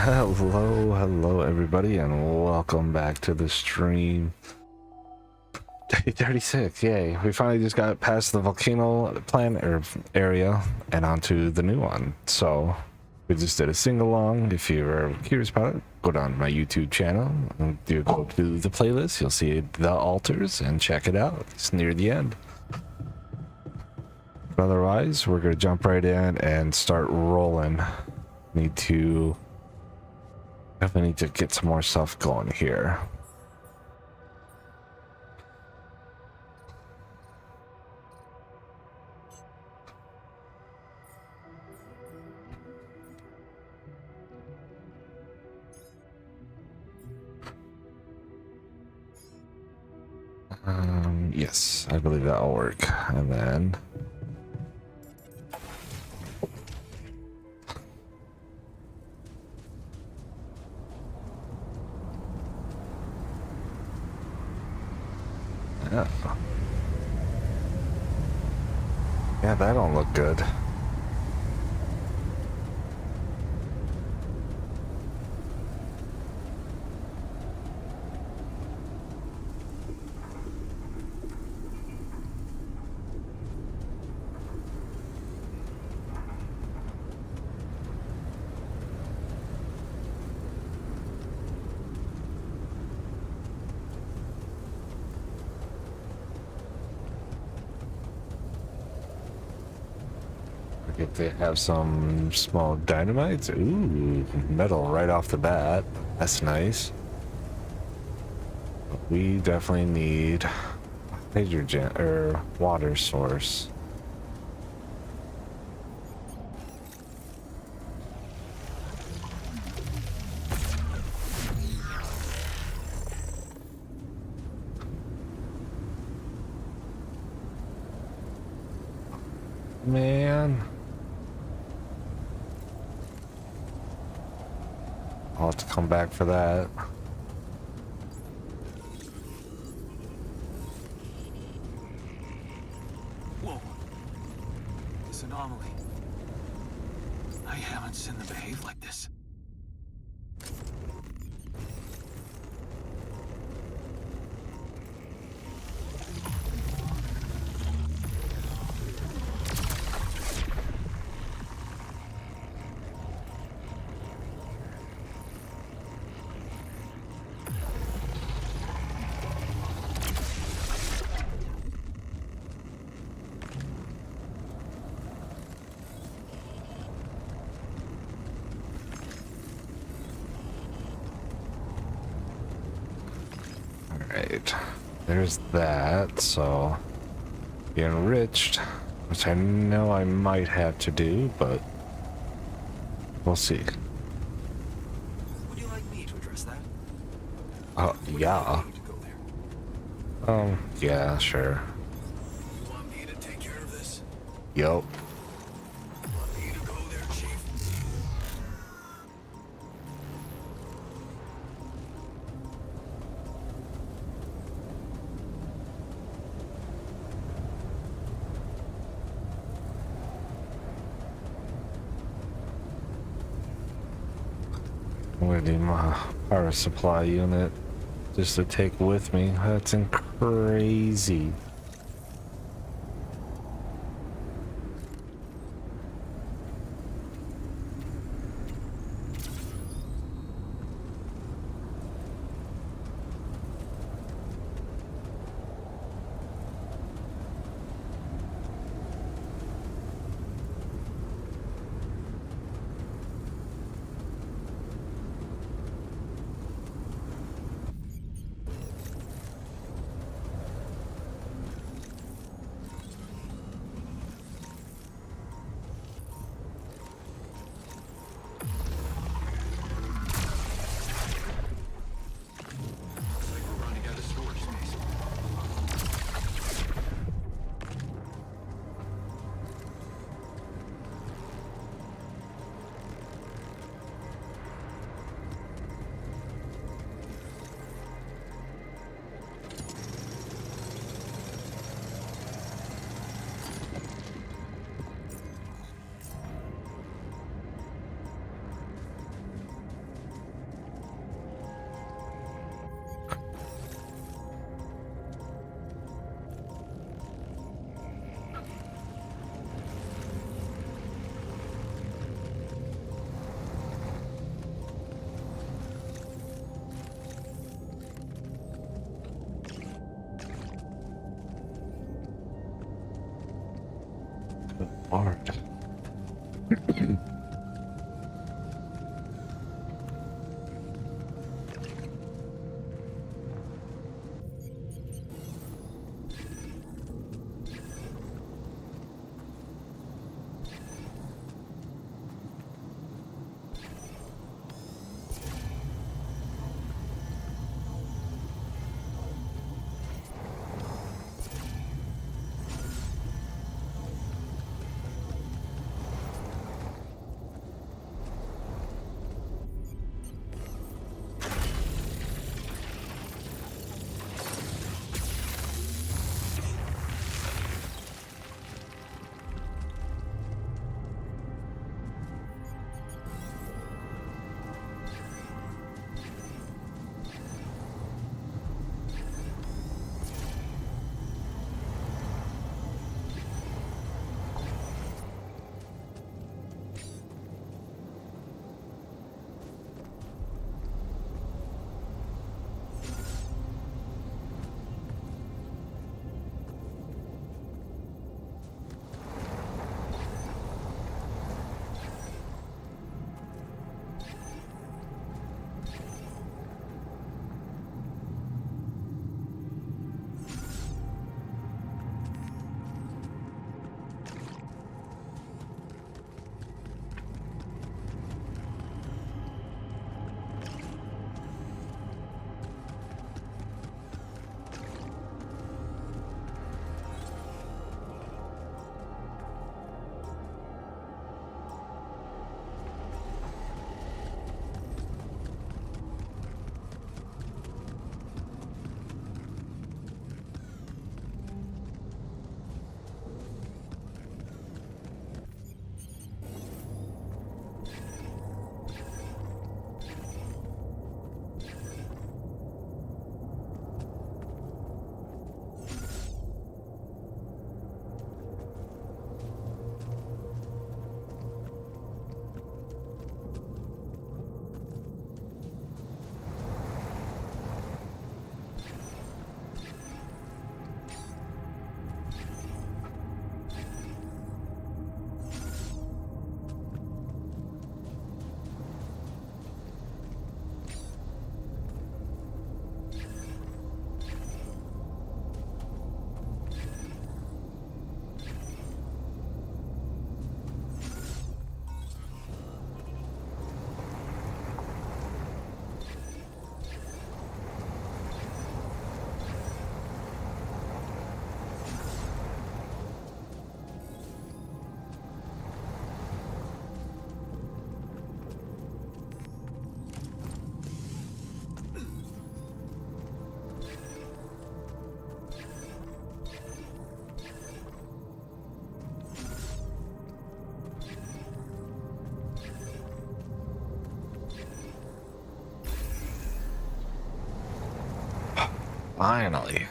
Hello, everybody, and welcome back to the stream. Day 36, yay. We finally just got past the volcano planet or area and onto the new one. So, we just did a sing-along. If you're curious about it, go down to my YouTube channel and go to the playlist. You'll see the altars and check it out. It's near the end. But otherwise, we're going to jump right in and start rolling. Definitely need to get some more stuff going here. Yes, I believe that'll work. And then yeah, that don't look good. If they have some small dynamites. Ooh, metal right off the bat. That's nice. We definitely need hydrogen or water source. Man. I'll have to come back for that. Whoa. This anomaly. I haven't seen them behave like this. Alright, there's that, so be enriched, which I know I might have to do, but we'll see. Would you like me to address that? Yeah. Yeah, sure. You want me to take care of this? Yup. You want me to go there, Chief? I'm gonna need my power supply unit just to take with me. That's crazy. Hard. Finally.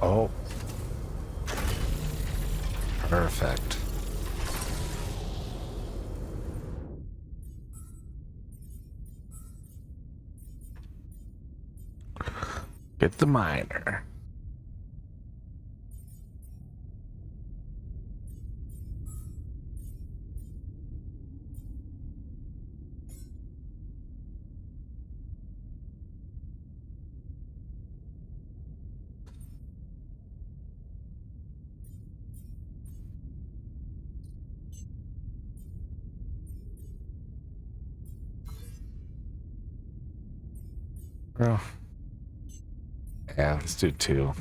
Oh. Perfect. Get the miner. Oh. Yeah, let's do 2.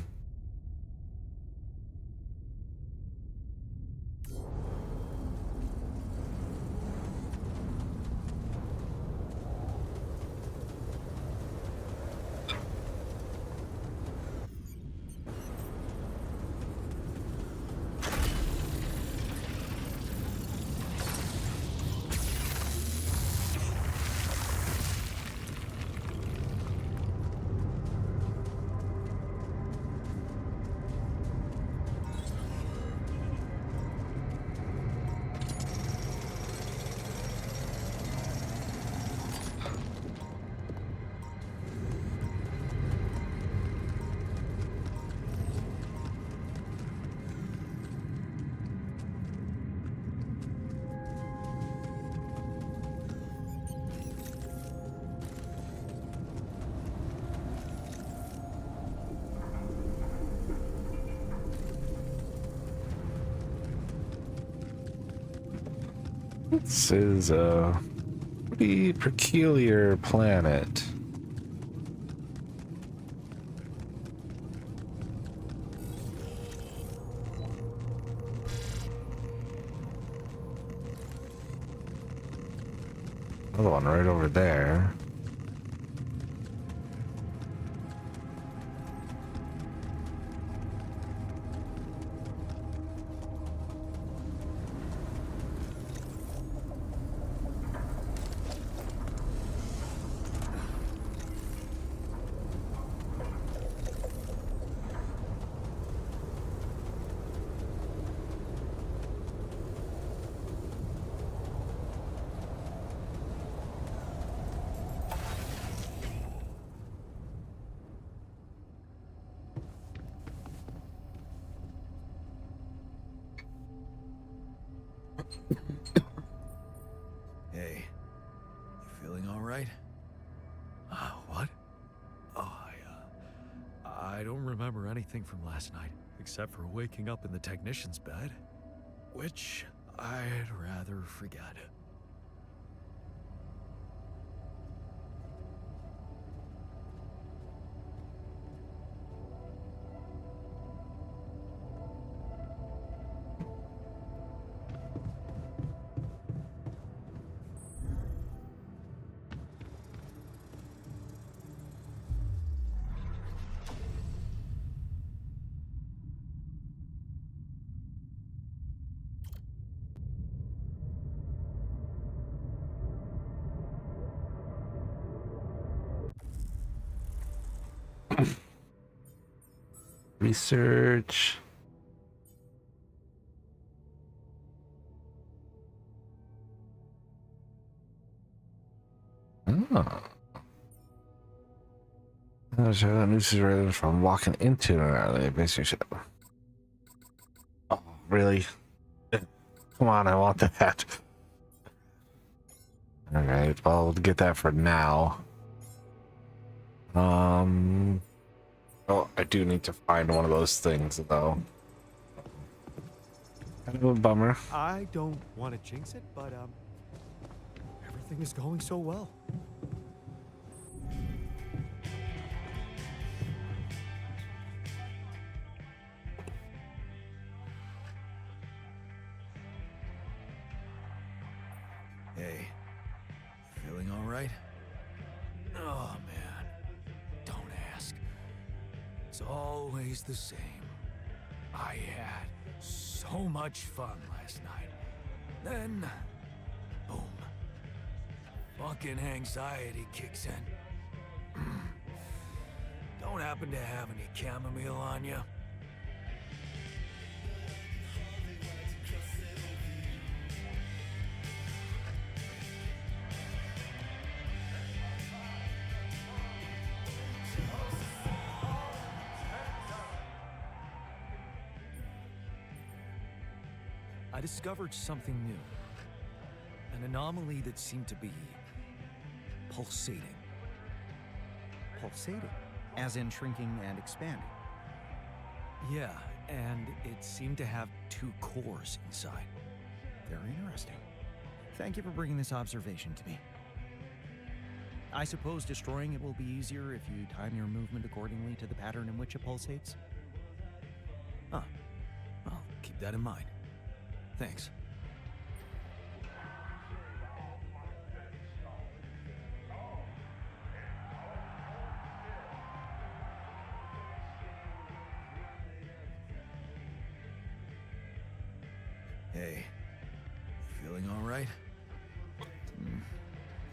This is a pretty peculiar planet. Another one right over there. Hey, you feeling all right? What? Oh, I don't remember anything from last night, except for waking up in the technician's bed, which I'd rather forget. Research. Oh. News is rather from walking into an early business ship. Oh, really? Come on, I want that. Alright, well, we'll get that for now. Oh, I do need to find one of those things, though. Kind of a bummer. I don't want to jinx it, but everything is going so well. Hey, feeling all right? Oh, man. Don't ask. It's always the same. I had so much fun last night. Then, boom. Fucking anxiety kicks in. Don't don't happen to have any chamomile on you? I discovered something new. An anomaly that seemed to be pulsating. Pulsating, as in shrinking and expanding. Yeah, and it seemed to have two cores inside. Very interesting. Thank you for bringing this observation to me. I suppose destroying it will be easier if you time your movement accordingly to the pattern in which it pulsates? Huh. Well, keep that in mind. Thanks. Hey, you feeling all right?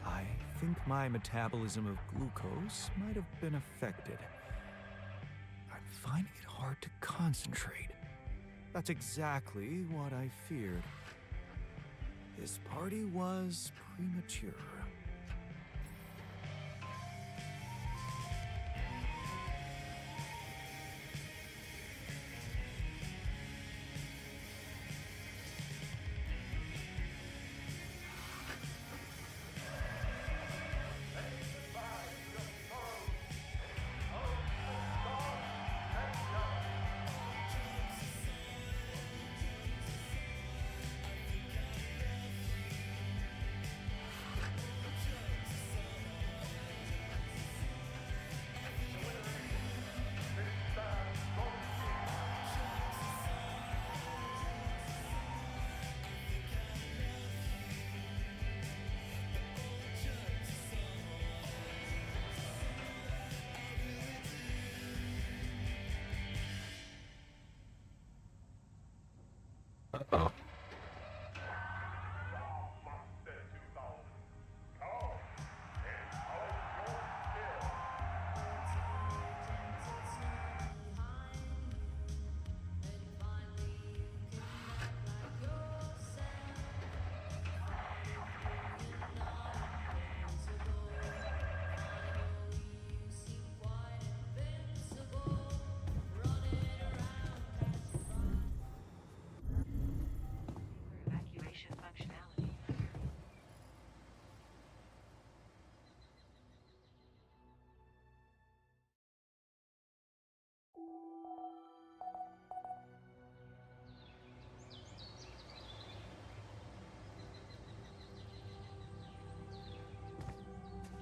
I think my metabolism of glucose might have been affected. I'm finding it hard to concentrate. That's exactly what I feared. This party was premature. Oh. Evacuation functionality.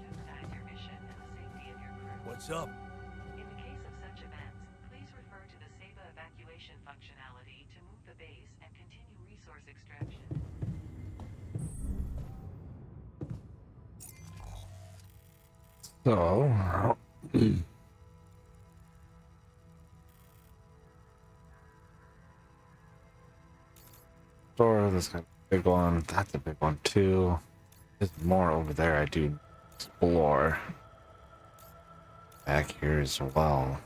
Jeopardize your mission and the safety of your crew. What's up? In the case of such events, please refer to the SEBA evacuation functionality to move the base and continue resource extraction. So, store, this kind of big one. That's a big one too. There's more over there I do explore. Back here as well.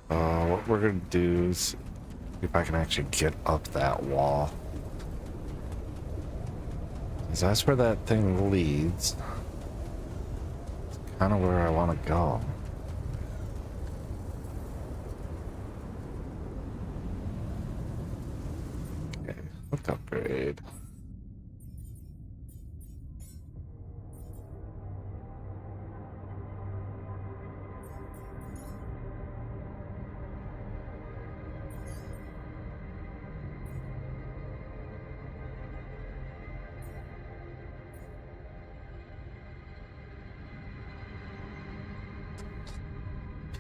What we're gonna do is see if I can actually get up that wall. 'Cause that's where that thing leads. It's kind of where I want to go. Okay, let's upgrade.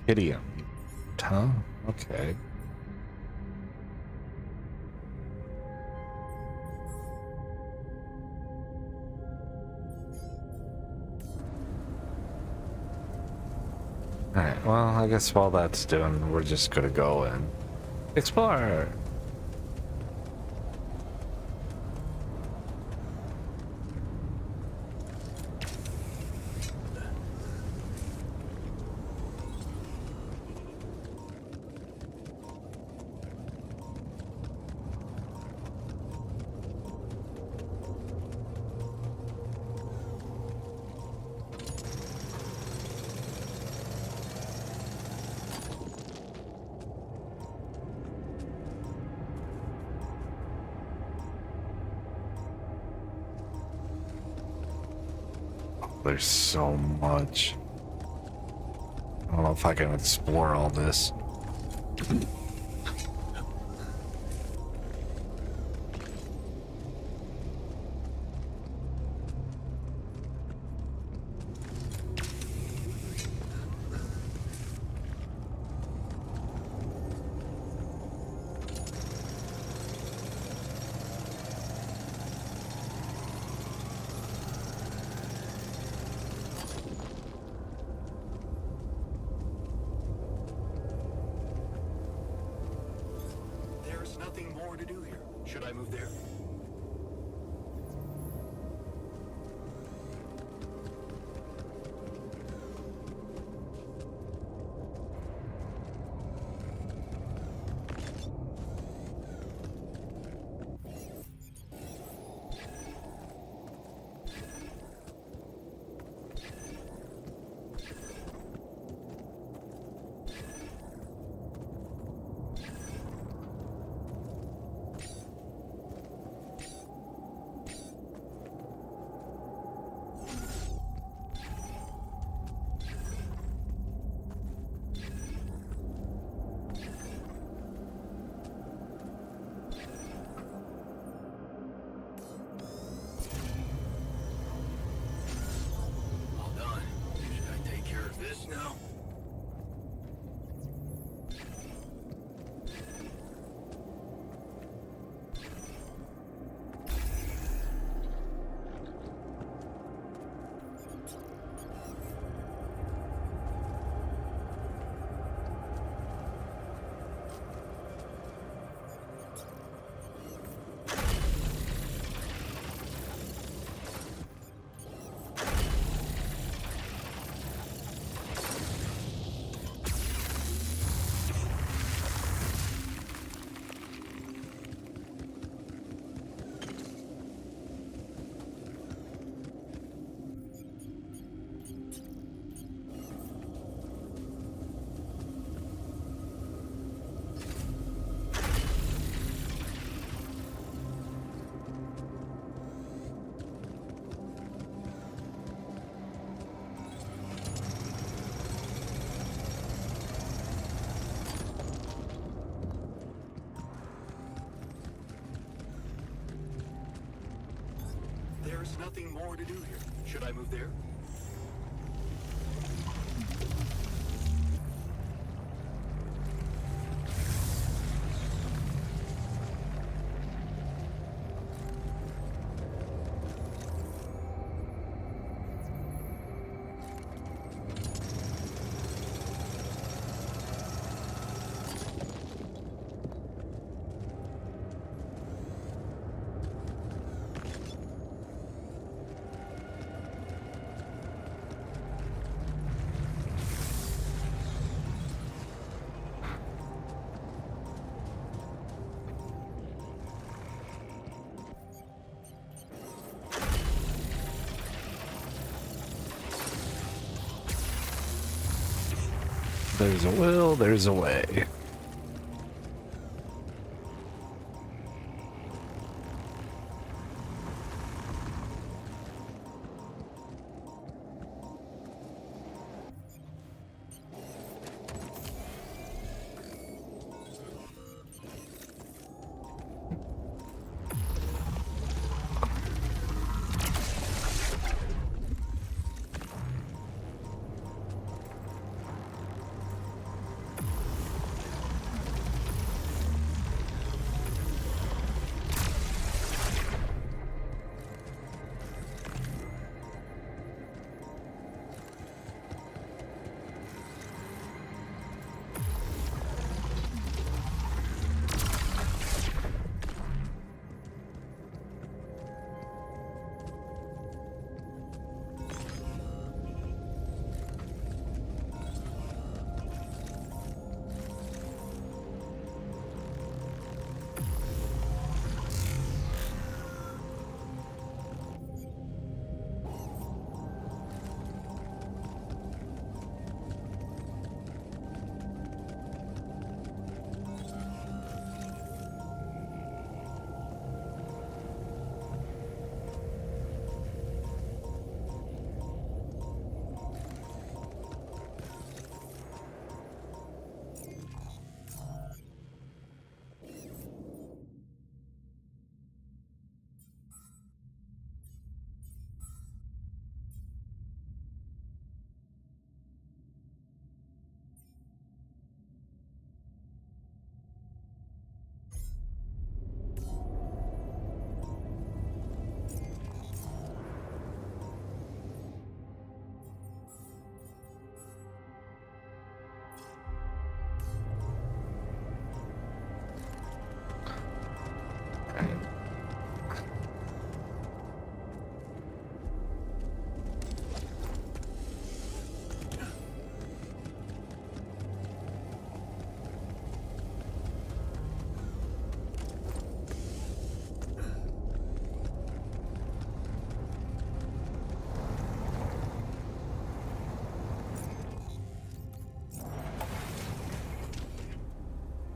Idiom. Huh? Okay. Alright, well, I guess while that's doing, we're just gonna go and explore. There's so much. I don't know if I can explore all this. There's nothing more to do here. Should I move there? All done. Should I take care of this now? There's nothing more to do here. Should I move there? There's a will, there's a way.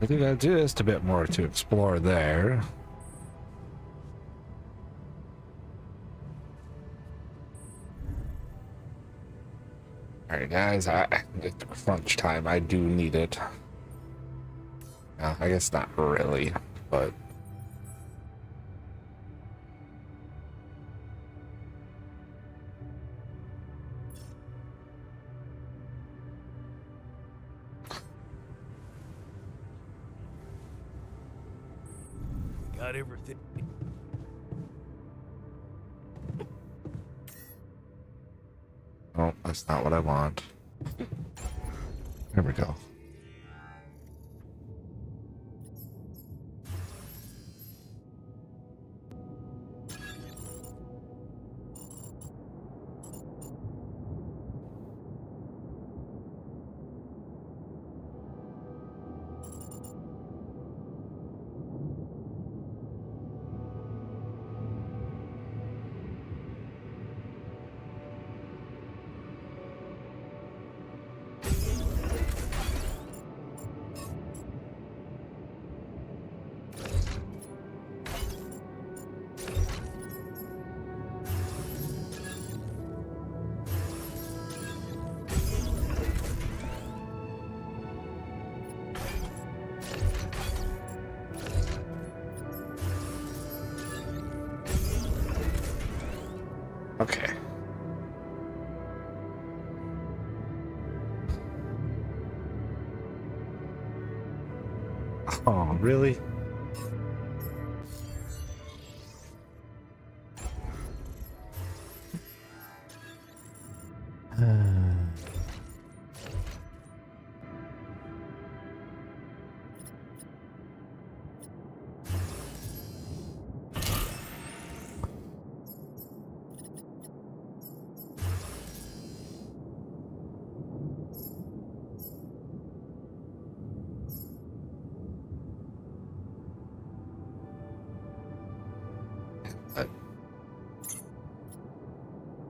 I think I got just a bit more to explore there. Alright guys, it's crunch time. I do need it. I guess not really, but Got everything. oh, that's not what I want. There we go. Okay. Oh, really?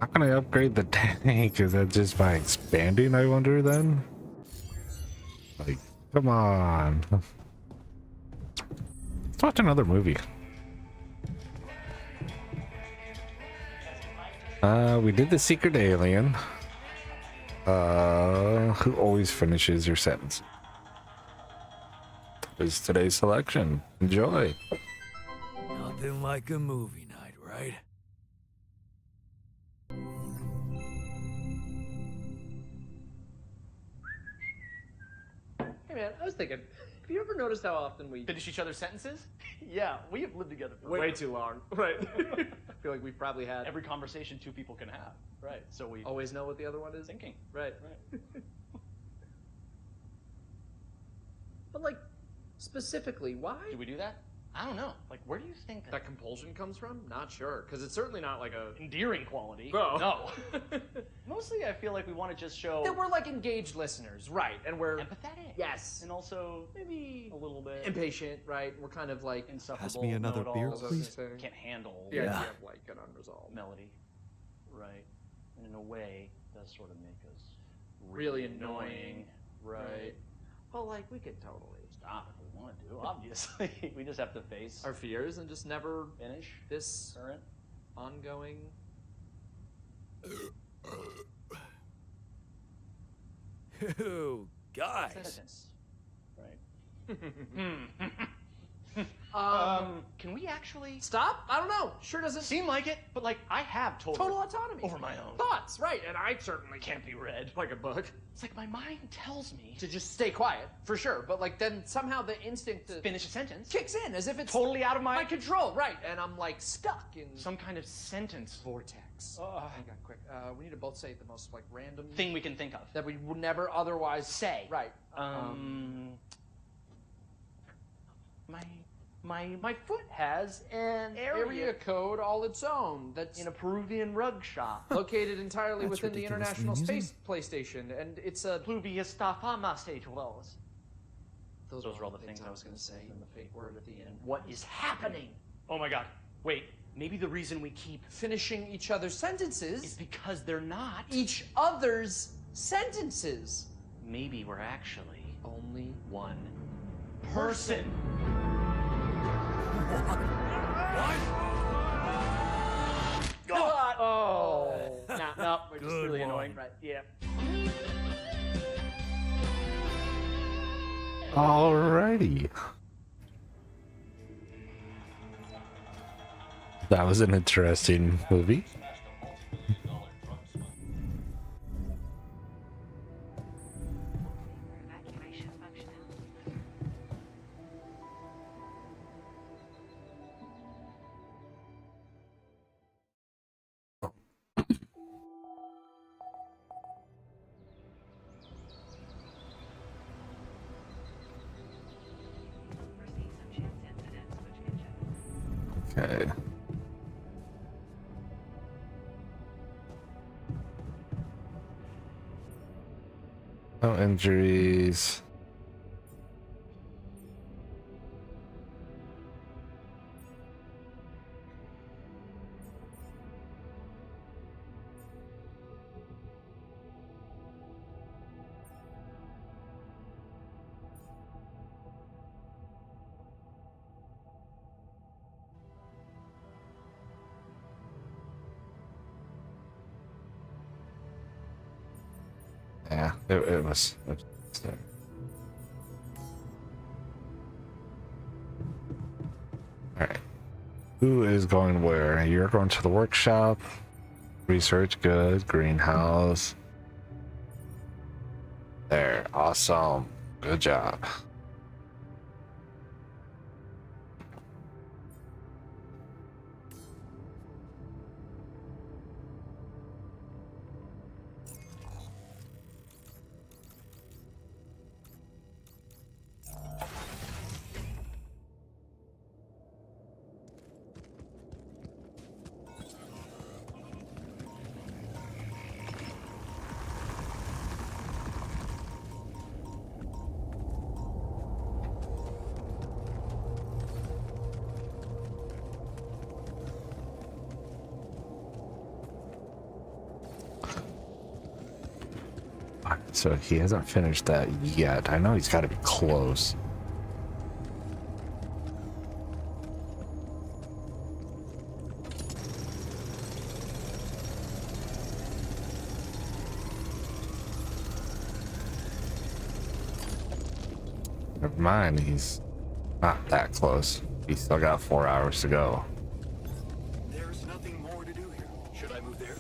How can I upgrade the tank? Is that just by expanding, I wonder then? Like, come on. Let's watch another movie. We did The Secret Alien. Who always finishes your sentence? Is today's selection. Enjoy. Nothing like a movie night, right? Hey man, I was thinking, have you ever noticed how often we Finish each other's sentences? Yeah, we have lived together for way too long? Right. I feel like we've probably had every conversation two people can have. Right. So we always know what the other one is. thinking. Right. Right. But like, specifically, why? Do we do that? I don't know. Like, where do you think That compulsion comes from? Not sure, because it's certainly not like a endearing quality? Oh. No. Mostly, I feel like we want to just show that we're like engaged listeners, right? And we're empathetic. yes, And also maybe a little bit impatient, right? We're kind of like insufferable. Pass me another beer, know-it-alls. please. Can't handle the idea Yeah. of like an unresolved, melody. Right. And in a way, it does sort of make us really annoying, Right. Well, like we could totally Stop if we want to, obviously. We just have to face our fears and just never finish this current. ongoing. Ew, guys. Sentence. Right. Can we actually Stop? I don't know. Sure doesn't seem like it, but like I have total autonomy over my own thoughts, right? And I certainly can't be read. like a book It's like my mind tells me to just stay quiet for sure, but like then somehow the instinct to finish a sentence. kicks in as if it's Totally out of my my control, right? And I'm like stuck in some kind of sentence vortex. Hang on, quick. We need to both say the most like random thing we can think of. that we would never otherwise Say. Right. My foot has an area code all its own. That's in a Peruvian rug shop. located entirely That's within the ridiculous. International Museum? Space PlayStation, and it's a. Pluvius stafama stage wells. Those were all the things I was going to say. and The fake word at the end. What is happening? Oh my god. Wait, maybe the reason we keep Finishing each other's is sentences. because they're not. Each other's sentences. Maybe we're actually Only one person. God! Oh. No, we're just Good really one. annoying, right? Yeah. Alrighty. That was an interesting movie. Evacuation functionality. Foresee some chance incidents which can Okay. No injuries. Yeah, it was. Alright. Who is going where? You're going to the workshop. Research, good. Greenhouse. There. Awesome. Good job. So he hasn't finished that yet. I know he's got to be close. Never mind, he's not that close. He's still got 4 hours to go. There's nothing more to do here. Should I move there?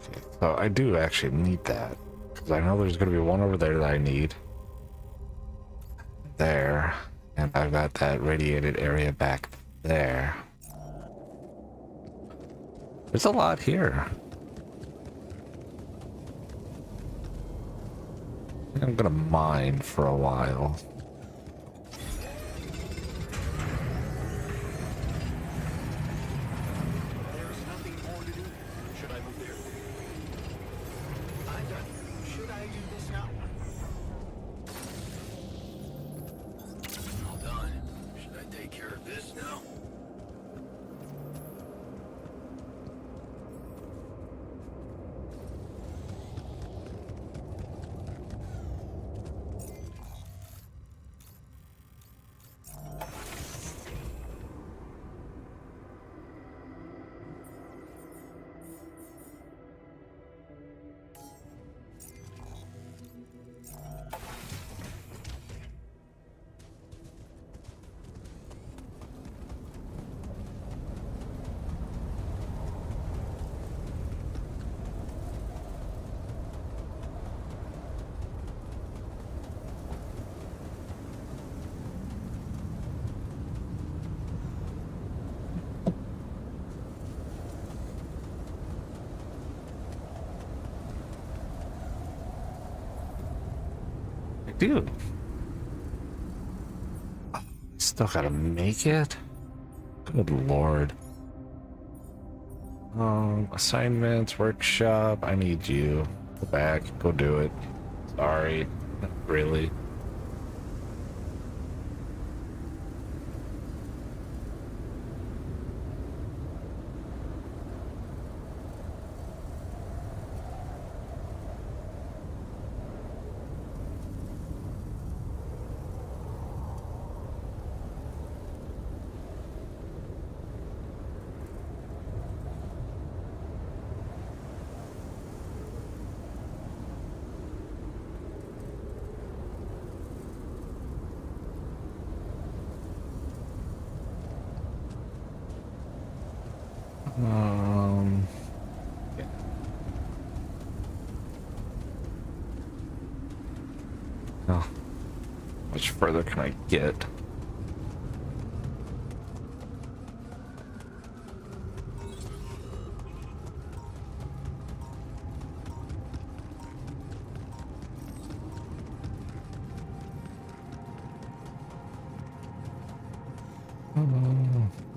Okay, so I do actually need that. Because I know there's going to be one over there that I need. There. And I've got that radiated area back there. There's a lot here. I'm gonna mine for a while. There's nothing more to do here. Should I move there? I'm done. Should I do this now? All done. Should I take care of this now? Dude. Still gotta make it? Good lord. Assignments, workshop. I need you. Go back. Go do it. Sorry. Not really. Yeah. Oh, much further can I get?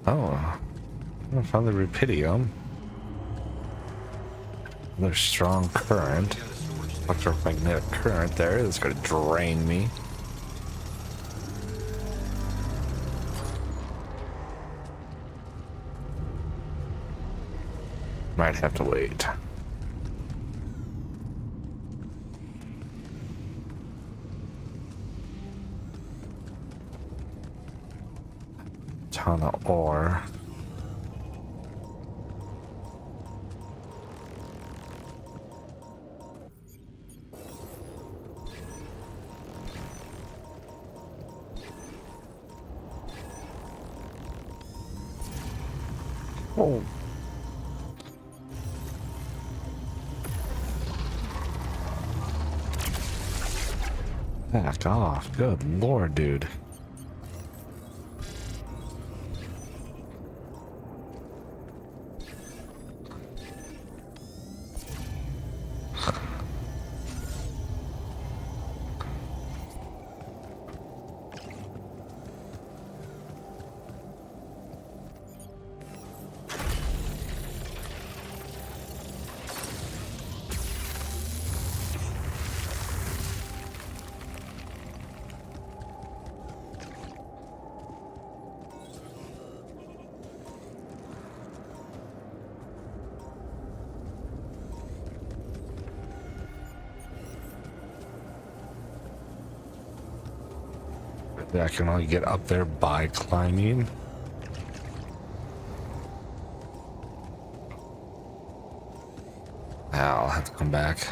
Oh, I found the rupidium. Another strong current. Electromagnetic current there that's going to drain me. Might have to wait. Ton of ore. Oh. Back off. Good lord, dude. I can only get up there by climbing. I'll have to come back.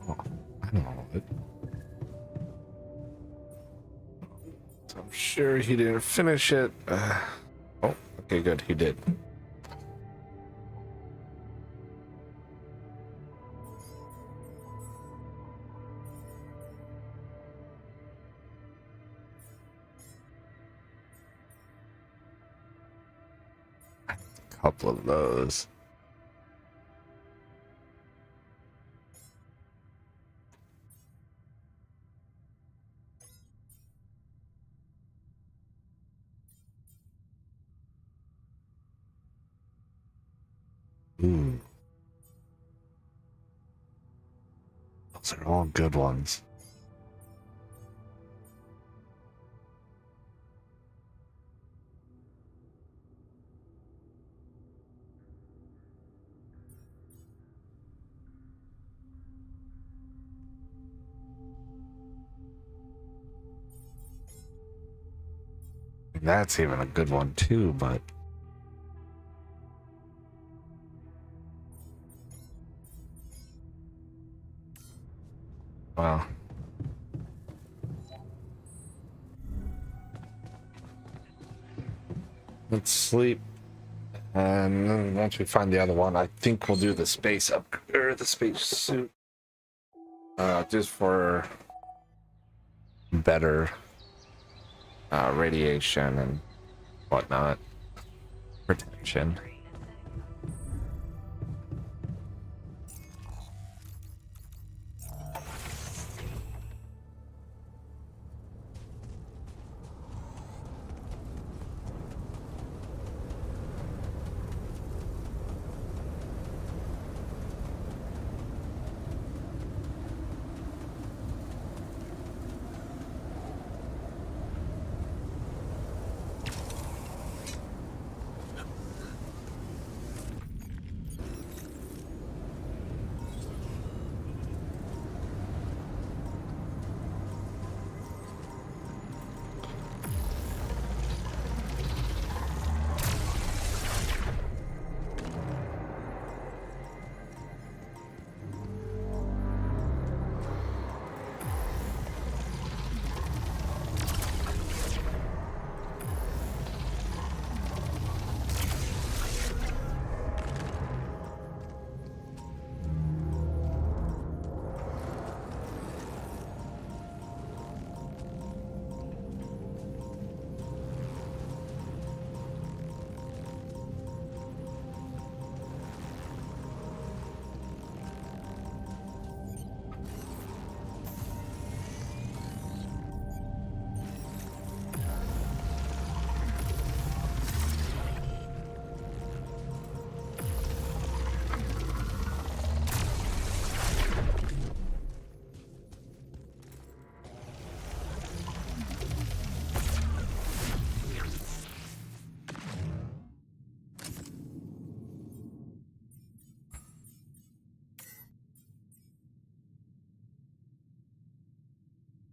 I don't know it. I'm sure he didn't finish it. Oh, okay, good. He did. A couple of those. Ooh. Those are all good ones. That's even a good one too, but well, let's sleep, and then once we find the other one, I think we'll do the space up or the space suit, just for better radiation and whatnot, protection.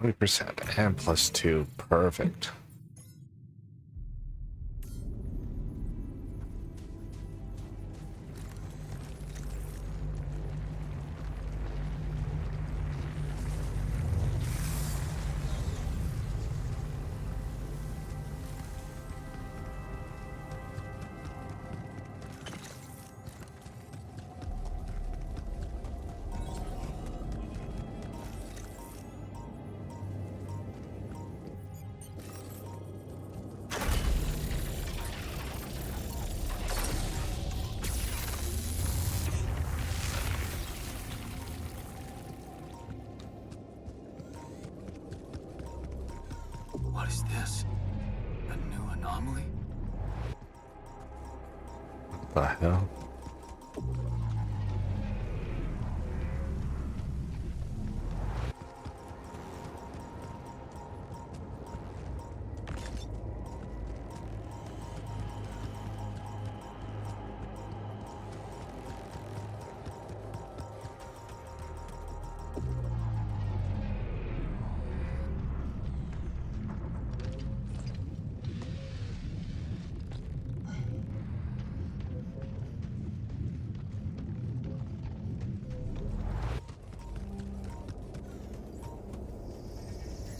20% and +2. Perfect. What is this? A new anomaly? What the hell?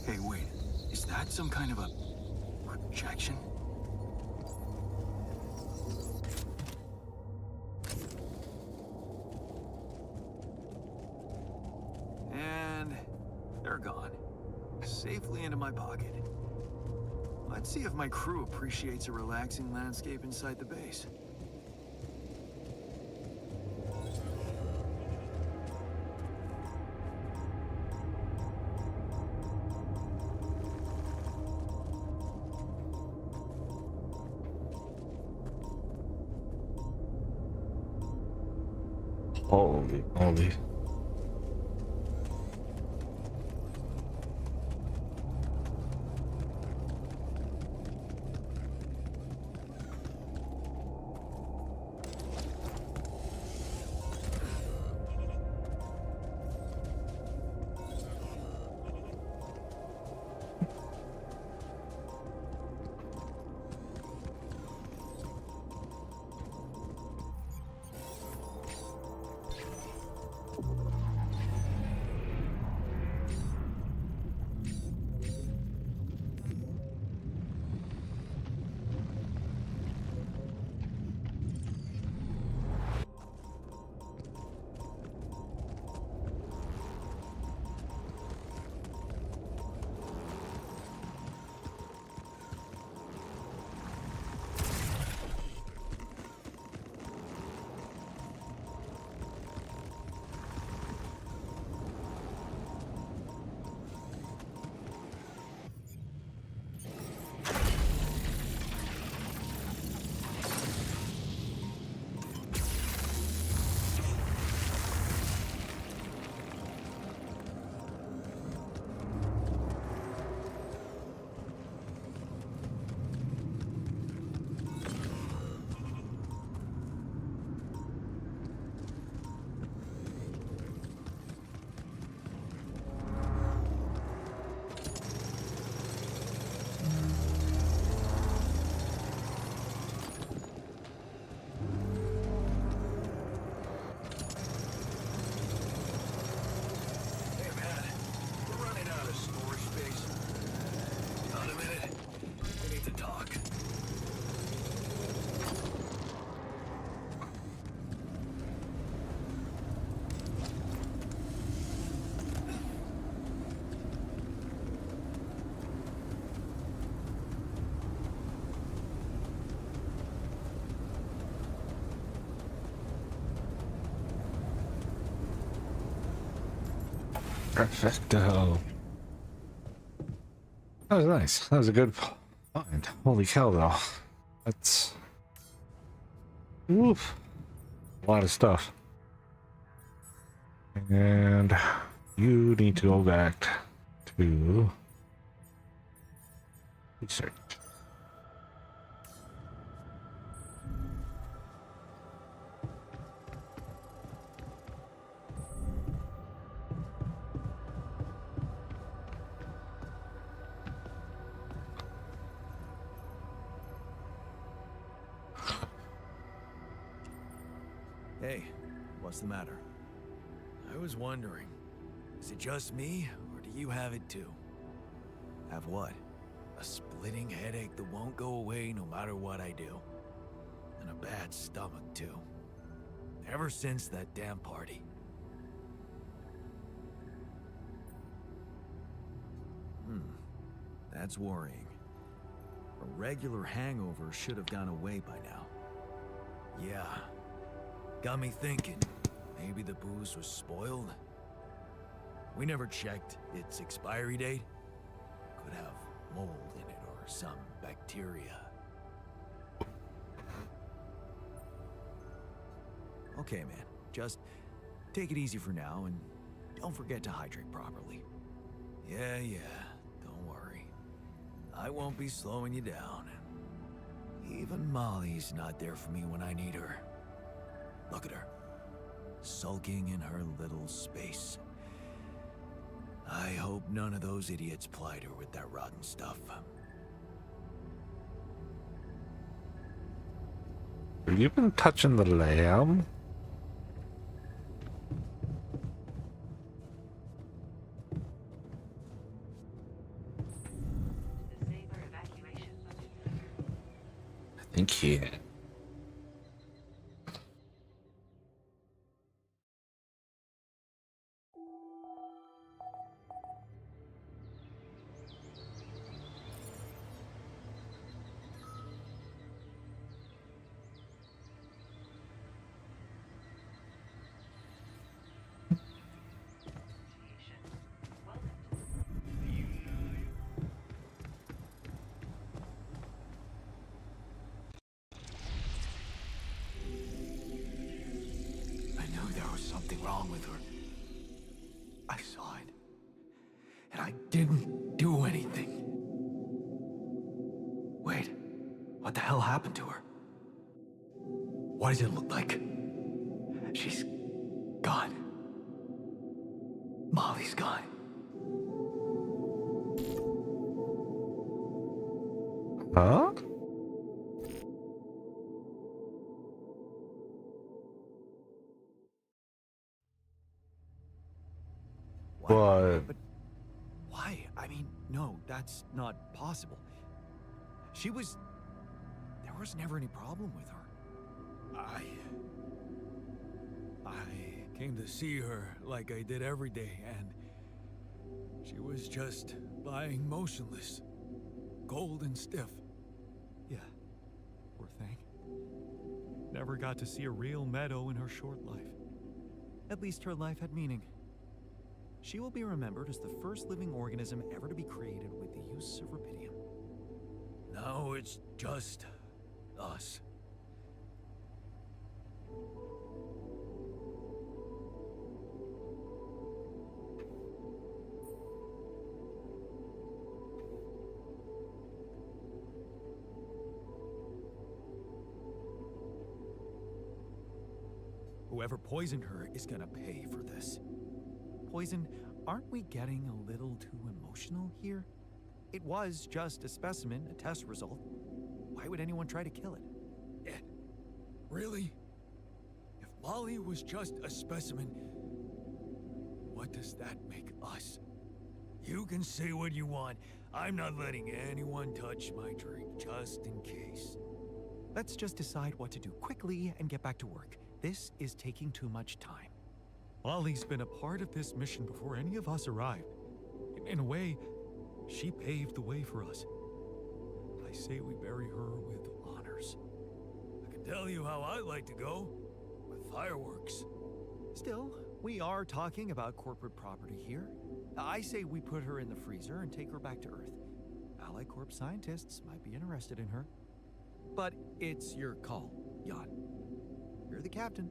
Hey, wait. Is that some kind of a projection? And they're gone. Safely into my pocket. Let's see if my crew appreciates a relaxing landscape inside the base. Holy moly. Perfecto. That was nice. That was a good find. Holy cow, though. That's... Oof. A lot of stuff. And you need to go back to research. Hey, what's the matter? I was wondering, is it just me, or do you have it too? Have what? A splitting headache that won't go away no matter what I do. And a bad stomach too. Ever since that damn party. That's worrying. A regular hangover should have gone away by now. Yeah. Got me thinking, maybe the booze was spoiled? We never checked its expiry date. Could have mold in it or some bacteria. Okay, man. Just take it easy for now and don't forget to hydrate properly. Yeah, don't worry. I won't be slowing you down. Even Molly's not there for me when I need her. Look at her, sulking in her little space. I hope none of those idiots plied her with that rotten stuff. Have you been touching the lamb? The saber evacuation function. I think he had. Welcome to I knew there was something wrong with her. I saw it. And I didn't do anything. Wait, what the hell happened to her? What does it look like? She's gone. Molly's gone. Huh? What? But why? I mean, no, that's not possible. There was never any problem with her. I came to see her like I did every day, and she was just lying motionless, cold and stiff. Yeah. Poor thing. Never got to see a real meadow in her short life. At least her life had meaning. She will be remembered as the first living organism ever to be created with the use of rubidium. Now it's just us. Whoever poisoned her is gonna pay for this. Poison, aren't we getting a little too emotional here? It was just a specimen, a test result. Why would anyone try to kill it? Really? If Molly was just a specimen, what does that make us? You can say what you want. I'm not letting anyone touch my drink, just in case. Let's just decide what to do quickly and get back to work. This is taking too much time. Molly's been a part of this mission before any of us arrived. In a way, she paved the way for us. I say we bury her with honors. I can tell you how I like to go. With fireworks. Still, we are talking about corporate property here. I say we put her in the freezer and take her back to Earth. Ally Corp scientists might be interested in her. But it's your call, Jan. You're the captain.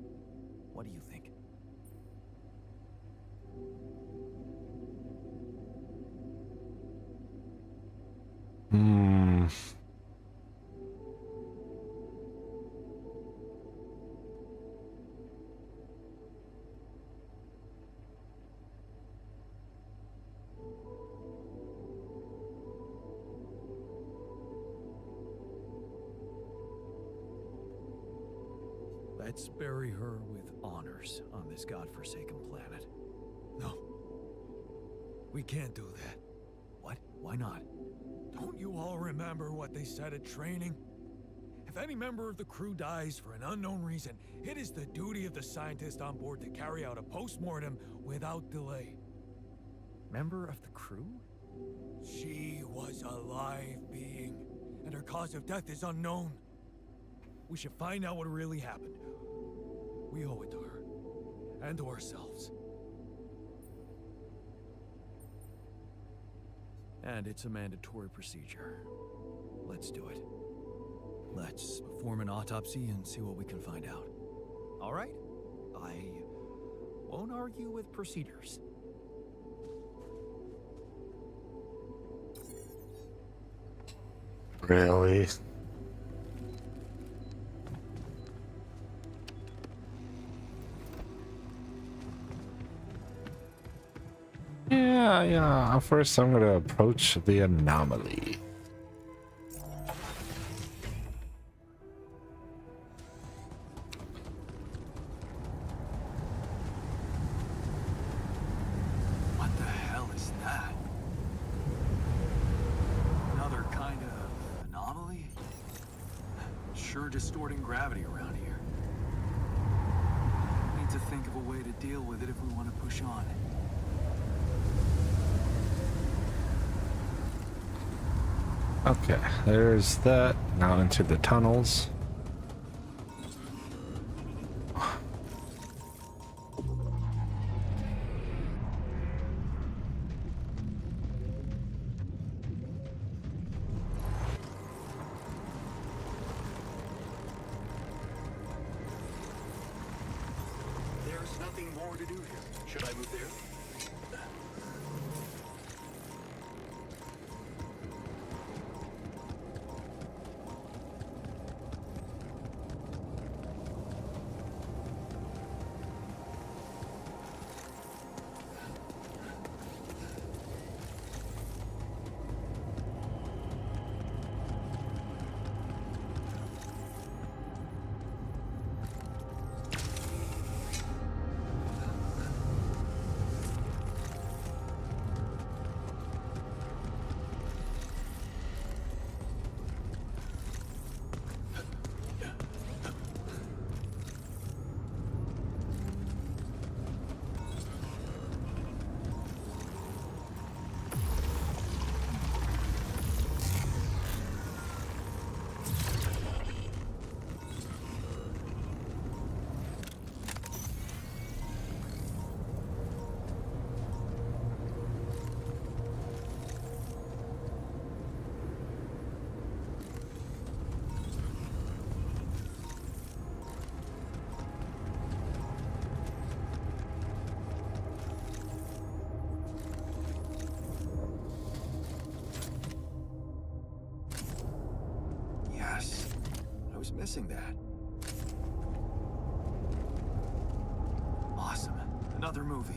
What do you think? Hmm. Let's bury her with honors on this godforsaken planet. No. We can't do that. What? Why not? Don't you all remember what they said at training? If any member of the crew dies for an unknown reason, it is the duty of the scientist on board to carry out a post-mortem without delay. Member of the crew? She was a live being, and her cause of death is unknown. We should find out what really happened. We owe it to her, and to ourselves. And it's a mandatory procedure. Let's do it. Let's perform an autopsy and see what we can find out. All right. I won't argue with procedures. Really? Yeah. First, I'm gonna approach the anomaly. What the hell is that? Another kind of anomaly? Sure distorting gravity around here. Need to think of a way to deal with it if we want to push on. Okay, there's that. Now into the tunnels. There's nothing more to do here. Should I move there? Missing that. Awesome. Another movie.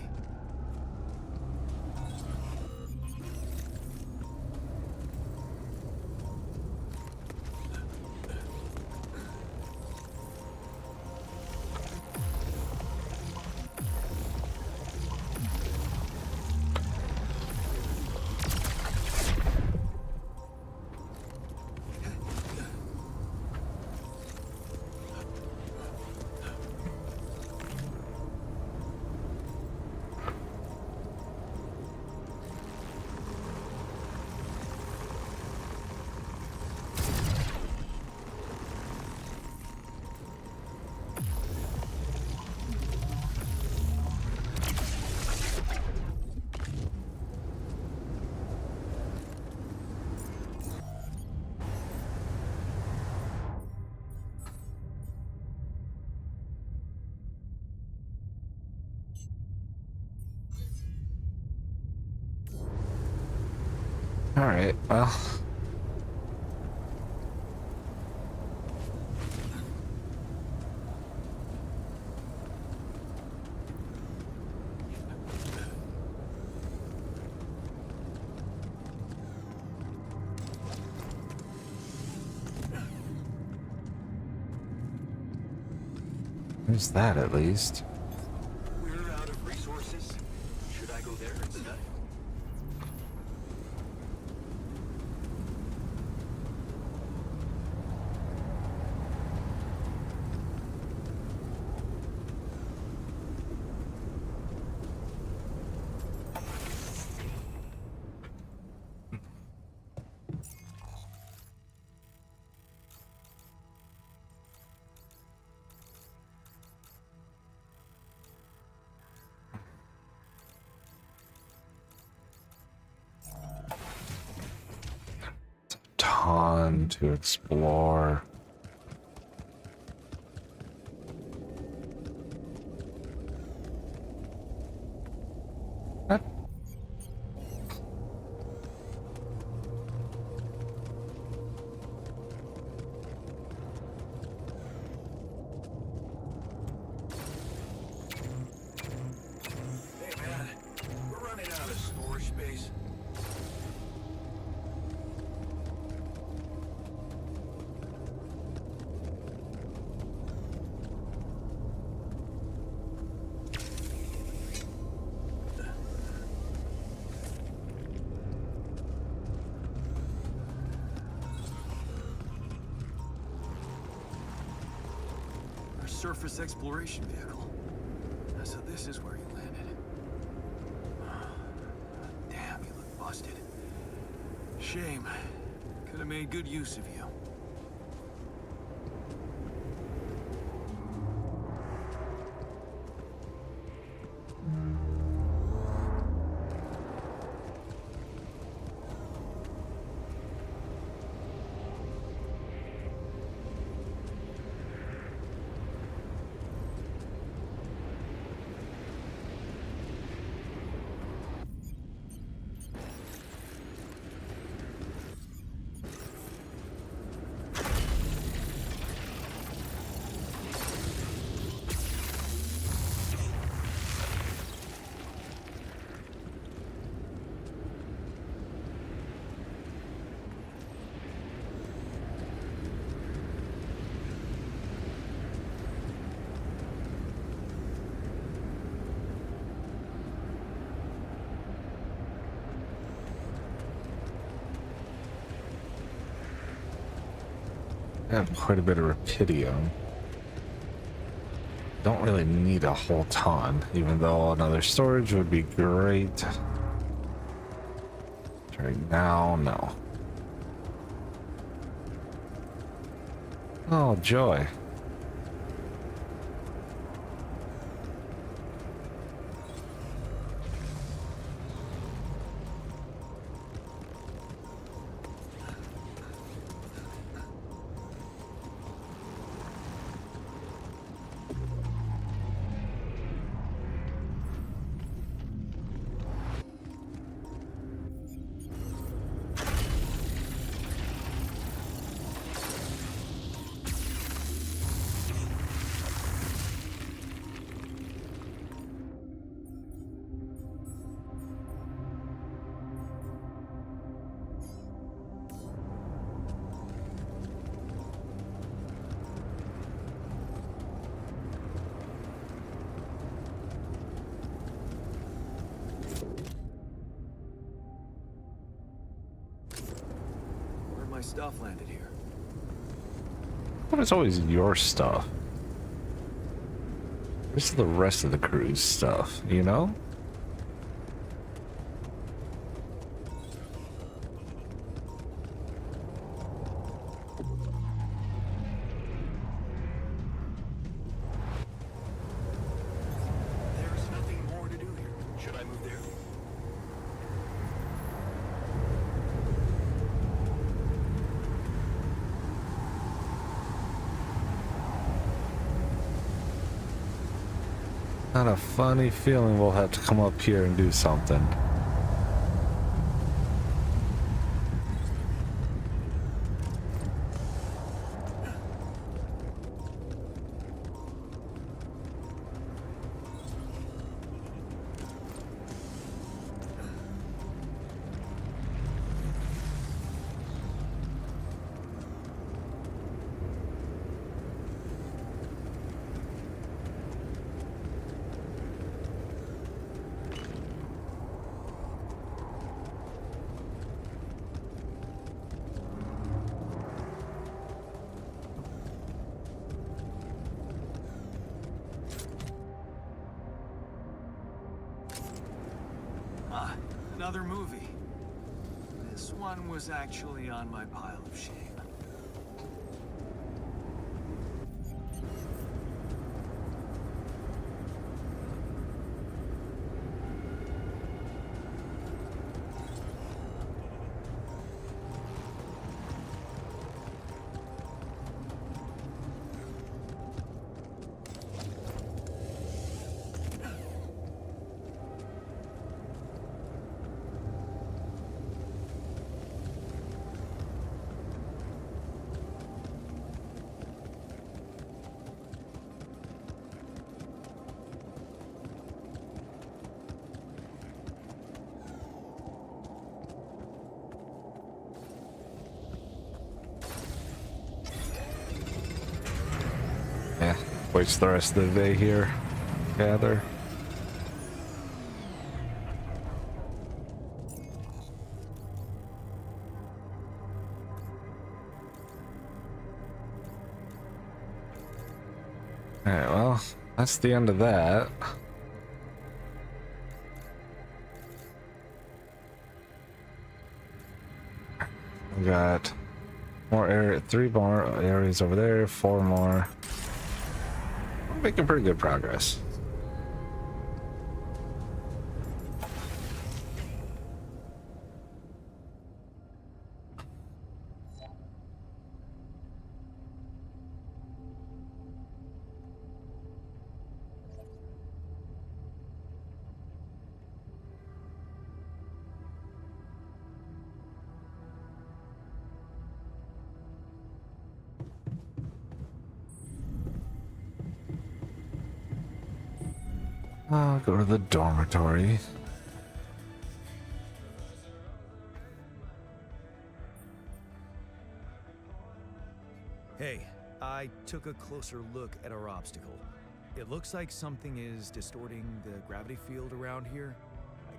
All right, well. There's that at least. We're out of resources. Should I go there instead? Ton to explore. What? Hey man, we're running out of storage space. Our surface exploration vehicle. So this is where you landed. Damn, you look busted. Shame. Could have made good use of you. I have quite a bit of rapidium. Don't really need a whole ton, even though another storage would be great. Right now, no. Oh, joy. My stuff landed here. But it's always your stuff. This is the rest of the crew's stuff, you know? There's nothing more to do here. Should I move there? Not a funny feeling we'll have to come up here and do something. another movie. This one was actually on my pile of shame. Yeah, waste the rest of the day here. Gather. Alright, well, that's the end of that. We got more area, 3 more areas over there, 4 more. We're making pretty good progress. I'll go to the dormitory. Hey, I took a closer look at our obstacle. It looks like something is distorting the gravity field around here.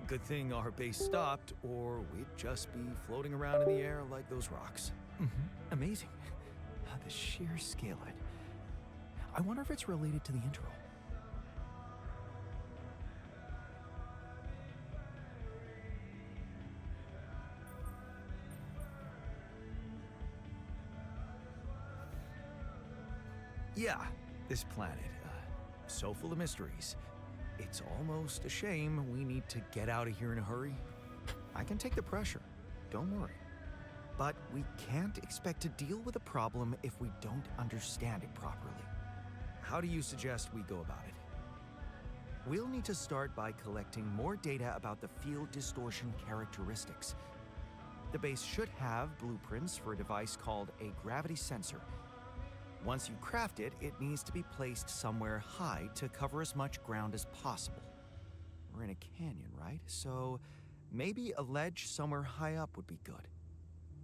Good thing our base stopped, or we'd just be floating around in the air like those rocks. Amazing. The sheer scale of it. I wonder if it's related to the intro. Yeah, this planet, so full of mysteries. It's almost a shame we need to get out of here in a hurry. I can take the pressure, don't worry. But we can't expect to deal with a problem if we don't understand it properly. How do you suggest we go about it? We'll need to start by collecting more data about the field distortion characteristics. The base should have blueprints for a device called a gravity sensor. Once you craft it, it needs to be placed somewhere high to cover as much ground as possible. We're in a canyon, right? So maybe a ledge somewhere high up would be good.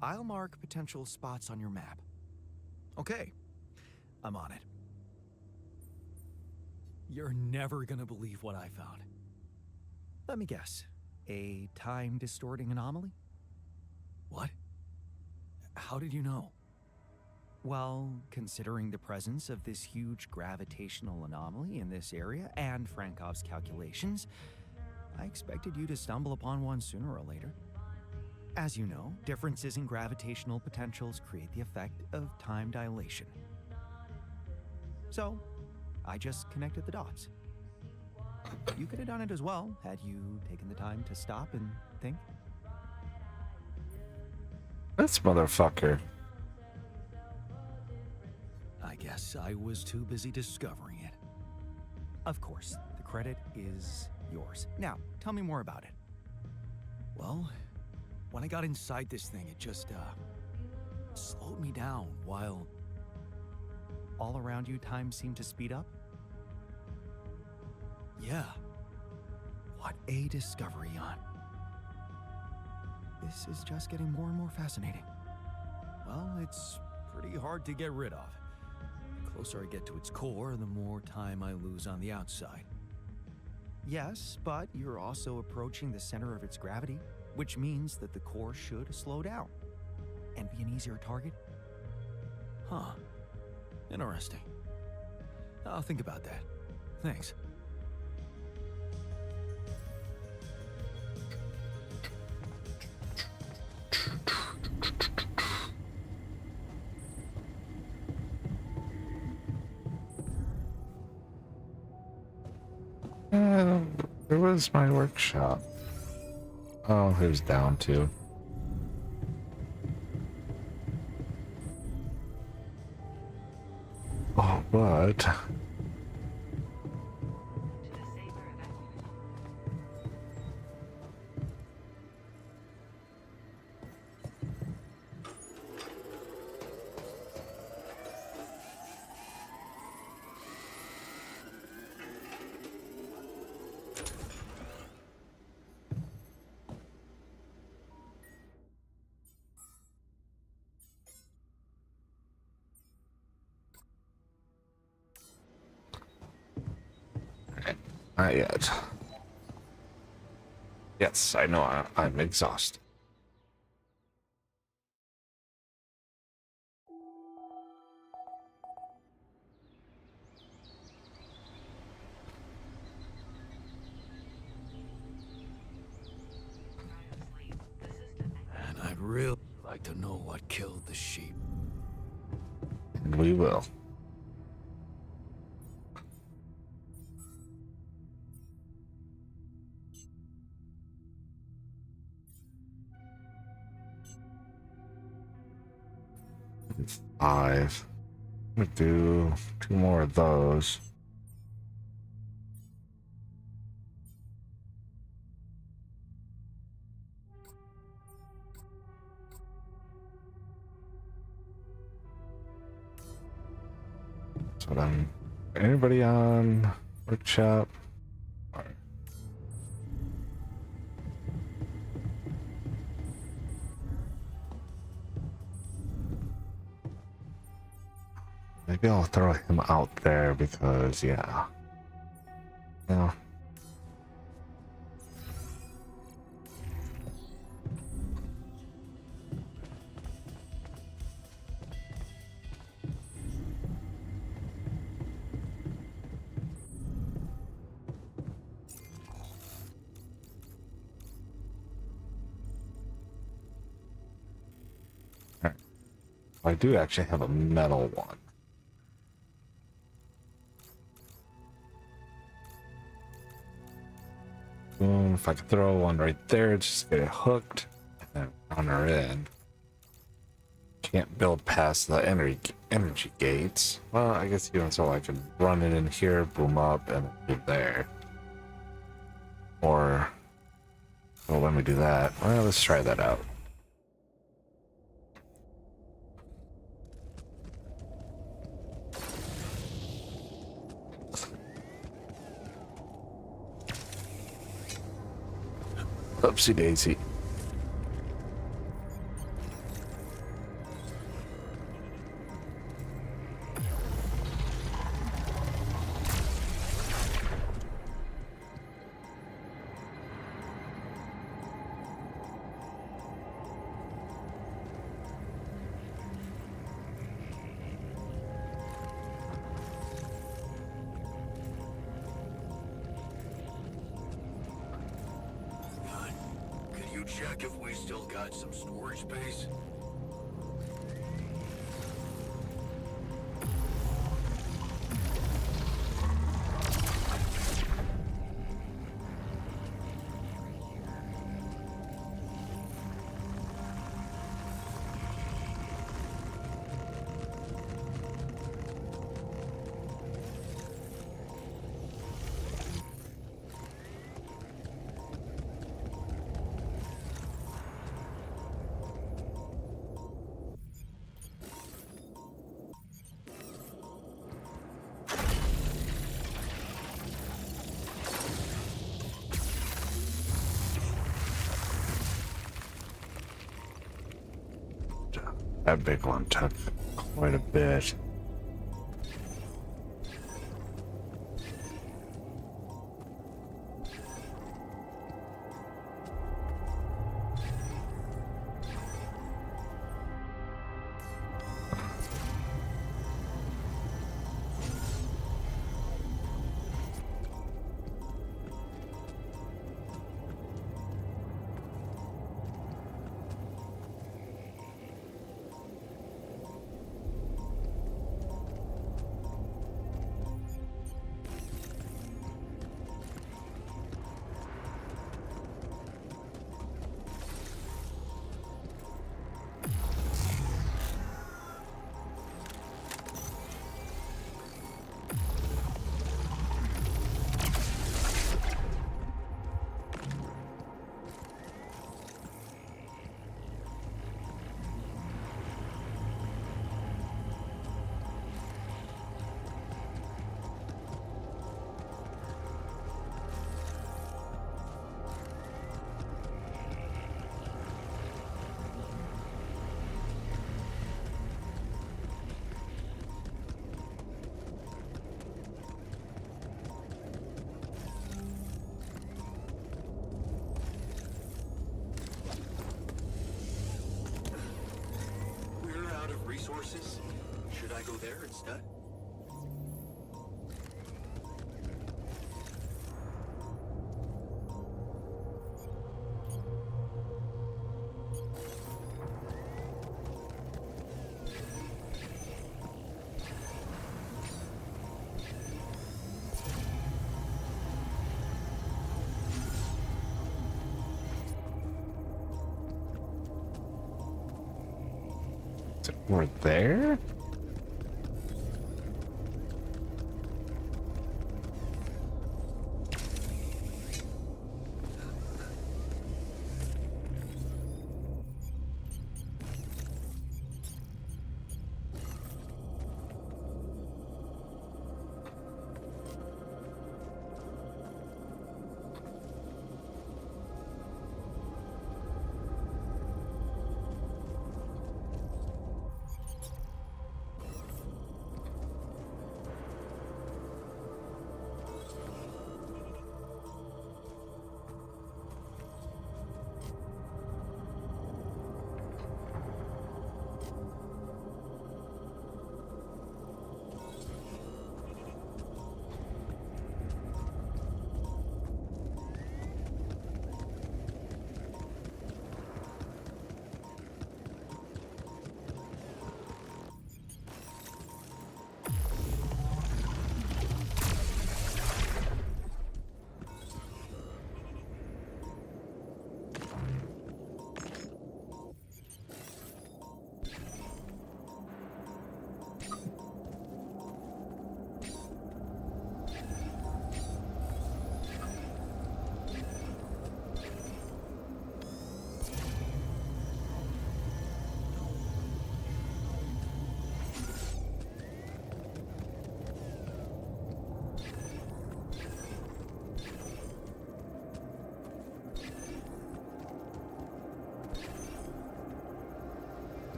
I'll mark potential spots on your map. Okay, I'm on it. You're never gonna believe what I found. Let me guess. A time-distorting anomaly? What? How did you know? Well, considering the presence of this huge gravitational anomaly in this area and Frankov's calculations, I expected you to stumble upon one sooner or later. As you know, differences in gravitational potentials create the effect of time dilation. So, I just connected the dots. You could have done it as well, had you taken the time to stop and think. This motherfucker. I guess I was too busy discovering it. Of course, the credit is yours. Now, tell me more about it. Well, when I got inside this thing, it just, slowed me down while... All around you, time seemed to speed up? Yeah. What a discovery, Jan. This is just getting more and more fascinating. Well, it's pretty hard to get rid of. The closer I get to its core, the more time I lose on the outside. Yes, but you're also approaching the center of its gravity, which means that the core should slow down and be an easier target. Huh. Interesting. I'll think about that. Thanks. Where was my workshop? Oh, it was down too. Oh, but To the saber evacuation. not yet. Yes, I know I'm exhausted. Cryosleep. The system. And I'd really like to know what killed the sheep. And we will. It's 5. I'm gonna do 2 more of those. So then, anybody on workshop? Maybe I'll throw him out there because, yeah. Yeah. Alright. I do actually have a metal one. Boom, if I could throw one right there, just get it hooked and on her end. Can't build past the energy gates. Well, I guess even so I could run it in here, boom up, and do there. Or, well, let me do that. Well, let's try that out. Oopsie daisy. Could you check if we still got some storage space? That big one took quite a bit. I go there instead? We're there?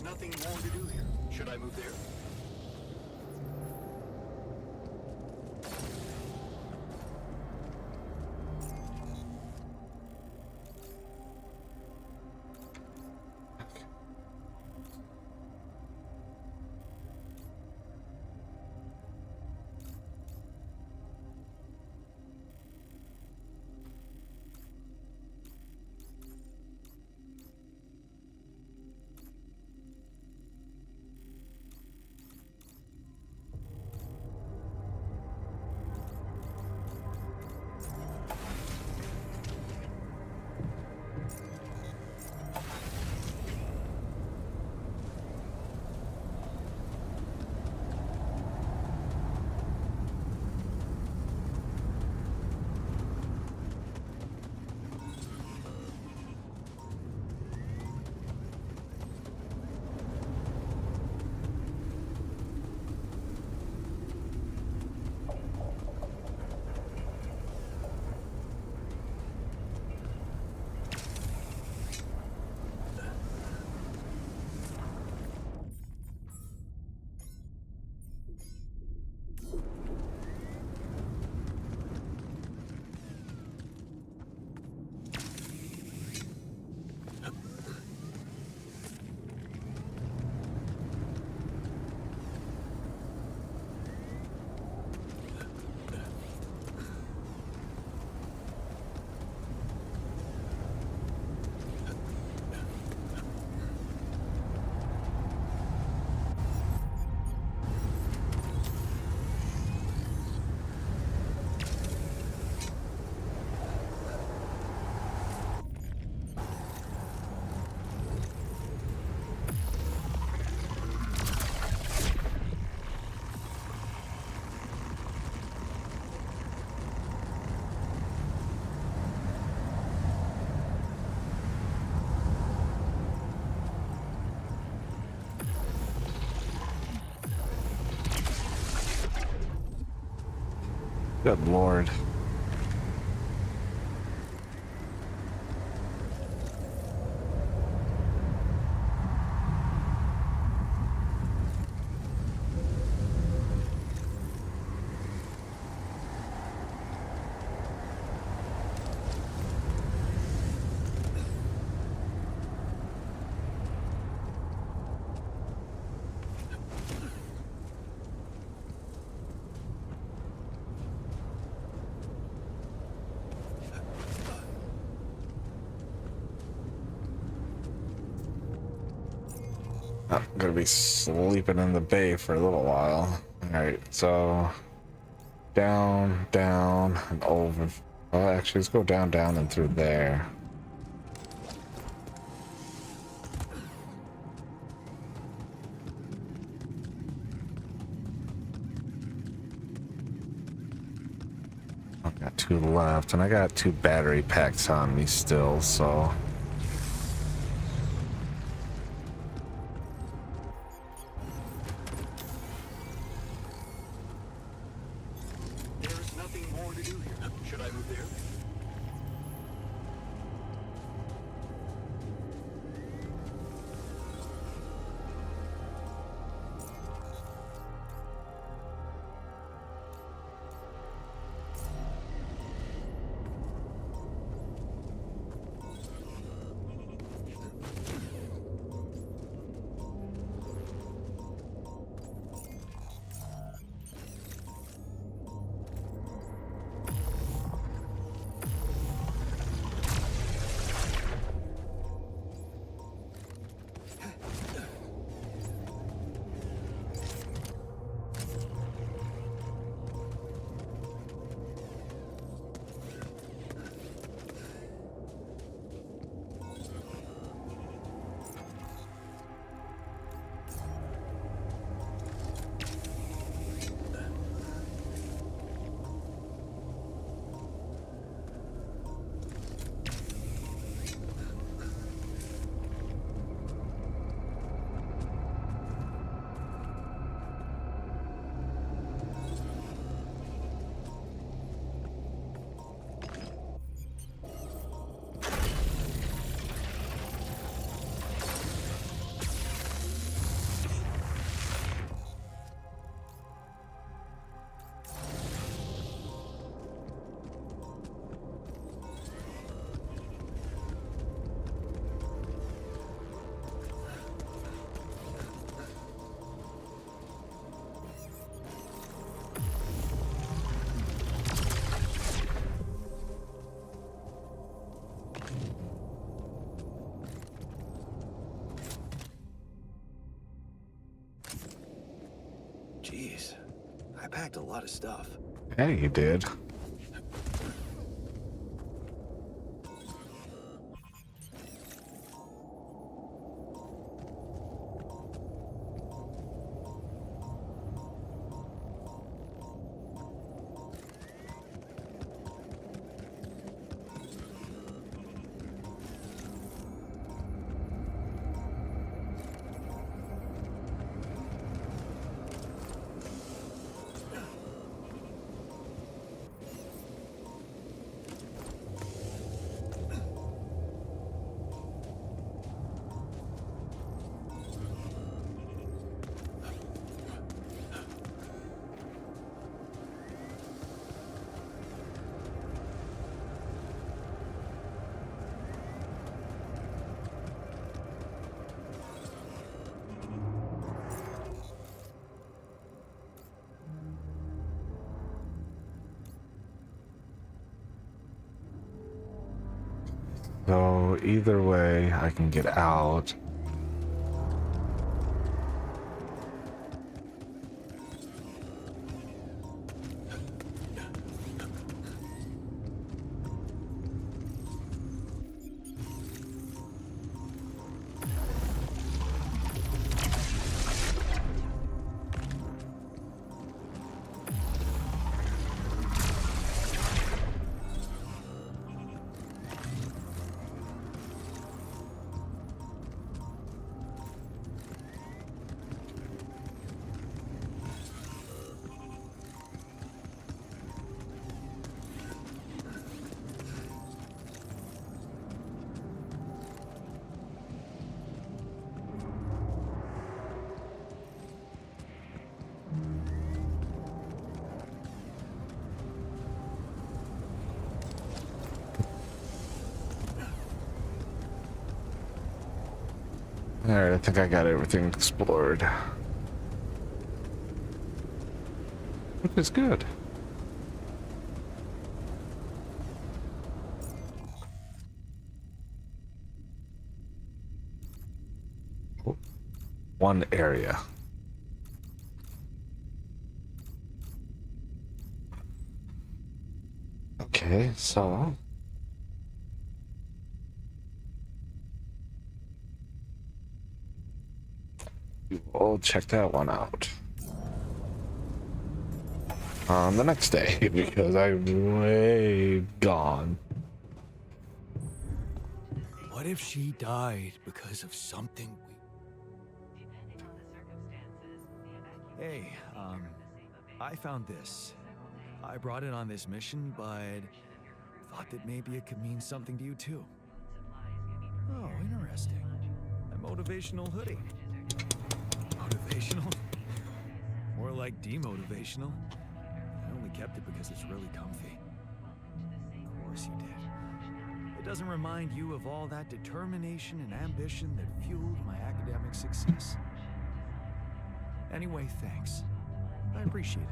Nothing more to do here. Should I move there? Good lord. I'm gonna be sleeping in the bay for a little while. Alright, so down, down, and over. Well, actually, let's go down, down, and through there. I've got 2 left, and I got 2 battery packs on me still, so. There's nothing more to do here. Should I move there? Jeez, I packed a lot of stuff. Yeah, you did. So either way, I can get out. Alright, I think I got everything explored. Which is good. One area. Okay, so we'll check that one out on the next day because I'm way gone. What if she died because of something we... Depending on the circumstances, the Hey, evacuation from the safe I found this. I brought it on this mission, but thought that maybe it could mean something to you too. Oh, interesting. A motivational hoodie. Motivational? More like demotivational. I only kept it because it's really comfy. Of course you did. It doesn't remind you of all that determination and ambition that fueled my academic success. Anyway, thanks. I appreciate it.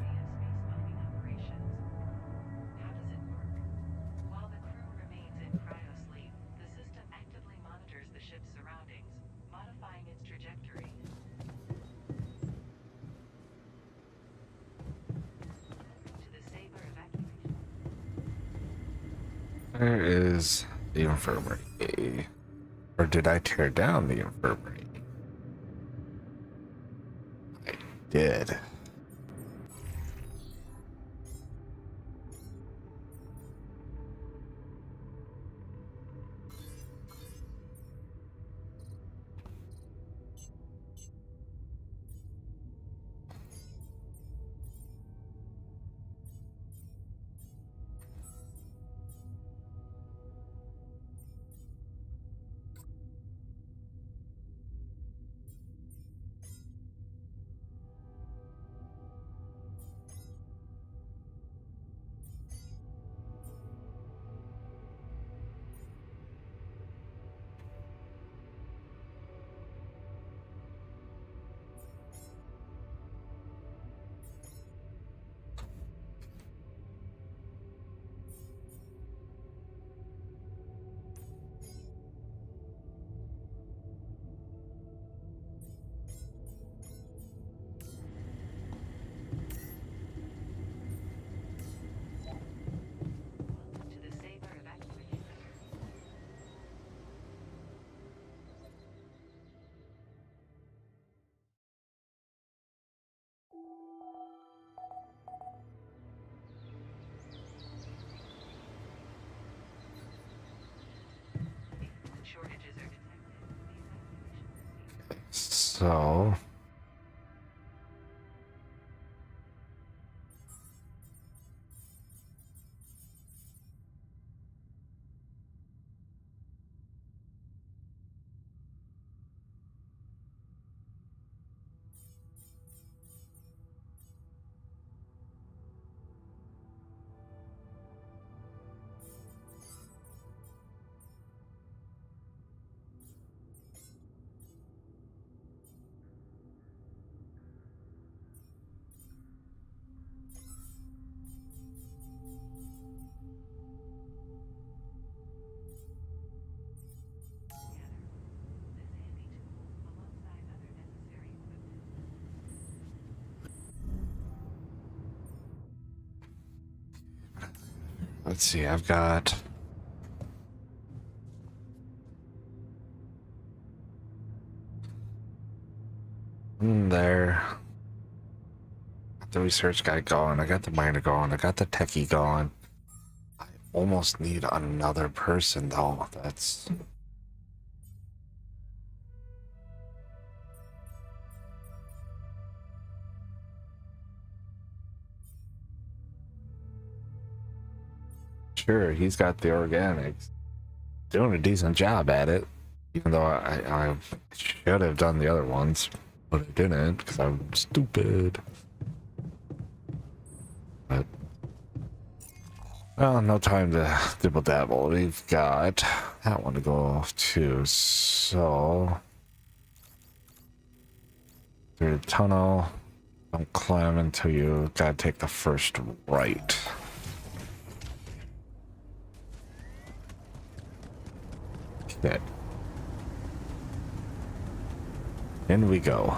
How does it work? While the crew remains in cryosleep, the system actively monitors the ship's surroundings, modifying its trajectory. To the Saber evacuation. Where is the infirmary? Or did I tear down the infirmary? I did. To the Saber evacuation center. Shortages are detected. The evacuation So This handy tool, alongside other necessary equipment. let's see, I've got there. Got the research guy going, I got the miner going, I got the techie going. I almost need another person though. That's sure he's got the organics. Doing a decent job at it. Even though I should have done the other ones, but I didn't because I'm stupid. But well, no time to dibble dabble. We've got that one to go off too. So Through the tunnel. Don't climb until you gotta take the first right. Okay. In we go.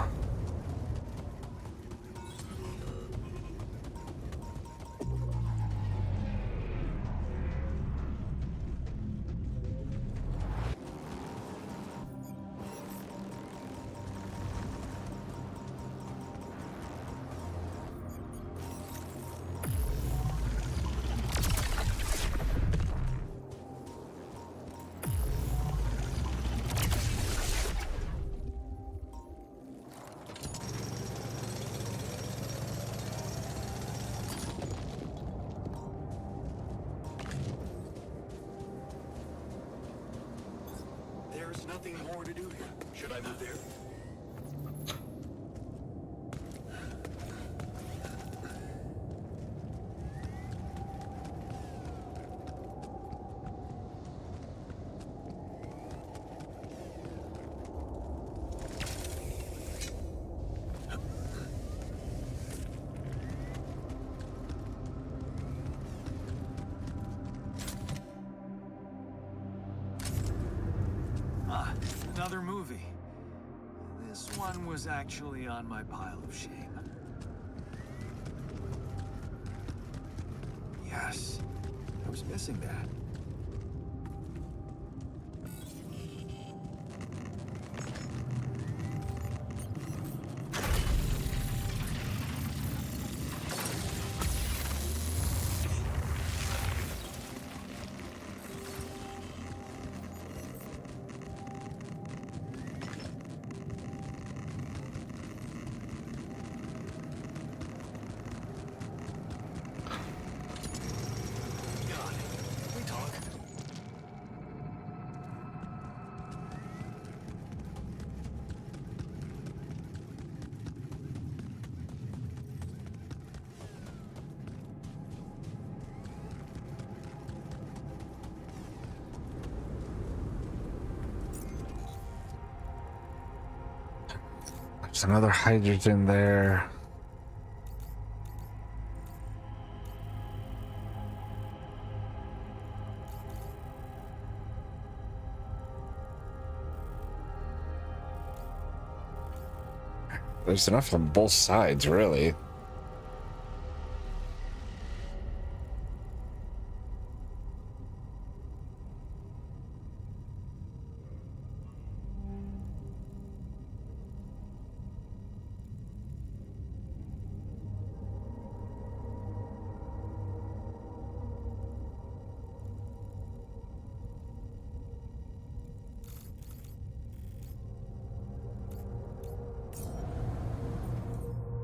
There's nothing more to do here. Should I move there? Another movie. This one was actually on my pile of shame. Yes, I was missing that. There's another hydrogen there. There's enough on both sides, really.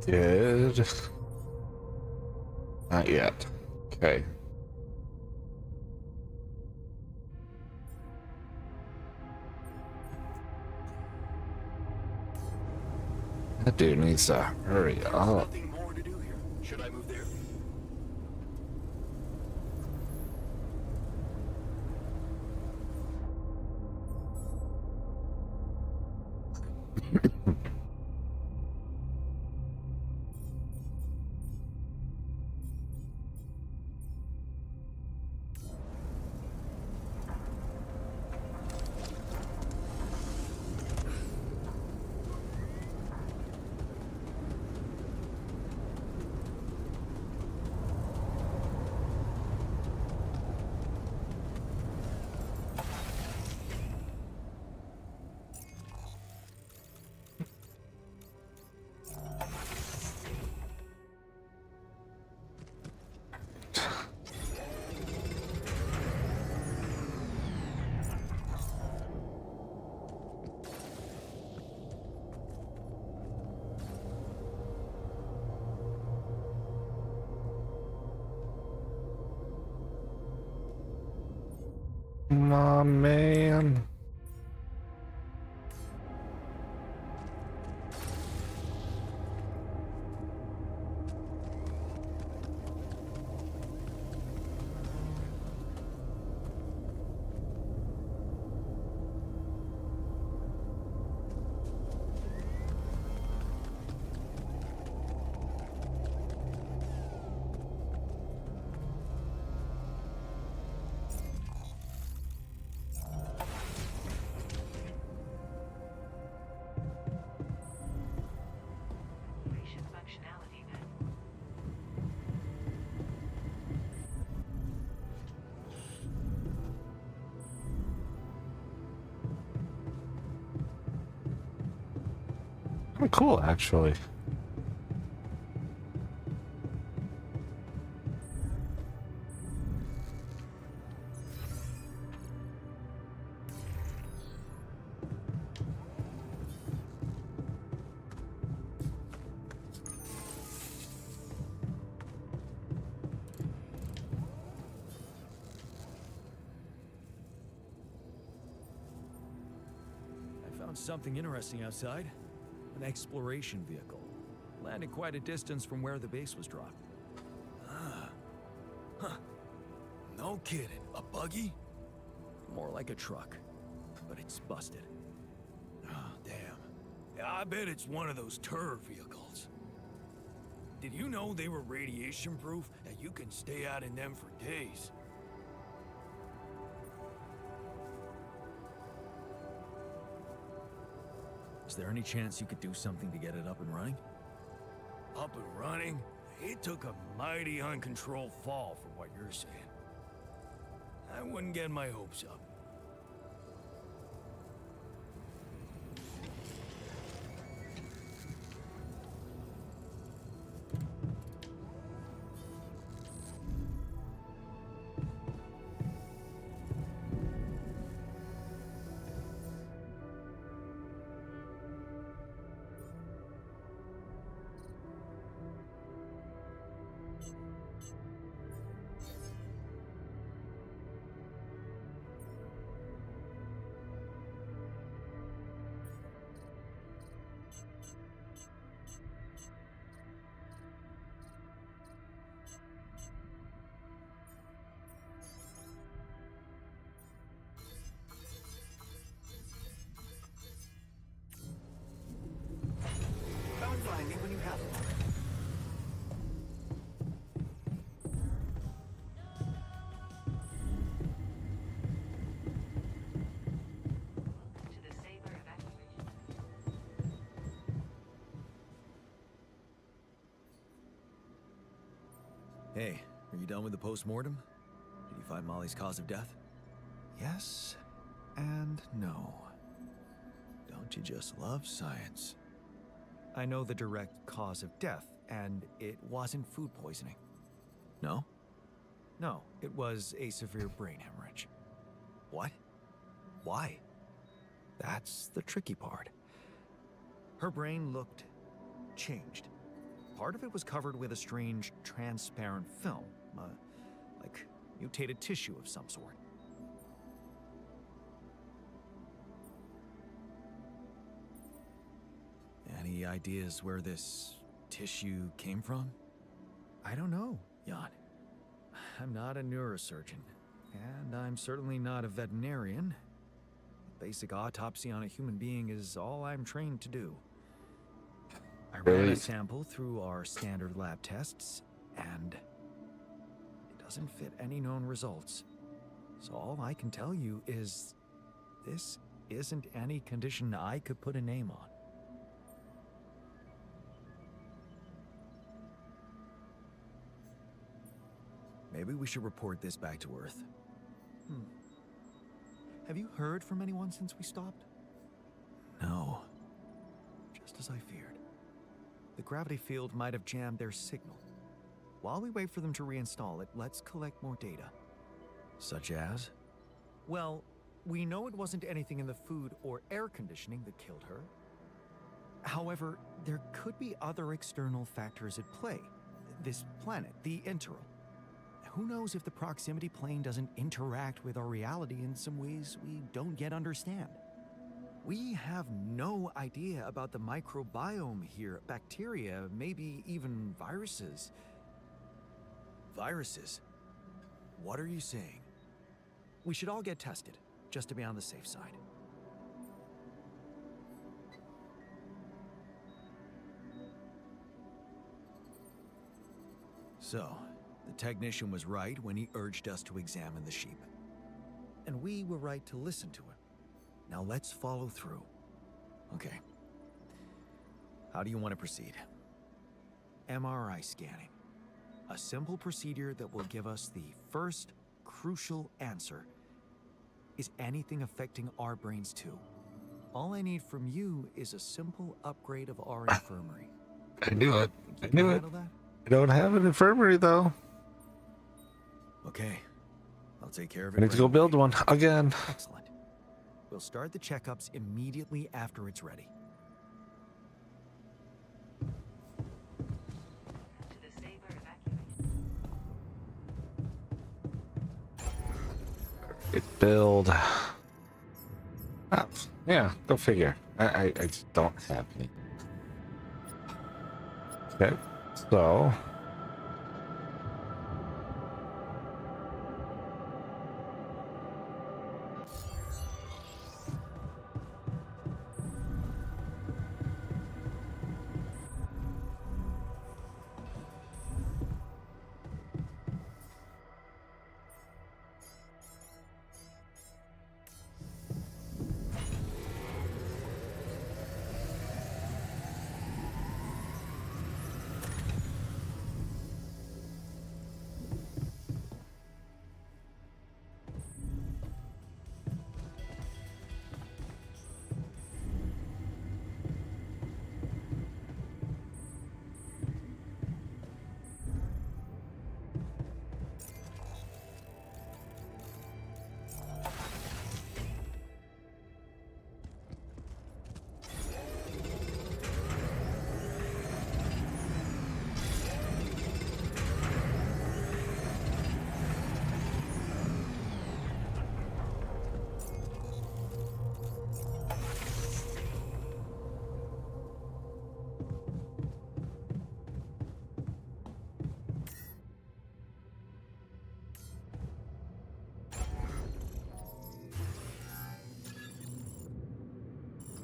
Good. Not yet. Okay. That dude needs to hurry There's up. nothing more to do here. Should I move there? Come on, man. of cool, actually. I found something interesting outside. An exploration vehicle. Landed quite a distance from where the base was dropped. Ah. Huh. No kidding. A buggy? More like a truck. But it's busted. Oh, damn. Yeah, I bet it's one of those turret vehicles. Did you know they were radiation proof and you can stay out in them for days? Is there any chance you could do something to get it up and running? Up and running? It took a mighty uncontrolled fall from what you're saying. I wouldn't get my hopes up. Come find me when you have one. To the Saber evacuation. Hey, are you done with the post-mortem? Did you find Molly's cause of death? Yes and no. Don't you just love science? I know the direct cause of death, and it wasn't food poisoning. No? No, it was a severe brain hemorrhage. What? Why? That's the tricky part. Her brain looked changed. Part of it was covered with a strange, transparent film, like mutated tissue of some sort. Any ideas where this tissue came from? I don't know. Jan. I'm not a neurosurgeon, and I'm certainly not a veterinarian. A basic autopsy on a human being is all I'm trained to do. I ran Really? a sample through our standard lab tests, and it doesn't fit any known results. So all I can tell you is this isn't any condition I could put a name on. Maybe we should report this back to Earth. Have you heard from anyone since we stopped? No. Just as I feared. The gravity field might have jammed their signal. While we wait for them to reinstall it, let's collect more data. Such as? Well, we know it wasn't anything in the food or air conditioning that killed her. However, there could be other external factors at play. This planet, the Interal. Who knows if the proximity plane doesn't interact with our reality in some ways we don't yet understand? We have no idea about the microbiome here, bacteria, maybe even viruses. Viruses? What are you saying? We should all get tested, just to be on the safe side. So, the technician was right when he urged us to examine the sheep. And we were right to listen to him. Now let's follow through. Okay. How do you want to proceed? MRI scanning. A simple procedure that will give us the first crucial answer. Is anything affecting our brains too? All I need from you is a simple upgrade of our infirmary. I knew it. I Think you knew can it. handle that? I don't have an infirmary though. Okay. I'll take care of it. I need to right go away. build one again. Excellent. We'll start the checkups immediately after it's ready. To the Saber evacuation. It build. Oh, yeah, go figure. I just don't have any. Okay, so.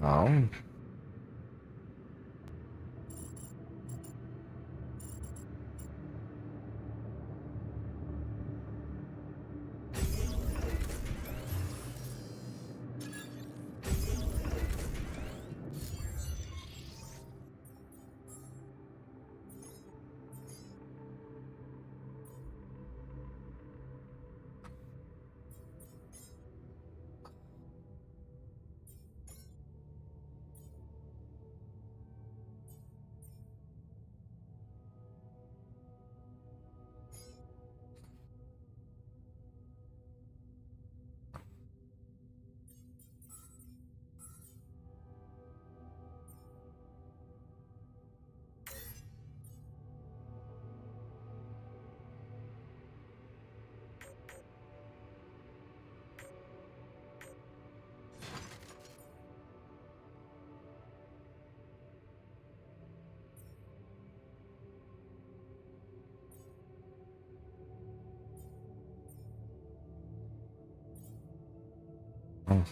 Um.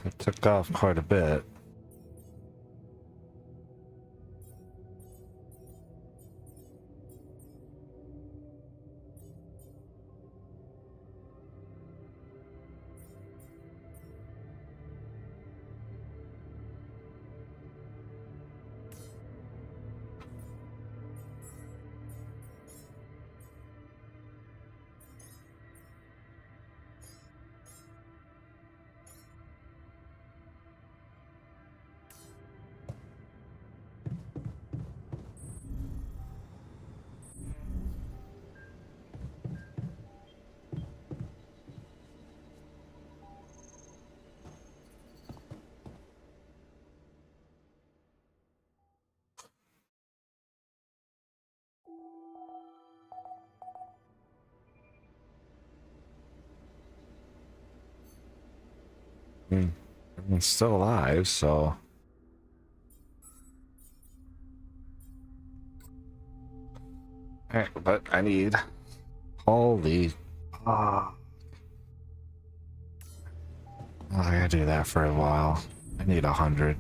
It took off quite a bit. Everyone's still alive, so. Alright, but I need. Holy. Ah. Oh, I gotta do that for a while. I need 100.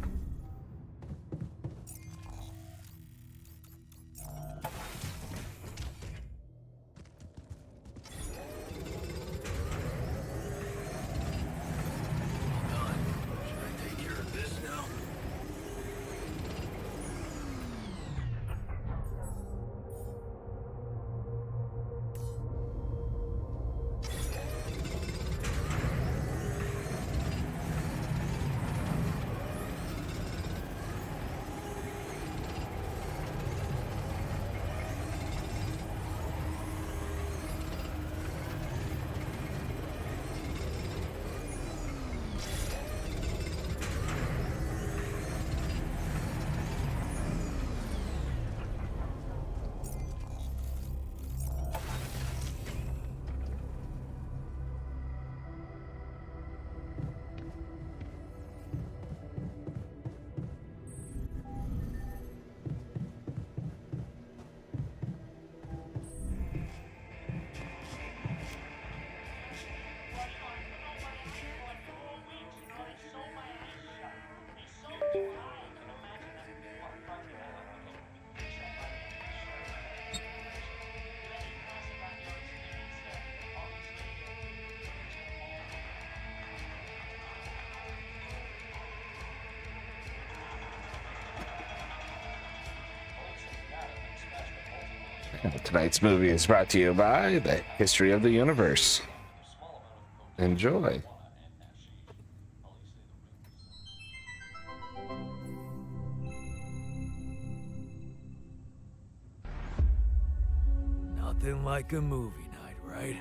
Tonight's movie is brought to you by the History of the Universe. Enjoy. Nothing like a movie night, right?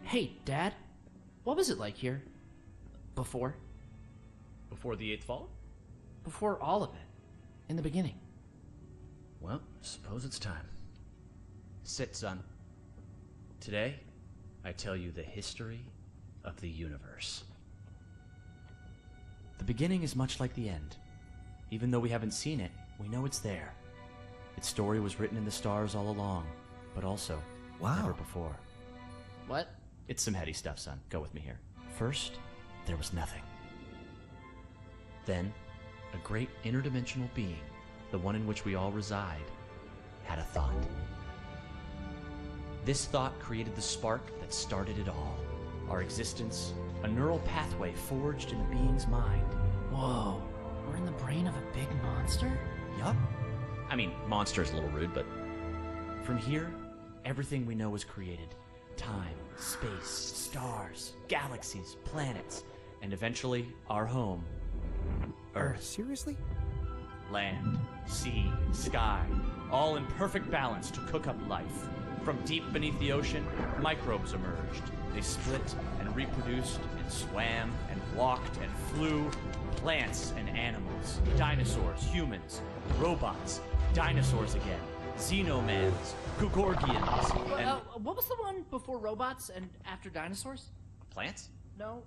Hey, Dad. What was it like here? Before? Before the Eighth Fall? Before all of it. In the beginning. Well, suppose it's time. Sit, son. Today, I tell you the history of the universe. The beginning is much like the end. Even though we haven't seen it, we know it's there. Its story was written in the stars all along, but also never before. What? It's some heady stuff, son. Go with me here. First, there was nothing. Then, a great interdimensional being, the one in which we all reside, had a thought. This thought created the spark that started it all. Our existence, a neural pathway forged in a being's mind. Whoa. We're in the brain of a big monster? Yup. I mean, monster's a little rude, but... From here, everything we know was created. Time, space, stars, galaxies, planets, and eventually, our home, Earth. Seriously? Land, sea, sky, all in perfect balance to cook up life. From deep beneath the ocean, microbes emerged. They split and reproduced and swam and walked and flew. Plants and animals, dinosaurs, humans, robots, dinosaurs again, xenomans, Gugorgians, and... What was the one before robots and after dinosaurs? Plants? No,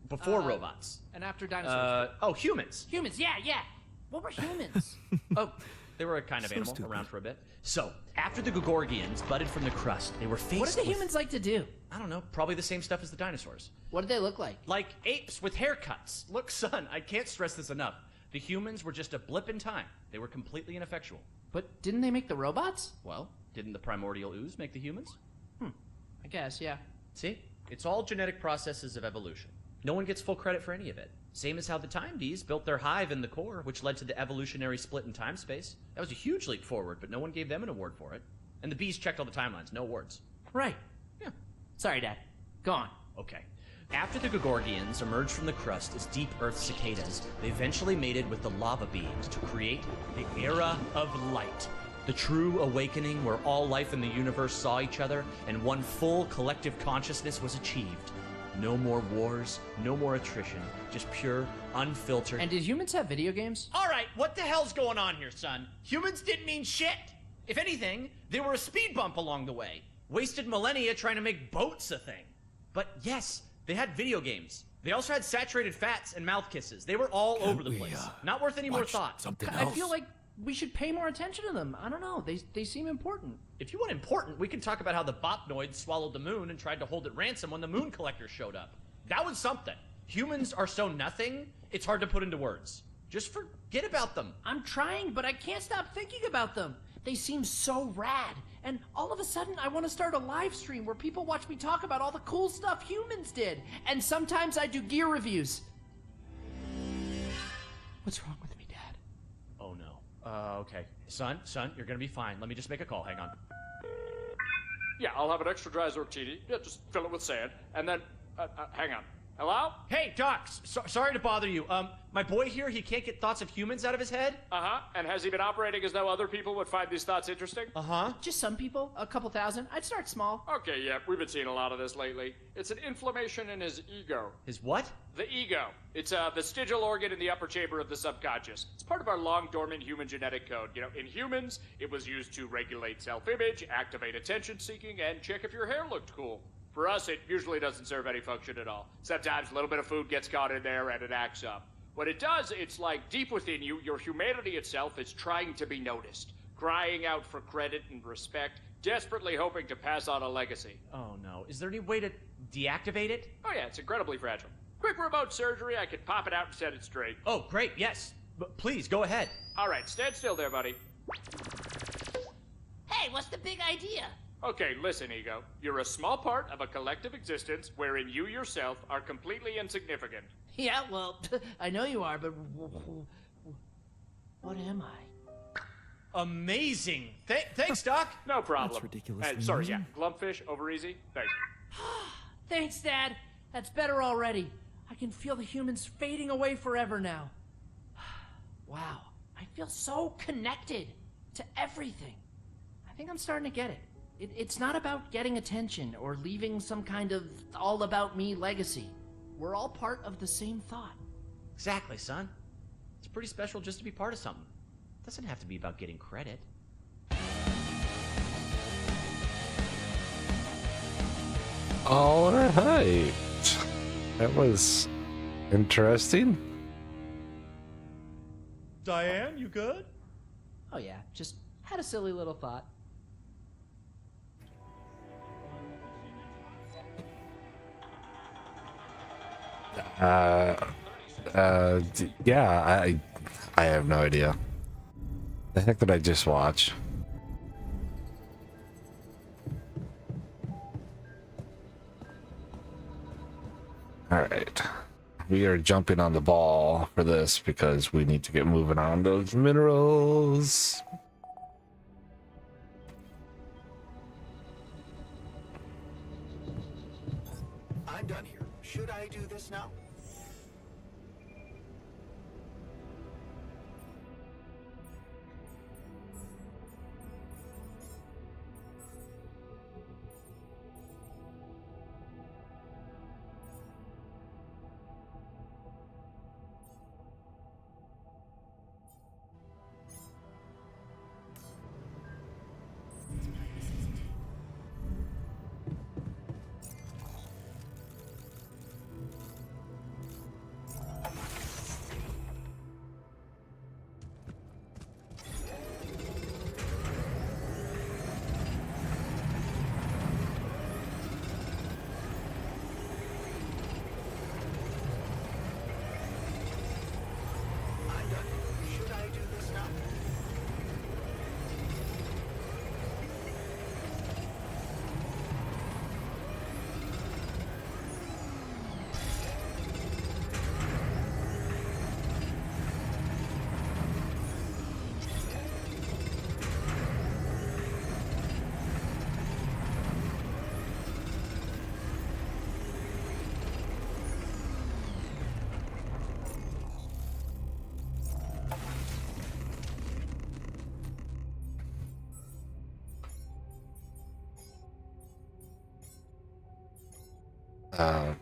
Before robots. and after dinosaurs. Humans. Humans, yeah. What were humans? Oh, they were a kind of animal around for a bit. So, after the Gugorgians budded from the crust, they were faced What did the with... humans like to do? I don't know, probably the same stuff as the dinosaurs. What did they look like? Like apes with haircuts. Look, son, I can't stress this enough. The humans were just a blip in time. They were completely ineffectual. But didn't they make the robots? Well, didn't the primordial ooze make the humans? I guess, yeah. See? It's all genetic processes of evolution. No one gets full credit for any of it. Same as how the time bees built their hive in the core, which led to the evolutionary split in time-space. That was a huge leap forward, but no one gave them an award for it. And the bees checked all the timelines, no awards. Right. Yeah. Sorry, Dad. Go on. Okay. After the Gugorgians emerged from the crust as deep Earth cicadas, they eventually mated with the lava beings to create the Era of Light. The true awakening where all life in the universe saw each other and one full collective consciousness was achieved. No more wars, no more attrition, just pure, unfiltered... And did humans have video games? Alright, what the hell's going on here, son? Humans didn't mean shit! If anything, they were a speed bump along the way. Wasted millennia trying to make boats a thing. But yes, they had video games. They also had saturated fats and mouth kisses. They were all over the place. Not worth any more thought. Something I else. feel like we should pay more attention to them. I don't know. They seem important. If you want important, we can talk about how the Botnoids swallowed the moon and tried to hold it ransom when the moon collectors showed up. That was something. Humans are so nothing, it's hard to put into words. Just forget about them. I'm trying, but I can't stop thinking about them. They seem so rad. And all of a sudden, I want to start a live stream where people watch me talk about all the cool stuff humans did. And sometimes I do gear reviews. What's wrong with me, Dad? Oh no. Okay. Son, you're gonna be fine. Let me just make a call. Hang on. Yeah, I'll have an extra dry Zortini. Yeah, just fill it with sand. And then, hang on. Hello? Hey, Doc, sorry to bother you. My boy here, he can't get thoughts of humans out of his head. Uh-huh. And has he been operating as though other people would find these thoughts interesting? Uh-huh. Just some people, a couple thousand. I'd start small. Okay, yeah, we've been seeing a lot of this lately. It's an inflammation in his ego. His what? The ego. It's a vestigial organ in the upper chamber of the subconscious. It's part of our long-dormant human genetic code. You know, in humans, it was used to regulate self-image, activate attention-seeking, and check if your hair looked cool. For us, it usually doesn't serve any function at all. Sometimes a little bit of food gets caught in there and it acts up. What it does, it's like deep within you, your humanity itself is trying to be noticed, crying out for credit and respect, desperately hoping to pass on a legacy. Oh no. Is there any way to deactivate it? Oh yeah, it's incredibly fragile. Quick remote surgery, I could pop it out and set it straight. Oh, great, yes. But please, go ahead. All right, stand still there, buddy. Hey, what's the big idea? Okay, listen, Ego. You're a small part of a collective existence wherein you yourself are completely insignificant. Yeah, well, I know you are, but what am I? Amazing. Thanks, Doc. No problem. That's ridiculous. Sorry, yeah. Glumpfish, over easy. Thank you. Thanks, Dad. That's better already. I can feel the humans fading away forever now. Wow, I feel so connected to everything. I think I'm starting to get it. It's not about getting attention or leaving some kind of all-about-me legacy. We're all part of the same thought. Exactly, son. It's pretty special just to be part of something. It doesn't have to be about getting credit. All right. That was interesting. Diane, you good? Oh yeah, just had a silly little thought. Yeah, I have no idea. The heck did I just watch? All right. We are jumping on the ball for this because we need to get moving on those minerals. I'm done here. Should I do this now?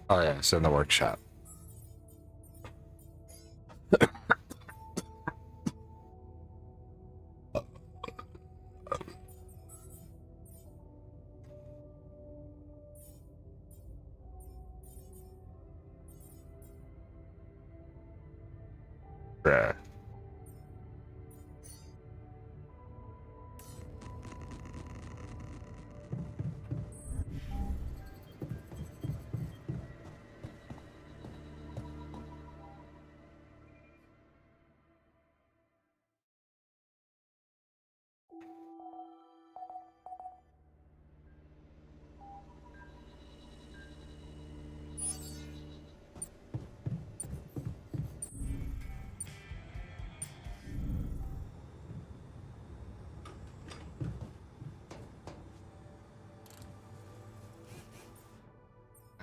Oh yeah, it's in the workshop. Bruh.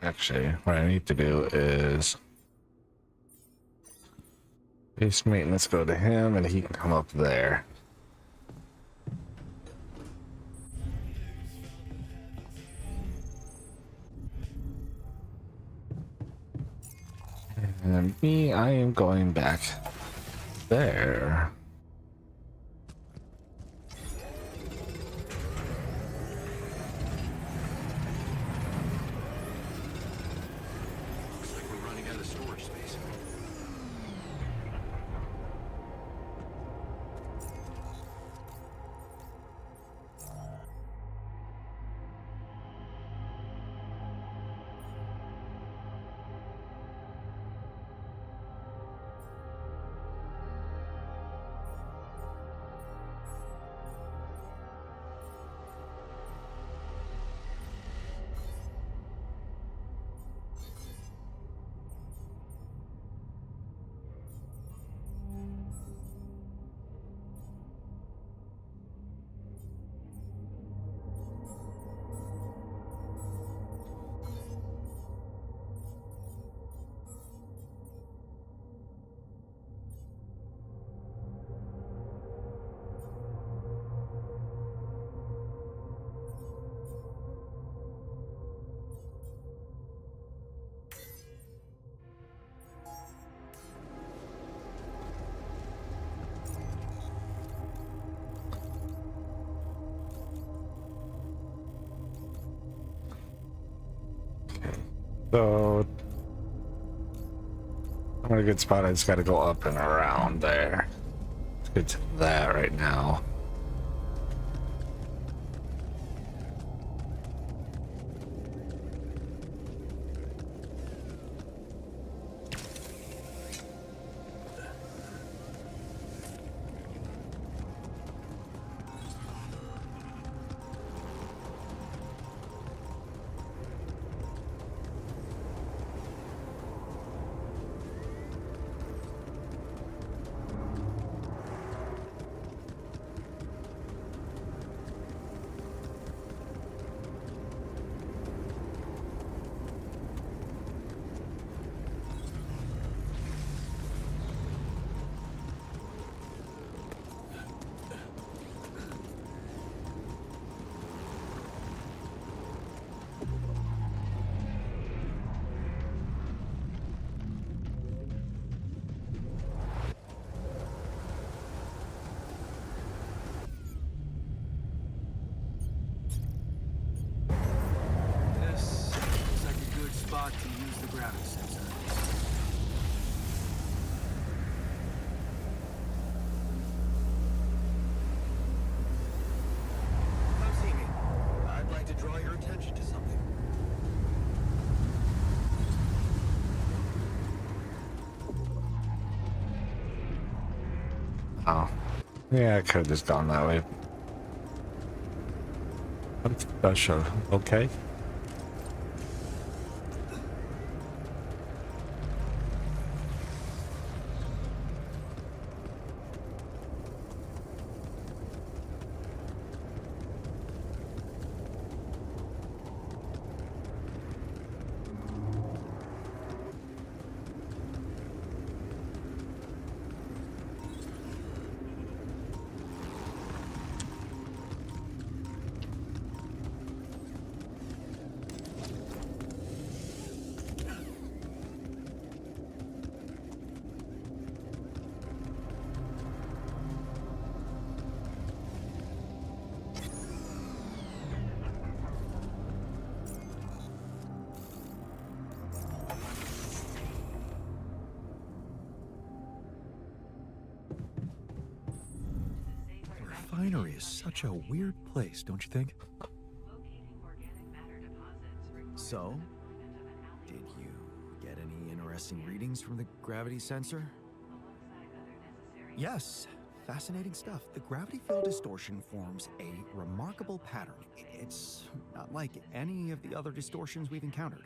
Actually, what I need to do is base maintenance go to him and he can come up there. And me, I am going back there. Looks like we're running out of storage space. So I'm in a good spot. I just got to go up and around there. Let's get to that right now. This looks like a good spot to use the gravity sensor. Come see me. I'd like to draw your attention to something. Oh. Yeah, I could have just gone that way. Special. Okay. The refinery is such a weird place, don't you think? So, did you get any interesting readings from the gravity sensor? Yes, fascinating stuff. The gravity field distortion forms a remarkable pattern. It's not like any of the other distortions we've encountered.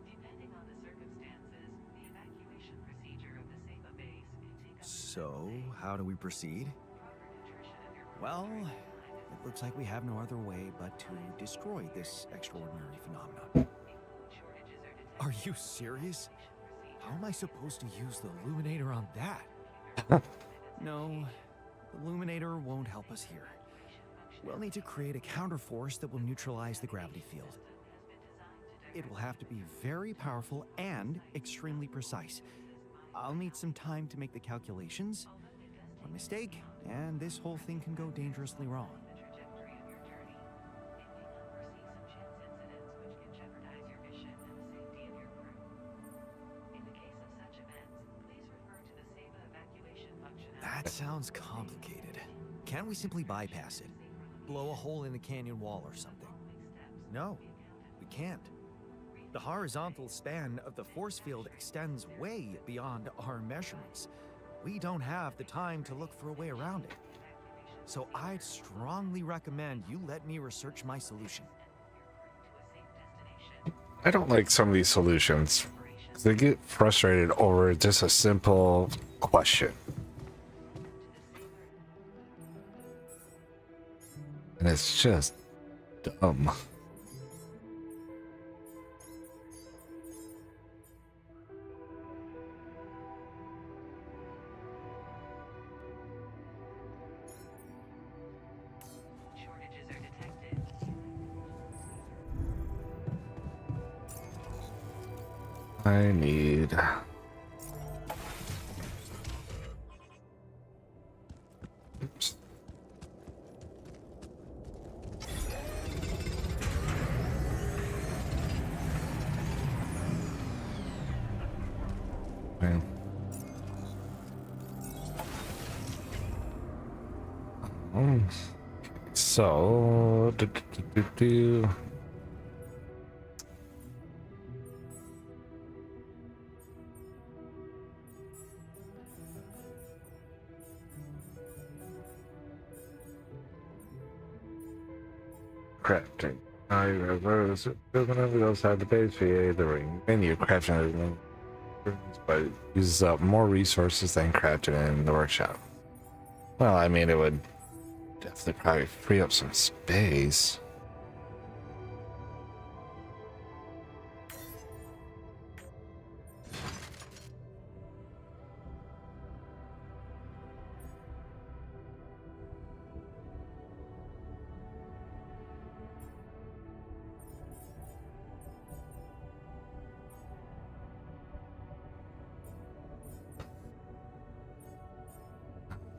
Depending on the circumstances, the evacuation procedure of the Saba base can take up to So, how do we proceed? proper nutrition of your Well, it looks like we have no other way but to destroy this extraordinary phenomenon. shortages are detected. Are you serious? How am I supposed to use the illuminator on that? No, the illuminator won't help us here. We'll need to create a counterforce that will neutralize the gravity field. It will have to be very powerful and extremely precise. I'll need some time to make the calculations. One mistake, and this whole thing can go dangerously wrong. The trajectory of your journey. It may unforesee some chance incidents which can jeopardize your mission and the safety of your crew. In the case of such events, please refer to the Saba evacuation functionality. That sounds complicated. Can't we simply bypass it? Blow a hole in the canyon wall or something? No, we can't. The horizontal span of the force field extends way beyond our measurements. We don't have the time to look for a way around it. So I'd strongly recommend you let me research my solution. I don't like some of these solutions. 'Cause they get frustrated over just a simple question. And it's just dumb. Shortages are detected. I need... Oops. So, crafting. I reverse it. We also have the base VA, the ring menu, crafting, but it uses up more resources than crafting in the workshop. Well, I mean, it would definitely probably free up some space.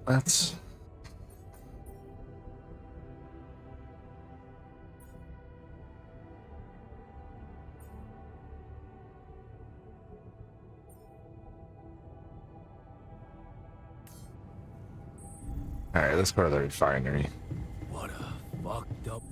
That's all right. Let's go to the refinery. What a fucked up.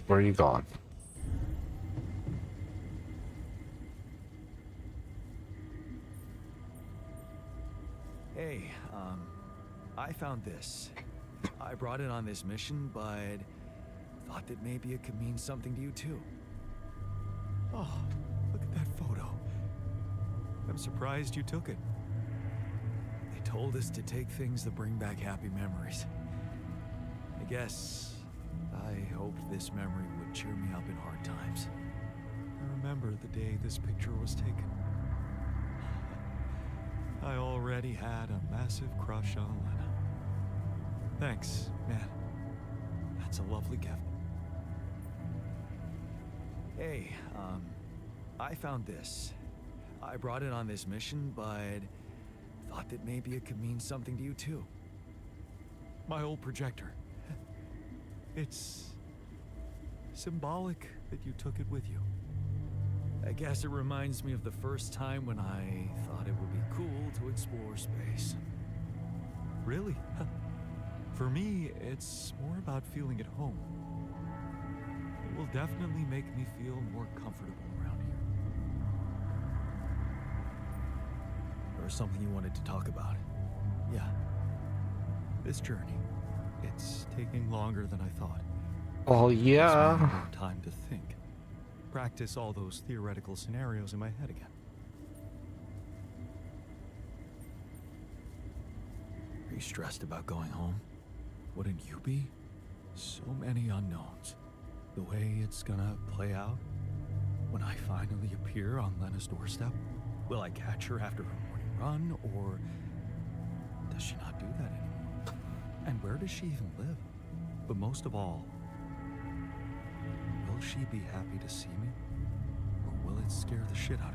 Where are you going? Hey, I found this. I brought it on this mission, but thought that maybe it could mean something to you too. Oh, look at that photo. I'm surprised you took it. They told us to take things that bring back happy memories. I guess I hoped this memory would cheer me up in hard times. I remember the day this picture was taken. I already had a massive crush on Lena. Thanks, man. That's a lovely gift. Hey, I found this. I brought it on this mission, but thought that maybe it could mean something to you too. My old projector. It's symbolic that you took it with you. I guess it reminds me of the first time when I thought it would be cool to explore space. Really? For me, it's more about feeling at home. It will definitely make me feel more comfortable around here. There was something you wanted to talk about. Yeah. This journey. It's taking longer than I thought. Oh Gives yeah. me more time to think. Practice all those theoretical scenarios in my head again. Are you stressed about going home? Wouldn't you be? So many unknowns. The way it's gonna play out. When I finally appear on Lena's doorstep, will I catch her after her morning run, or does she not do that anymore? And where does she even live? But most of all, will she be happy to see me? Or will it scare the shit out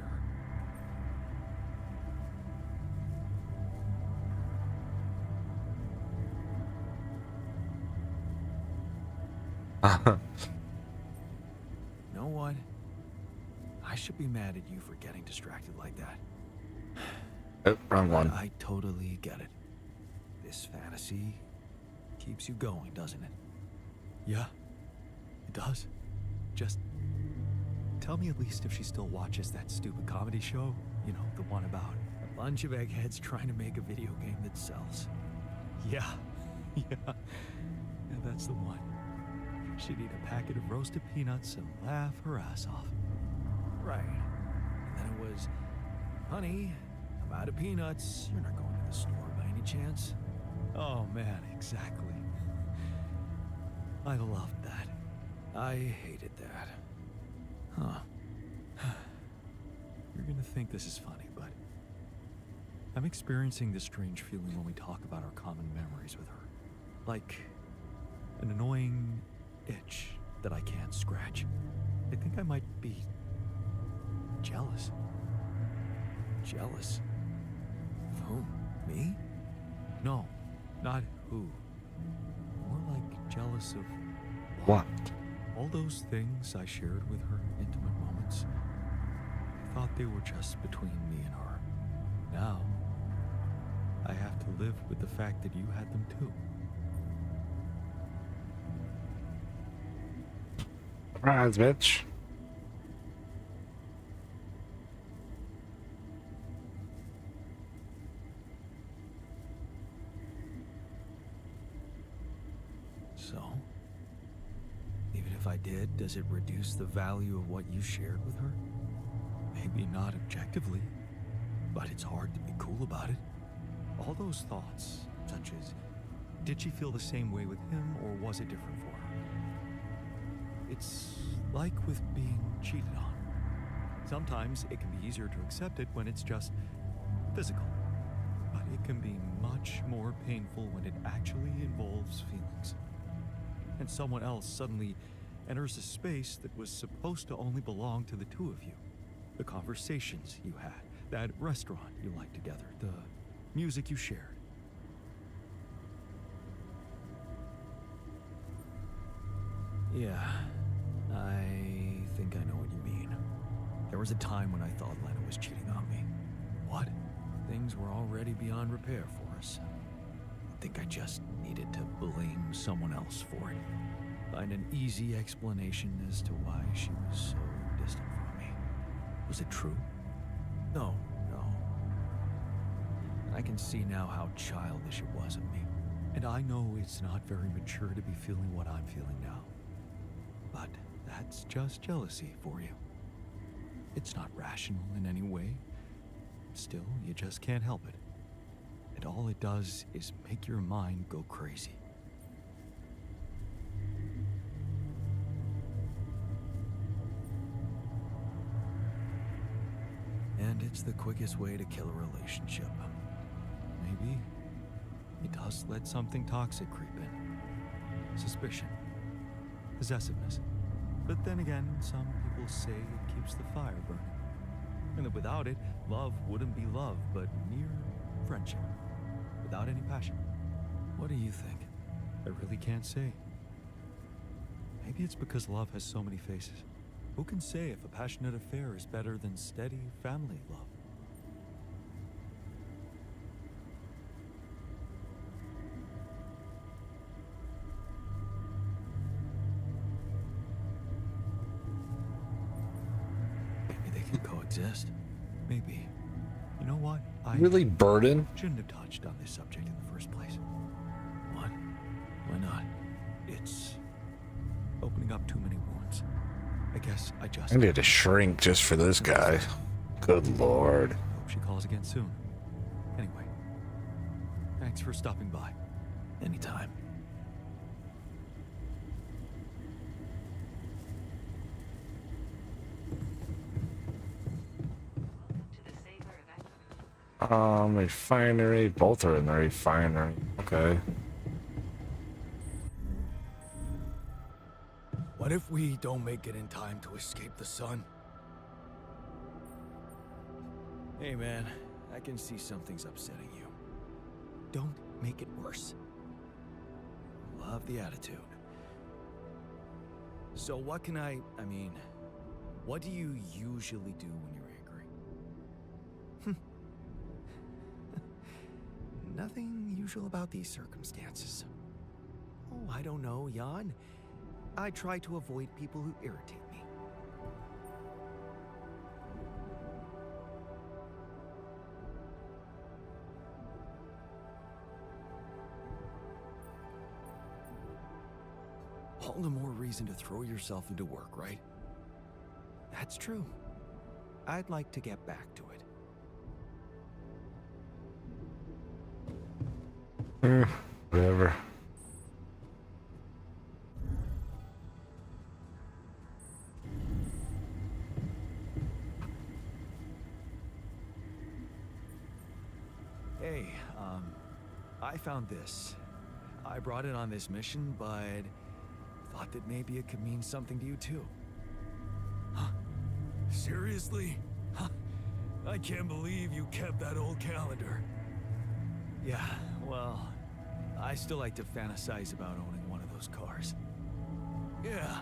of her? You know what? I should be mad at you for getting distracted like that. Oh, wrong But one. I totally get it. This fantasy keeps you going, doesn't it? Yeah, it does. Just tell me at least if she still watches that stupid comedy show. You know, the one about A bunch of eggheads trying to make a video game that sells. yeah, yeah, that's the one. She'd eat a packet of roasted peanuts and laugh her ass off. Right. And then it was, honey, I'm out of peanuts. You're not going to the store by any chance? Oh man, exactly. I loved that. I hated that. Huh. You're gonna think this is funny, but I'm experiencing this strange feeling when we talk about our common memories with her. Like an annoying itch that I can't scratch. I think I might be jealous. Jealous? Of whom? Me? No, not who. More like jealous of What? all those things I shared with her, intimate moments. I thought they were just between me and her. Now, I have to live with the fact that you had them too. Surprise, bitch. So? Even if I did, does it reduce the value of what you shared with her? Maybe not objectively, but it's hard to be cool about it. All those thoughts, such as, did she feel the same way with him or was it different for her? It's like with being cheated on. Sometimes it can be easier to accept it when it's just physical, but it can be much more painful when it actually involves feelings. And someone else suddenly enters a space that was supposed to only belong to the two of you. The conversations you had, that restaurant you liked together, the music you shared. Yeah, I think I know what you mean. There was a time when I thought Lena was cheating on me. What? Things were already beyond repair for us. I think I just needed to blame someone else for it. Find an easy explanation as to why she was so distant from me. Was it true? No. I can see now how childish it was of me. And I know it's not very mature to be feeling what I'm feeling now. But that's just jealousy for you. It's not rational in any way. Still, you just can't help it. And all it does is make your mind go crazy. And it's the quickest way to kill a relationship. Maybe it does let something toxic creep in. Suspicion. Possessiveness. But then again, some people say it keeps the fire burning. And that without it, love wouldn't be love, but mere friendship. Without any passion. What do you think? I really can't say. Maybe it's because love has so many faces. Who can say if a passionate affair is better than steady family love? Maybe they can coexist. Maybe. You know what? I Really, Burden? shouldn't have touched on this subject in the first place. What? Why not? It's opening up too many wounds. I guess I just I need to shrink just for this guy. Good lord. hope she calls again soon. Anyway, thanks for stopping by. Anytime. To the Saber evacuation. Refinery. Both are in the refinery. Okay. What if we don't make it in time to escape the sun? Hey man, I can see something's upsetting you. Don't make it worse. Love the attitude. So what can I mean, what do you usually do when you're angry? Nothing usual about these circumstances. Oh, I don't know, Jan. I try to avoid people who irritate me. All the more reason to throw yourself into work, right? That's true. I'd like to get back to it. Whatever. Hey, I found this. I brought it on this mission, but thought that maybe it could mean something to you too. Huh? Seriously? Huh? I can't believe you kept that old calendar. Yeah, well, I still like to fantasize about owning one of those cars. Yeah.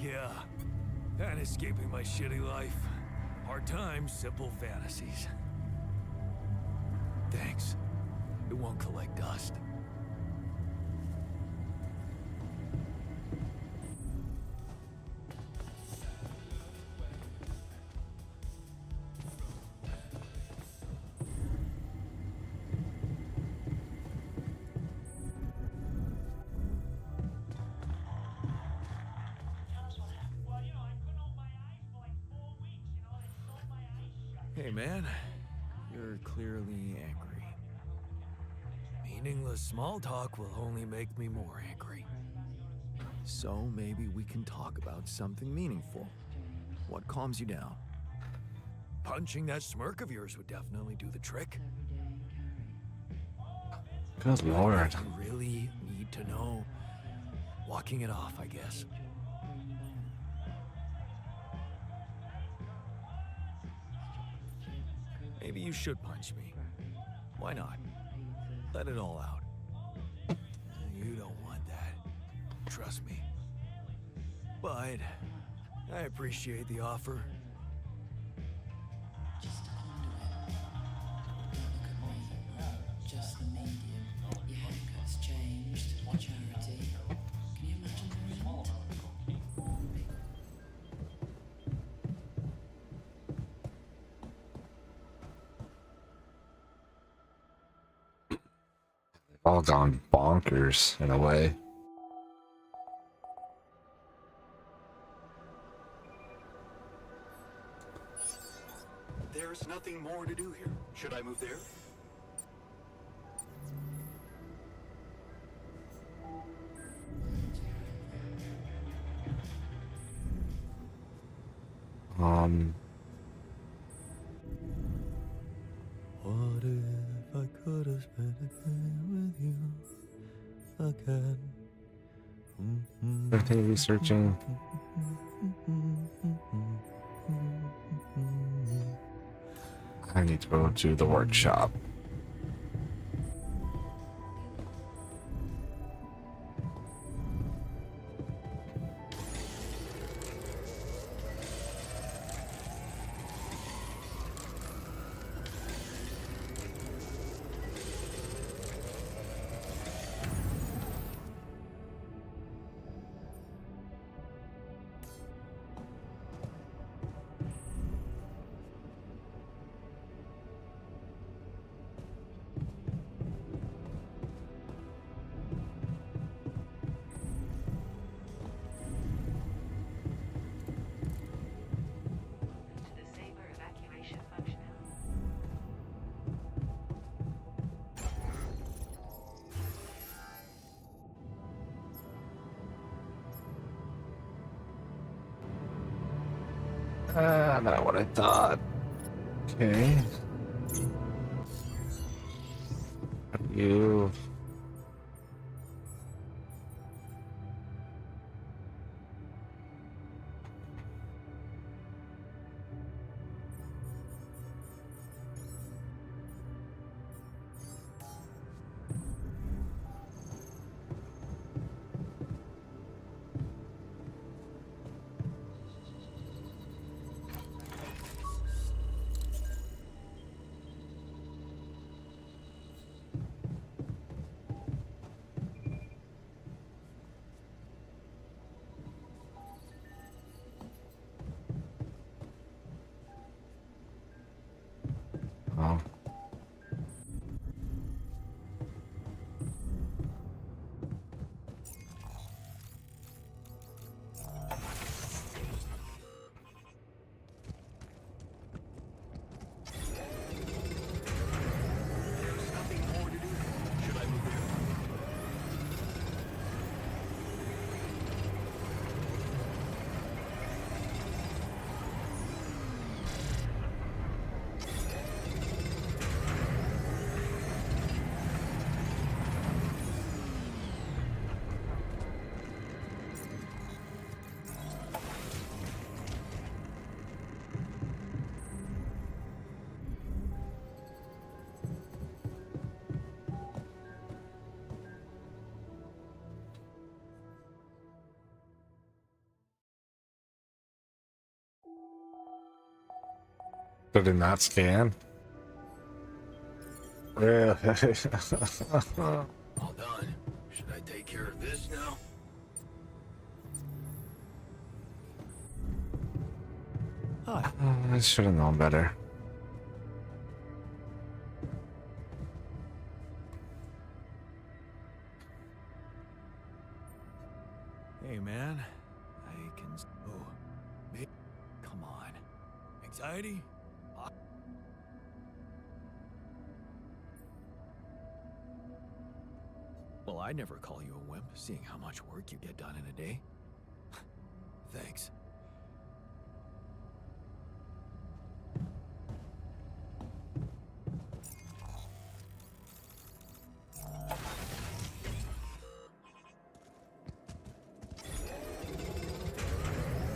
Yeah. And escaping my shitty life. Hard times, simple fantasies. Thanks. It won't collect dust. Hey man, you're clearly angry. Meaningless small talk will only make me more angry. So maybe we can talk about something meaningful. What calms you down? Punching that smirk of yours would definitely do the trick. Good lord. You really need to know. Walking it off, I guess. Maybe you should punch me. Why not? Let it all out. You don't want that. Trust me. But I appreciate the offer. Just a conduit. Look at me. Just the medium. Your haircut's changed. Charity. Can you imagine the rent? All gone bonkers in a way. There's nothing more to do here. Should I move there? What if I could have spent a day with you again? Continue researching. I need to go to the workshop. Disable evacuation functionality. Not what I thought. Okay. You. Did it not scan? Really? All done. Should I take care of this now? Hi. I should have known better. Hey, man. I can. Oh, me. Come on. Anxiety? Well, I'd never call you a wimp, seeing how much work you get done in a day. Thanks.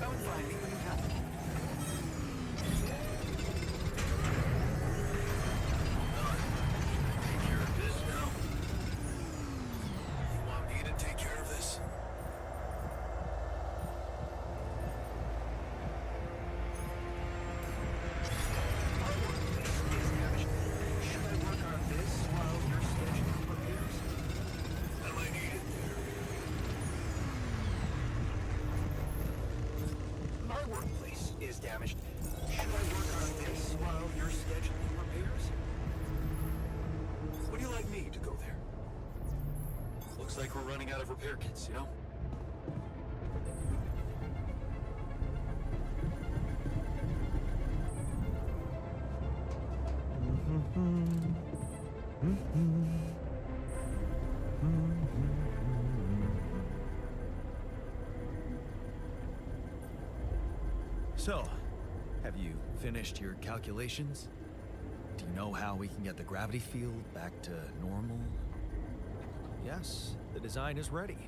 Come and find me when you have to. Take care of this now. You want me to take care of this? Should I work on this while you're scheduling repairs? I might need it there. My workplace is damaged. Should I work on this while you're scheduling repairs? Would you like me to go there? Looks like we're running out of repair kits, you know? So, have you finished your calculations? Do you know how we can get the gravity field back to normal? Yes, the design is ready.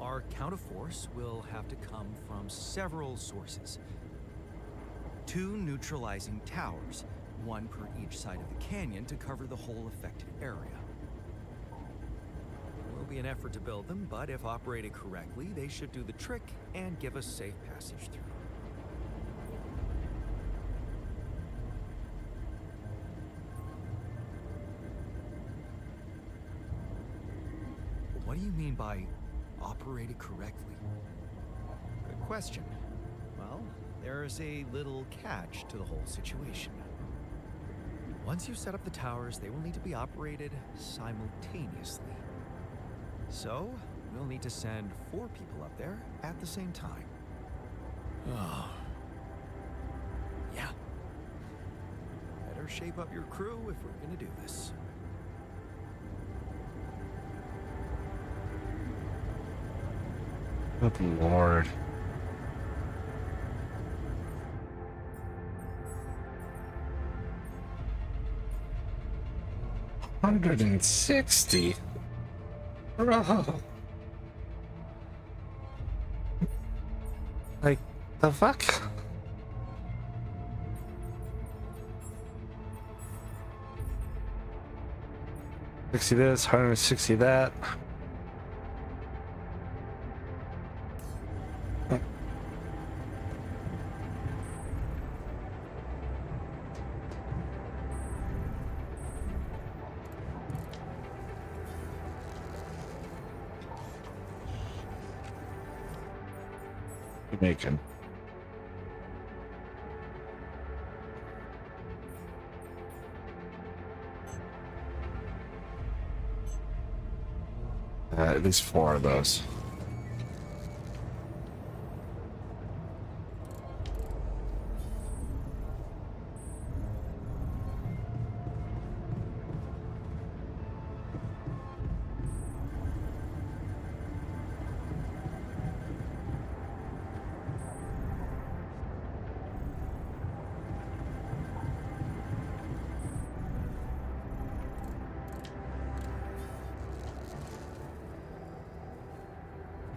Our counterforce will have to come from several sources. 2 neutralizing towers, 1 per each side of the canyon to cover the whole affected area. It will be an effort to build them, but if operated correctly, they should do the trick and give us safe passage through. What do you mean by operated correctly? Good question. Well, there's a little catch to the whole situation. Once you set up the towers, they will need to be operated simultaneously. So, we'll need to send 4 people up there at the same time. Oh. Yeah. Better shape up your crew if we're gonna do this. Good lord. $160. Bro. Like, the fuck? $60 this, $160 that. Making. At least 4 of those.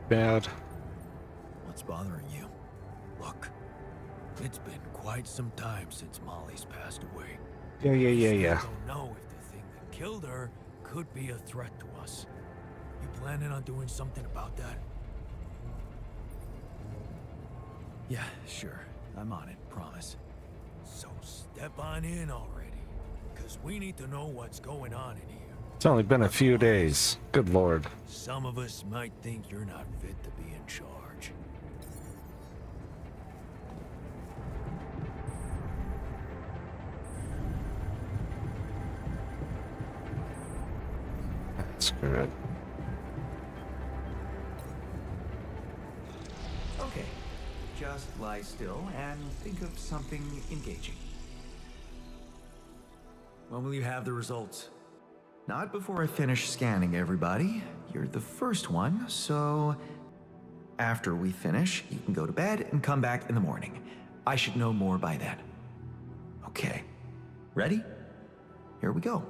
Bad. What's bothering you? Look, it's been quite some time since Molly's passed away. Yeah. I don't know if the thing that killed her could be a threat to us. You planning on doing something about that? Yeah, sure. I'm on it, promise. So step on in already, because we need to know what's going on in here. It's only been a few days. Good lord. Some of us might think you're not fit to be in charge. Screw it. Okay, just lie still and think of something engaging. When will you have the results? Not before I finish scanning everybody. You're the first one, so after we finish, you can go to bed and come back in the morning. I should know more by then. Okay, ready? Here we go.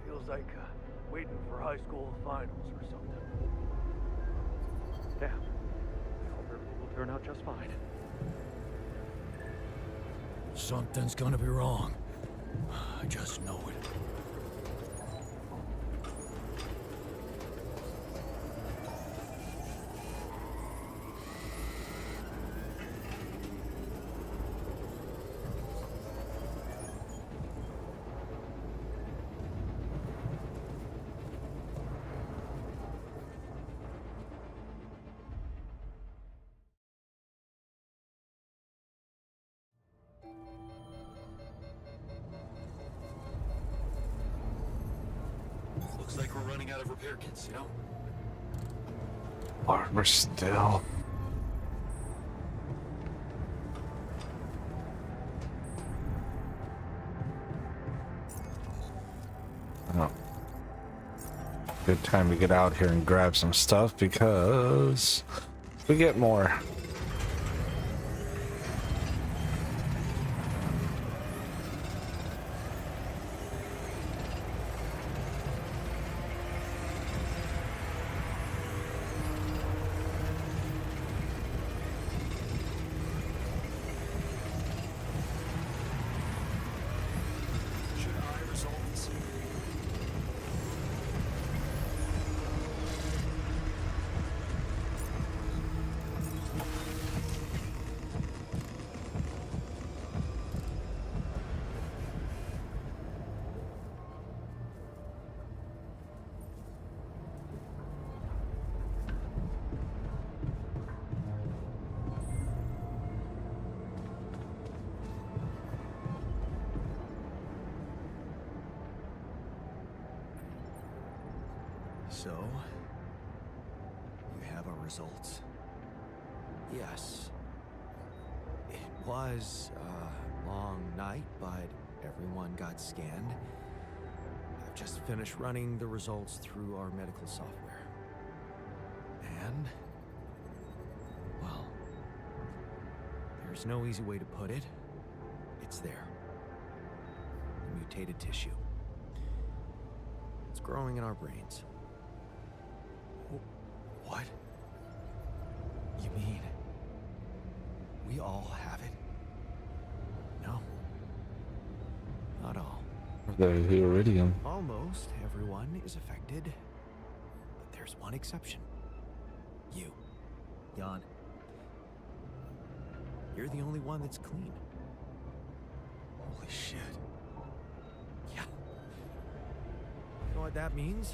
Feels like waiting for high school finals or something. Damn. I hope everything will turn out just fine. Something's gonna be wrong. I just know it. Looks like we're running out of repair kits, you know? Armor still. Oh. Good time to get out here and grab some stuff because we get more. Should I resolve this? So, you have our results. Yes. It was a long night, but everyone got scanned. I've just finished running the results through our medical software. And, well, there's no easy way to put it. It's there. The mutated tissue. It's growing in our brains. What? You mean we all have it? No. Not all. The iridium. Almost everyone is affected. But there's one exception. You. Jan. You're the only one that's clean. Holy shit. Yeah. You know what that means?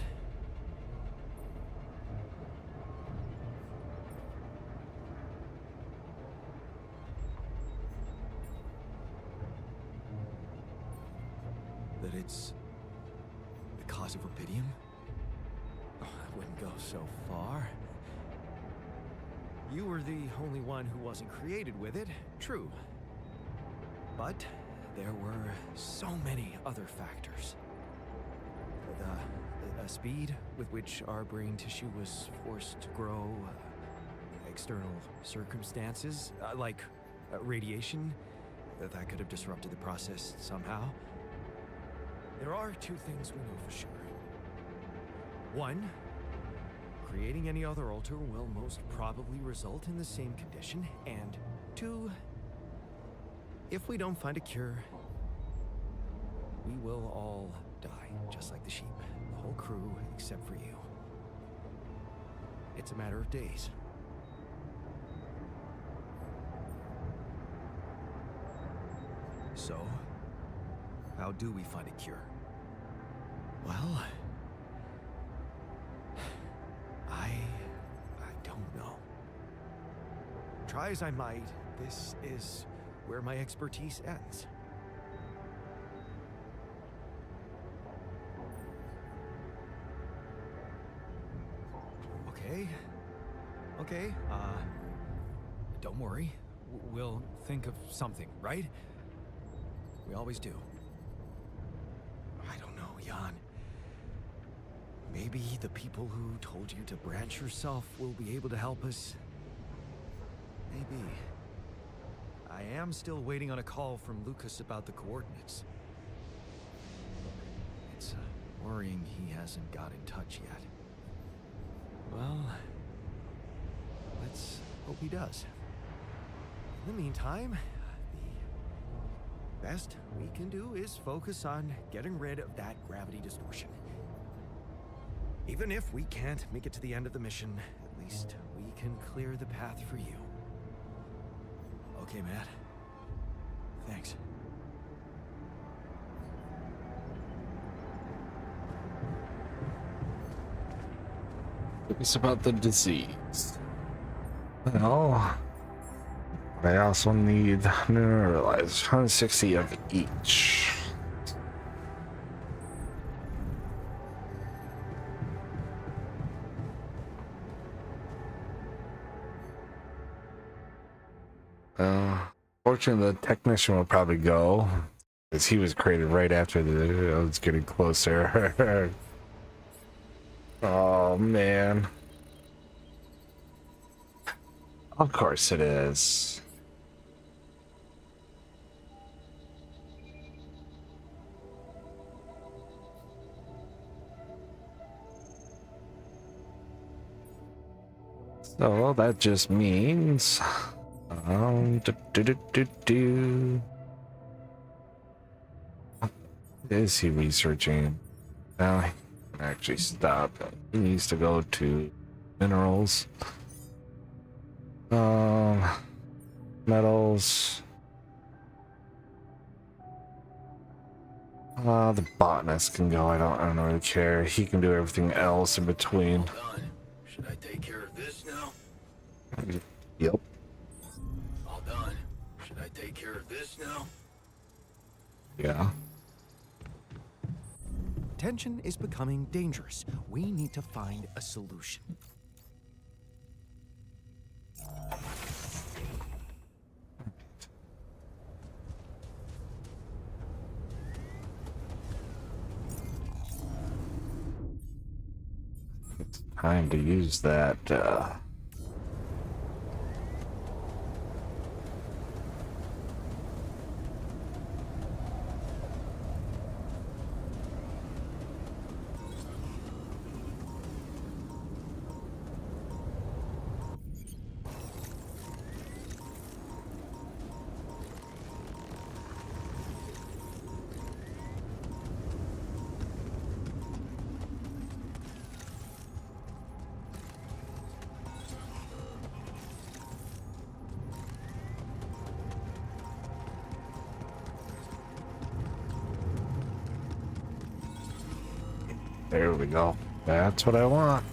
That it's the cause of rubidium? Oh, I wouldn't go so far. You were the only one who wasn't created with it, true. But there were so many other factors. The speed with which our brain tissue was forced to grow, external circumstances, like radiation, that could have disrupted the process somehow. There are two things we know for sure. One, creating any other altar will most probably result in the same condition. And two, if we don't find a cure, We will all die, just like the sheep. The whole crew, except for you. It's a matter of days. So, how do we find a cure? Well, I don't know. Try as I might, this is where my expertise ends. Okay, don't worry. We'll think of something, right? We always do. I don't know, Jan. Maybe the people who told you to branch yourself will be able to help us. Maybe. I am still waiting on a call from Lucas about the coordinates. It's worrying he hasn't got in touch yet. Well, let's hope he does. In the meantime, the best we can do is focus on getting rid of that gravity distortion. Even if we can't make it to the end of the mission, at least we can clear the path for you. Okay, Matt. Thanks. It's about the disease. Well, I also need mineralize 160 of each. Fortunately, the technician will probably go, because he was created right after it's getting closer. Oh man. Of course it is. So that just means Is he researching? Now he can actually stop. He needs to go to minerals. Metals. The botanist can go. I don't really care. He can do everything else in between. All done. Should I take care of this now? Yep. All done. Should I take care of this now? Yeah. Tension is becoming dangerous. We need to find a solution. It's time to use that, There we go. That's what I want.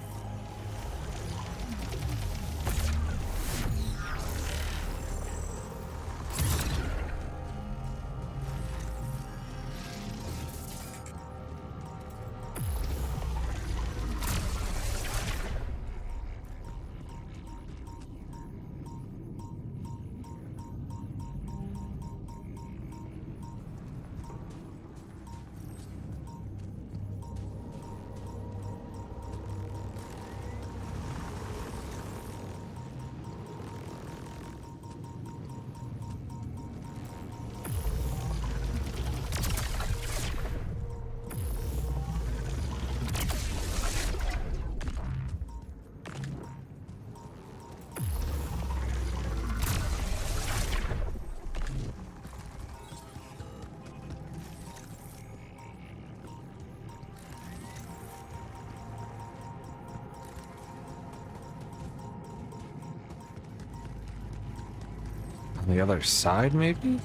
the other side, maybe?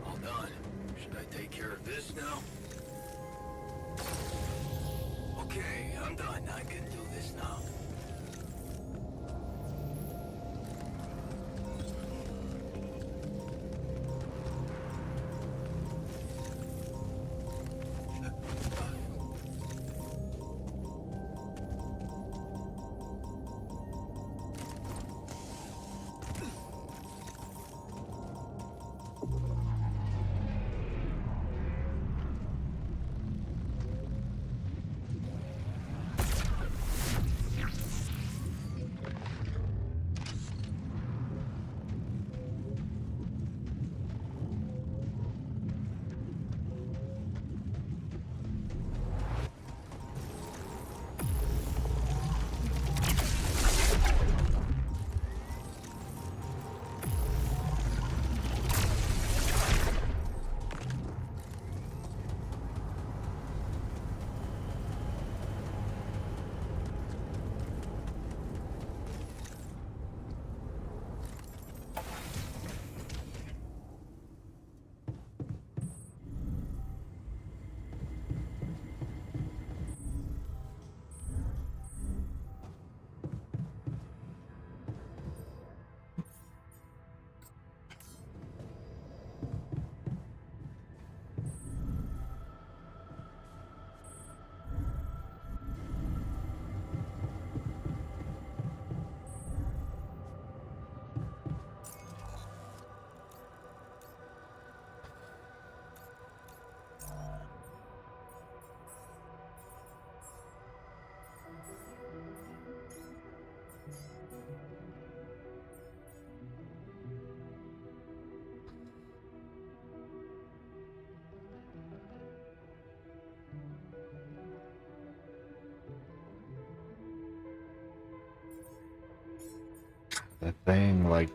All done. Should I take care of this now? Okay, I'm done. I can do this now. That thing, like,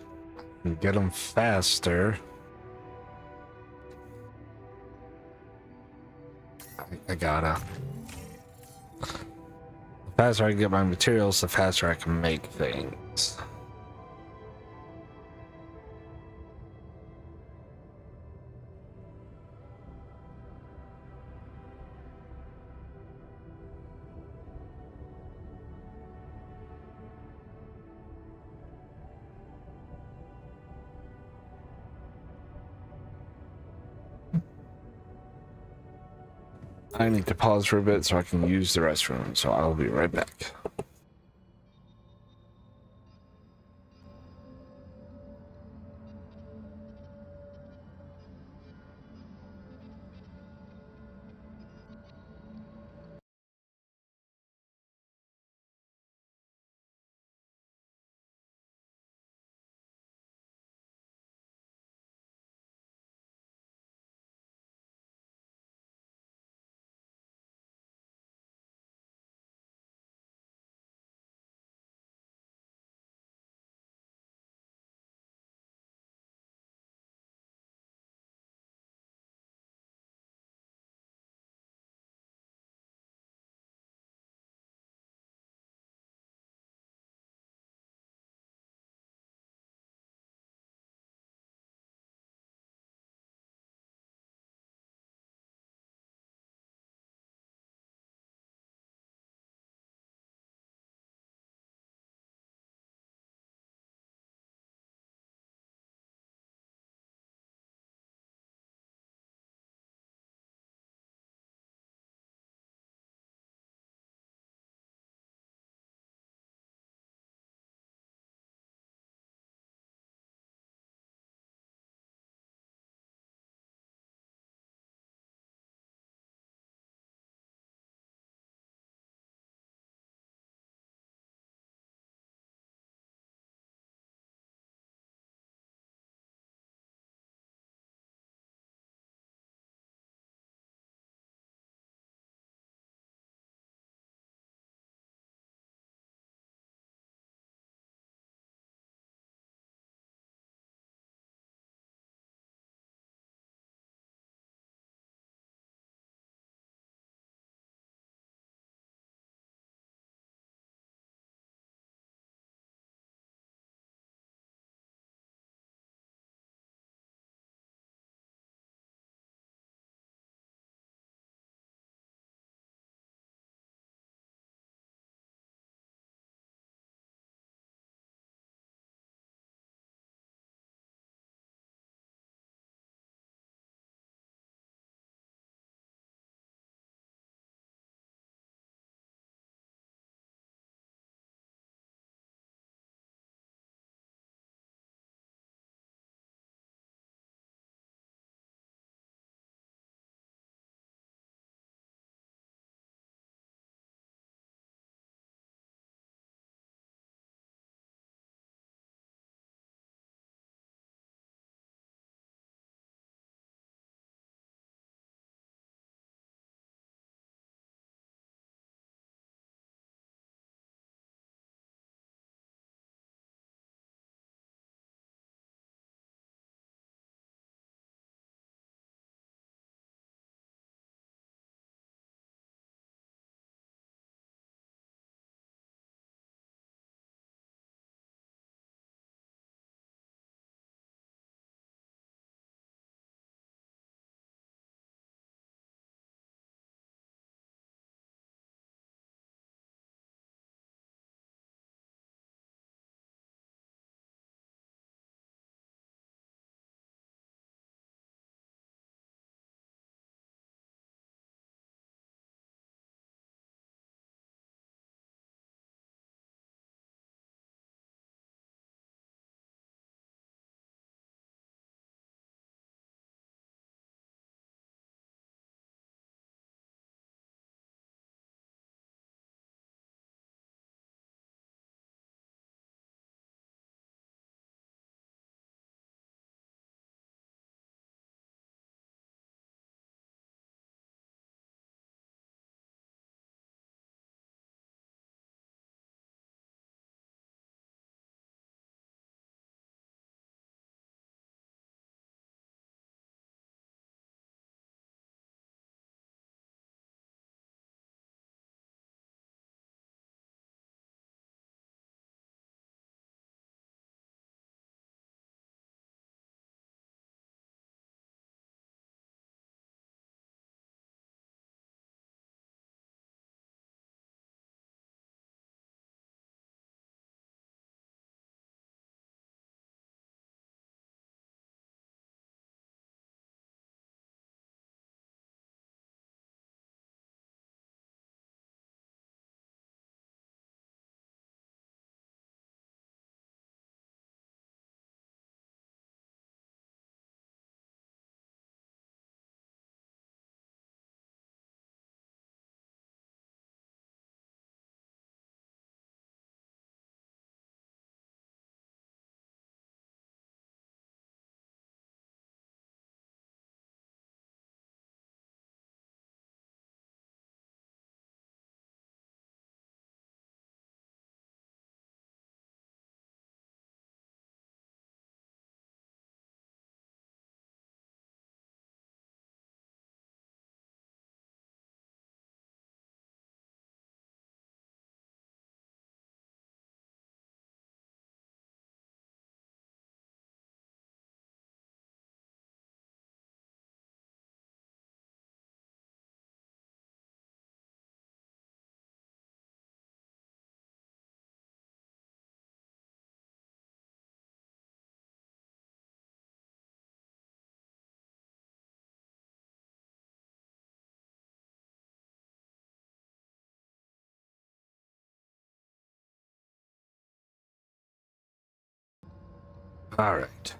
can get them faster. I gotta. The faster I can get my materials, the faster I can make things. I need to pause for a bit so I can use the restroom, so I'll be right back. All right.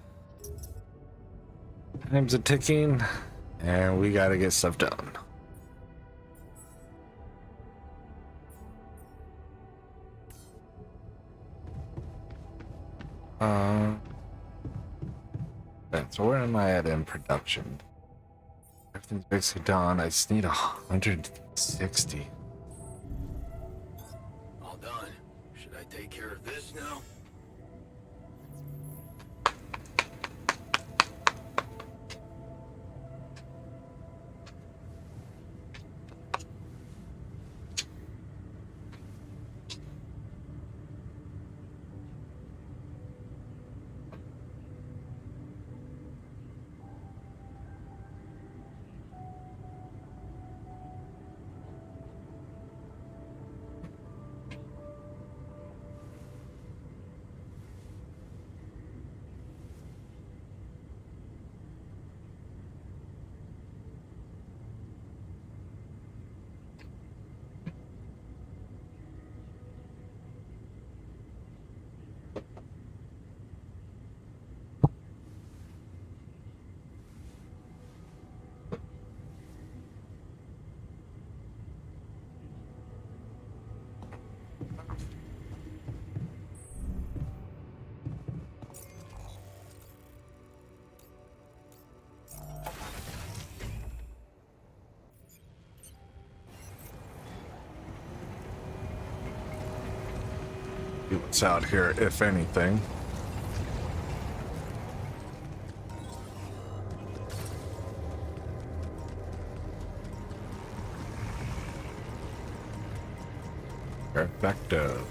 Time's a ticking, and we gotta get stuff done. So where am I at in production? Everything's basically done. I just need 160. All done. Should I take care of this now? See what's out here, if anything. Perfecto.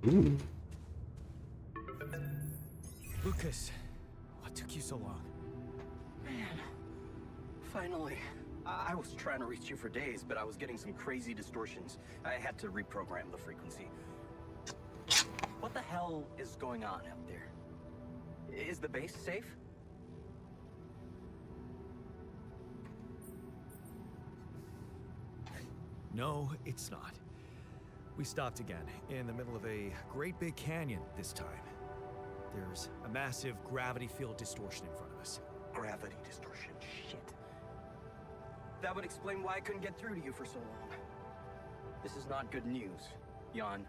Ooh. Lucas, what took you so long? Man, finally. I was trying to reach you for days, but I was getting some crazy distortions. I had to reprogram the frequency. What the hell is going on out there? Is the base safe? No, it's not. We stopped again, in the middle of a great big canyon this time. There's a massive gravity field distortion in front of us. Gravity distortion. Shit. That would explain why I couldn't get through to you for so long. This is not good news, Jan.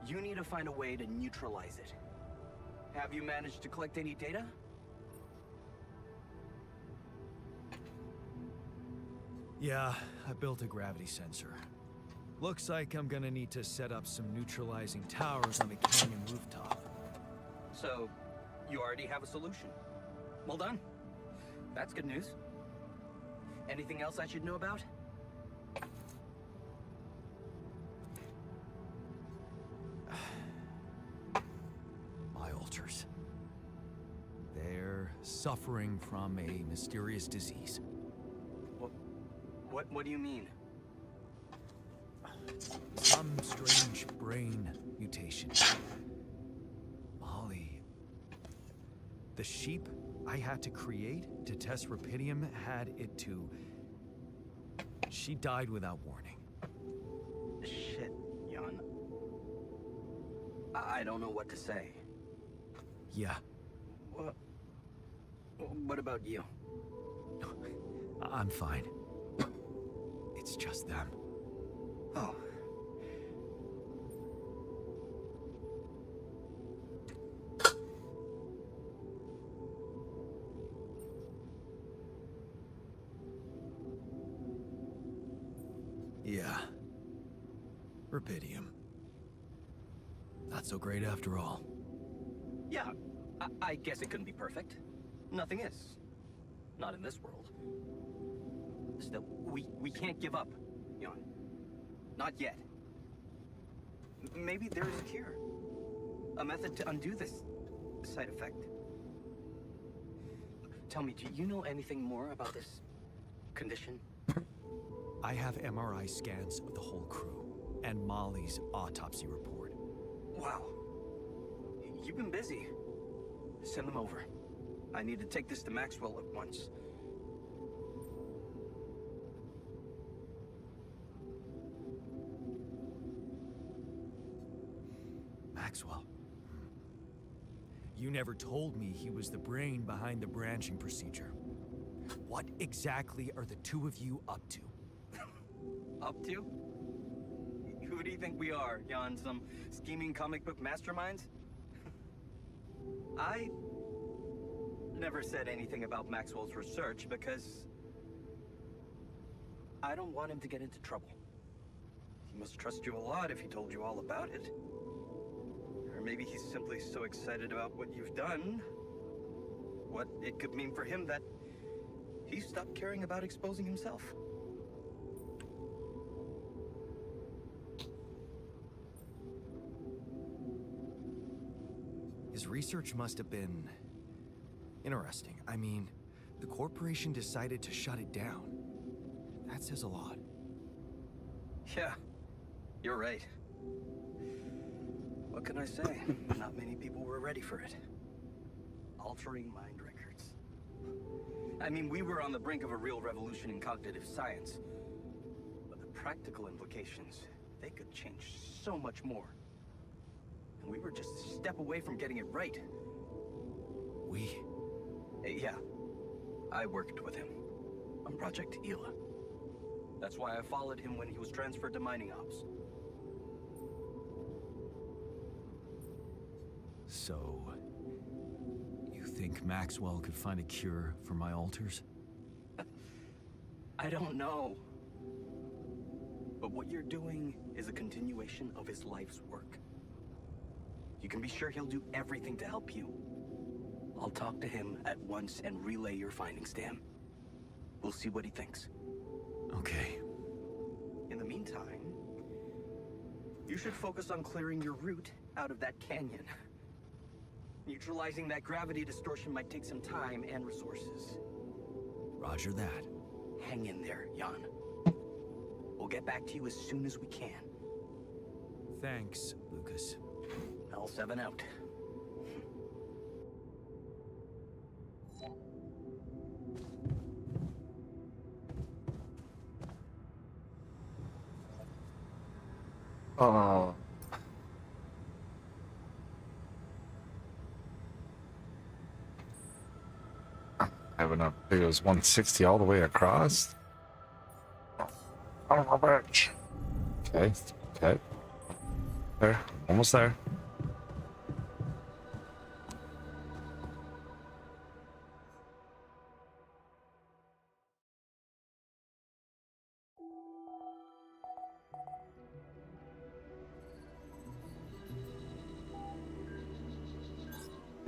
You need to find a way to neutralize it. Have you managed to collect any data? Yeah, I built a gravity sensor. Looks like I'm gonna need to set up some neutralizing towers on the canyon rooftop. So, you already have a solution. Well done. That's good news. Anything else I should know about? My alters. They're suffering from a mysterious disease. What do you mean? Some strange brain mutation. Molly. The sheep I had to create to test Rapidium had it too. She died without warning. Shit, Jan. I don't know what to say. Yeah, What about you? I'm fine. It's just them. Oh. Yeah. Rapidium. Not so great after all. Yeah, I guess it couldn't be perfect. Nothing is. Not in this world. Still, we can't give up, Jan. Not yet. Maybe there is a cure. A method to undo this side effect. Tell me, do you know anything more about this condition? I have MRI scans of the whole crew and Molly's autopsy report. Wow. You've been busy. Send them over. I need to take this to Maxwell at once. Maxwell. You never told me he was the brain behind the branching procedure. What exactly are the two of you up to? Up to? Who do you think we are, Jan? Some scheming comic book masterminds? I never said anything about Maxwell's research because I don't want him to get into trouble. He must trust you a lot if he told you all about it. Or maybe he's simply so excited about what you've done, what it could mean for him, that he stopped caring about exposing himself. His research must have been interesting. I mean, the corporation decided to shut it down. That says a lot. Yeah, you're right. What can I say? Not many people were ready for it. Altering mind records. I mean, we were on the brink of a real revolution in cognitive science. But the practical implications, they could change so much more. And we were just a step away from getting it right. We? Yeah. I worked with him on Project Ela. That's why I followed him when he was transferred to mining ops. So, you think Maxwell could find a cure for my alters? I don't know. But what you're doing is a continuation of his life's work. You can be sure he'll do everything to help you. I'll talk to him at once and relay your findings to him. We'll see what he thinks. Okay. In the meantime, You should focus on clearing your route out of that canyon. Neutralizing that gravity distortion might take some time and resources. Roger that. Hang in there, Jan. We'll get back to you as soon as we can. Thanks, Lucas. L7 out. Oh. I have enough. I think it was 160 all the way across. Oh, bitch. Okay, okay. There, almost there.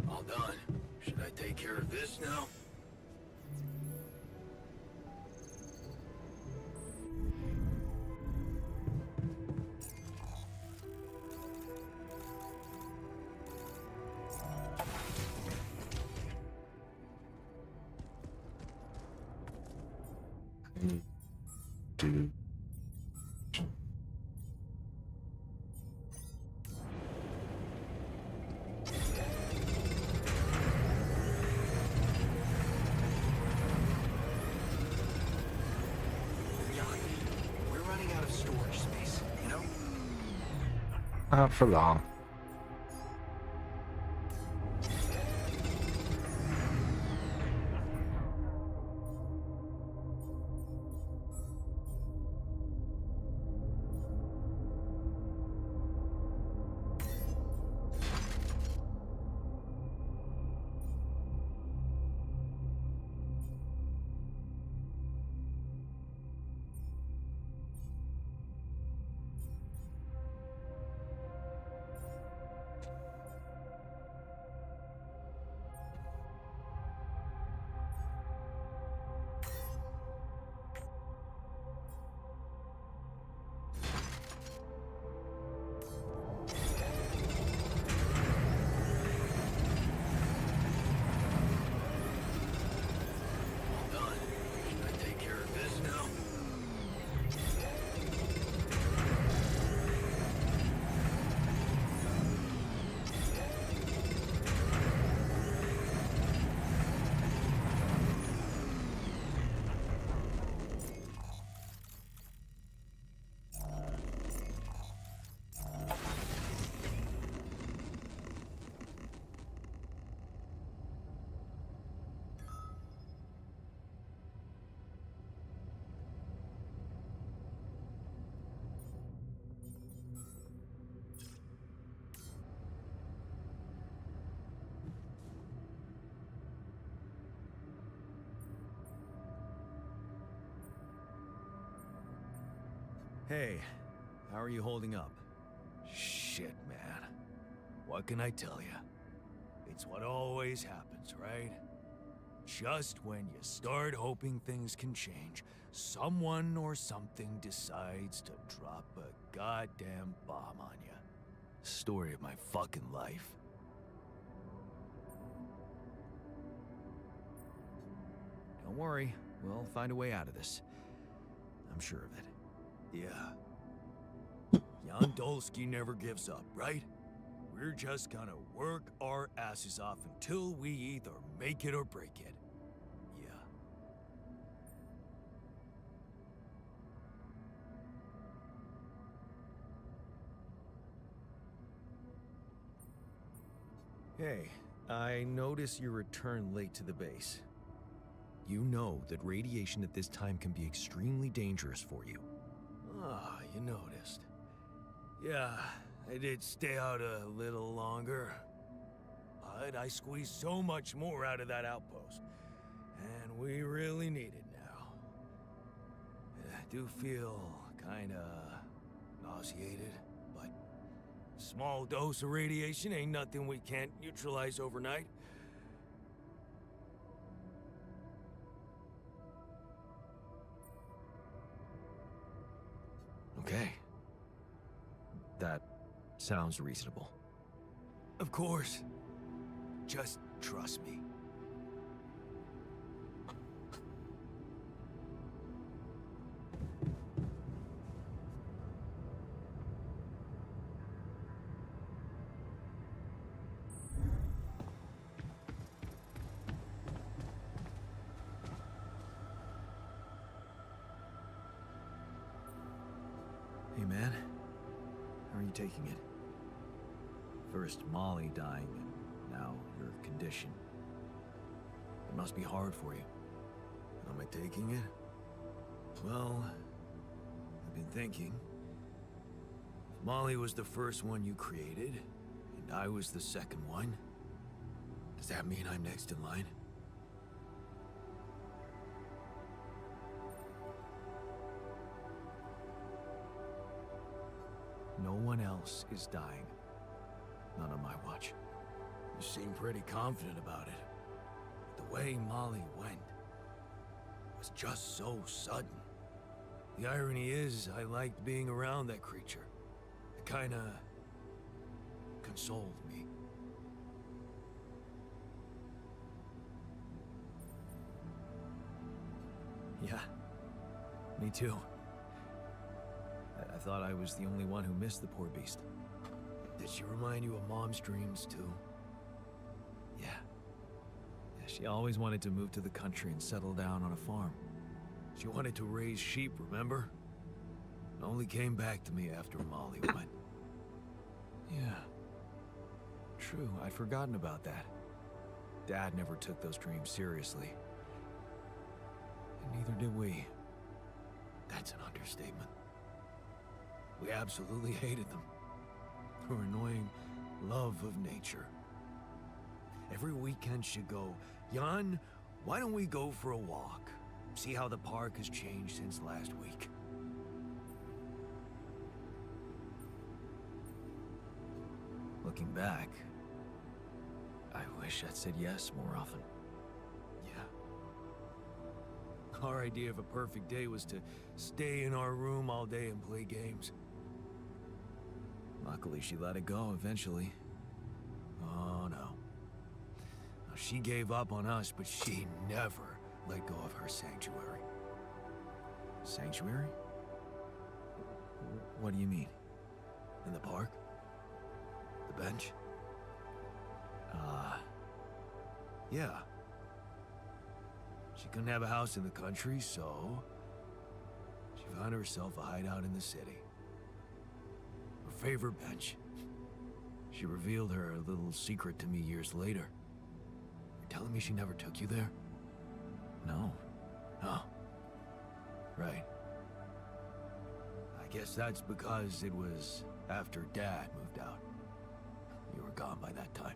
All done. Should I take care of this now? Dude. We're running out of storage space, you know? Not for long. Hey, how are you holding up? Shit, man. What can I tell you? It's what always happens, right? Just when you start hoping things can change, someone or something decides to drop a goddamn bomb on you. Story of my fucking life. Don't worry, we'll find a way out of this. I'm sure of it. Yeah. Jan Dolski never gives up, right? We're just gonna work our asses off until we either make it or break it. Yeah. Hey, I notice you returned late to the base. You know that radiation at this time can be extremely dangerous for you. Ah, you noticed. Yeah, I did stay out a little longer. But I squeezed so much more out of that outpost. And we really need it now. I do feel kinda nauseated, but small dose of radiation ain't nothing we can't neutralize overnight. Okay. That sounds reasonable. Of course. Just trust me. Hey man, how are you taking it? First Molly dying, and now your condition. It must be hard for you. Am I taking it? Well, I've been thinking. If Molly was the first one you created, and I was the second one, does that mean I'm next in line? No one else is dying. Not on my watch. You seem pretty confident about it. The way Molly went was just so sudden. The irony is, I liked being around that creature. It kinda consoled me. Yeah, me too. I thought I was the only one who missed the poor beast. Did she remind you of Mom's dreams, too? Yeah. She always wanted to move to the country and settle down on a farm. She wanted to raise sheep, remember? It only came back to me after Molly went. Yeah. True, I'd forgotten about that. Dad never took those dreams seriously. And neither did we. That's an understatement. We absolutely hated them. Her annoying love of nature. Every weekend she'd go, Jan, why don't we go for a walk? See how the park has changed since last week. Looking back, I wish I'd said yes more often. Yeah. Our idea of a perfect day was to stay in our room all day and play games. Luckily, she let it go eventually. Oh, no. Now, she gave up on us, but she never let go of her sanctuary. Sanctuary? What do you mean? In the park? The bench? Yeah. She couldn't have a house in the country, so she found herself a hideout in the city. Her favorite bench. She revealed her little secret to me years later. You're telling me she never took you there? No. Oh. Right. I guess that's because it was after Dad moved out. You were gone by that time.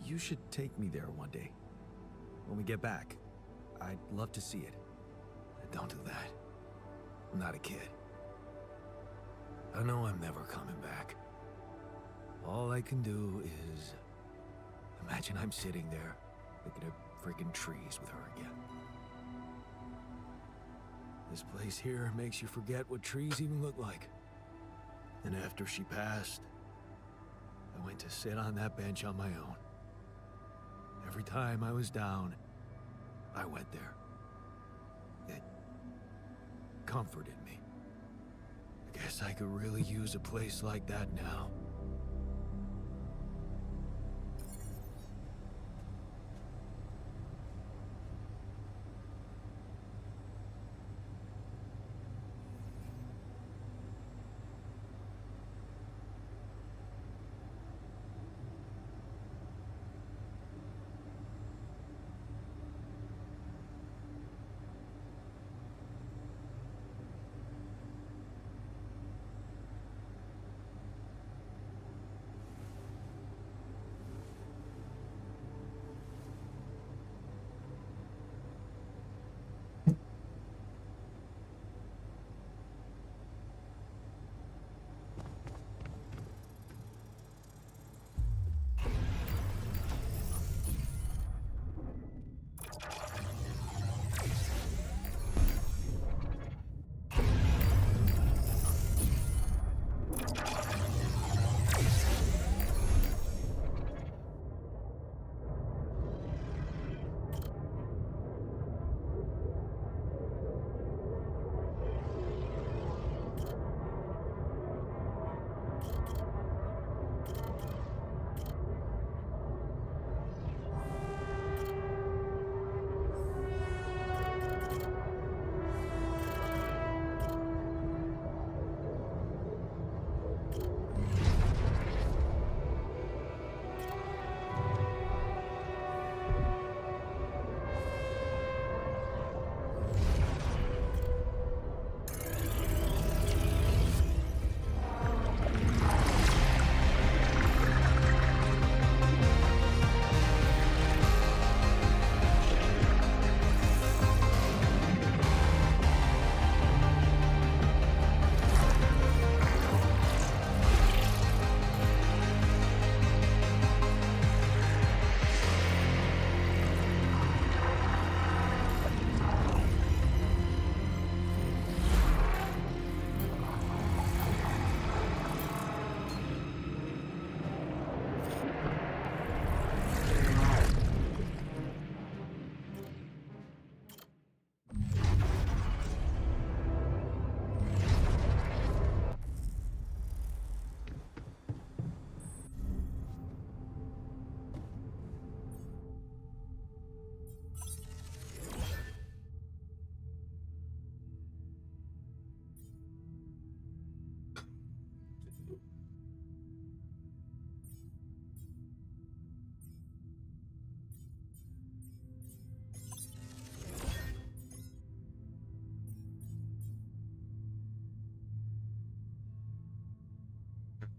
You should take me there one day. When we get back. I'd love to see it. Don't do that. I'm not a kid. I know I'm never coming back. All I can do is imagine I'm sitting there looking at freaking trees with her again. This place here makes you forget what trees even look like. And after she passed, I went to sit on that bench on my own. Every time I was down, I went there. It comforted me. I guess I could really use a place like that now.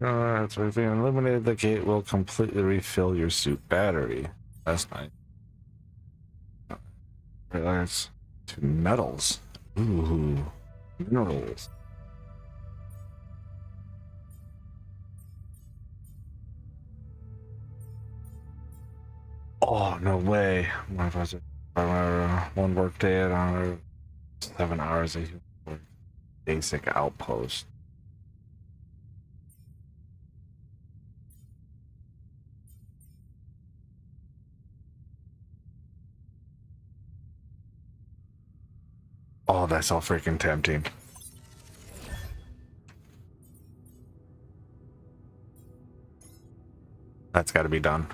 So if you eliminate the gate, will completely refill your suit battery. That's nice. Relax to metals. Ooh, minerals. Oh, no way. My budget. One work day at 7 hours of work. Basic outpost. Oh, that's all freaking tempting. That's got to be done.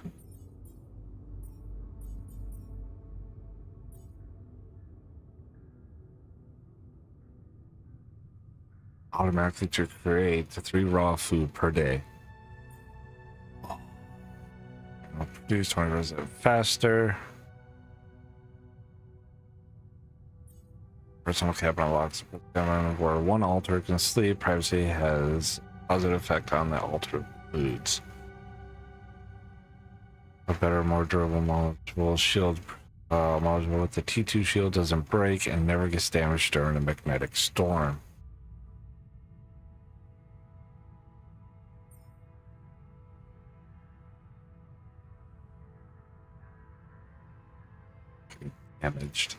Automatically to create 3 raw food per day. I'll produce 20% faster. Personal cabinet locks where 1 altar can sleep. Privacy has positive effect on the altar foods. A better, more durable module shield module with the T2 shield doesn't break and never gets damaged during a magnetic storm. Damaged.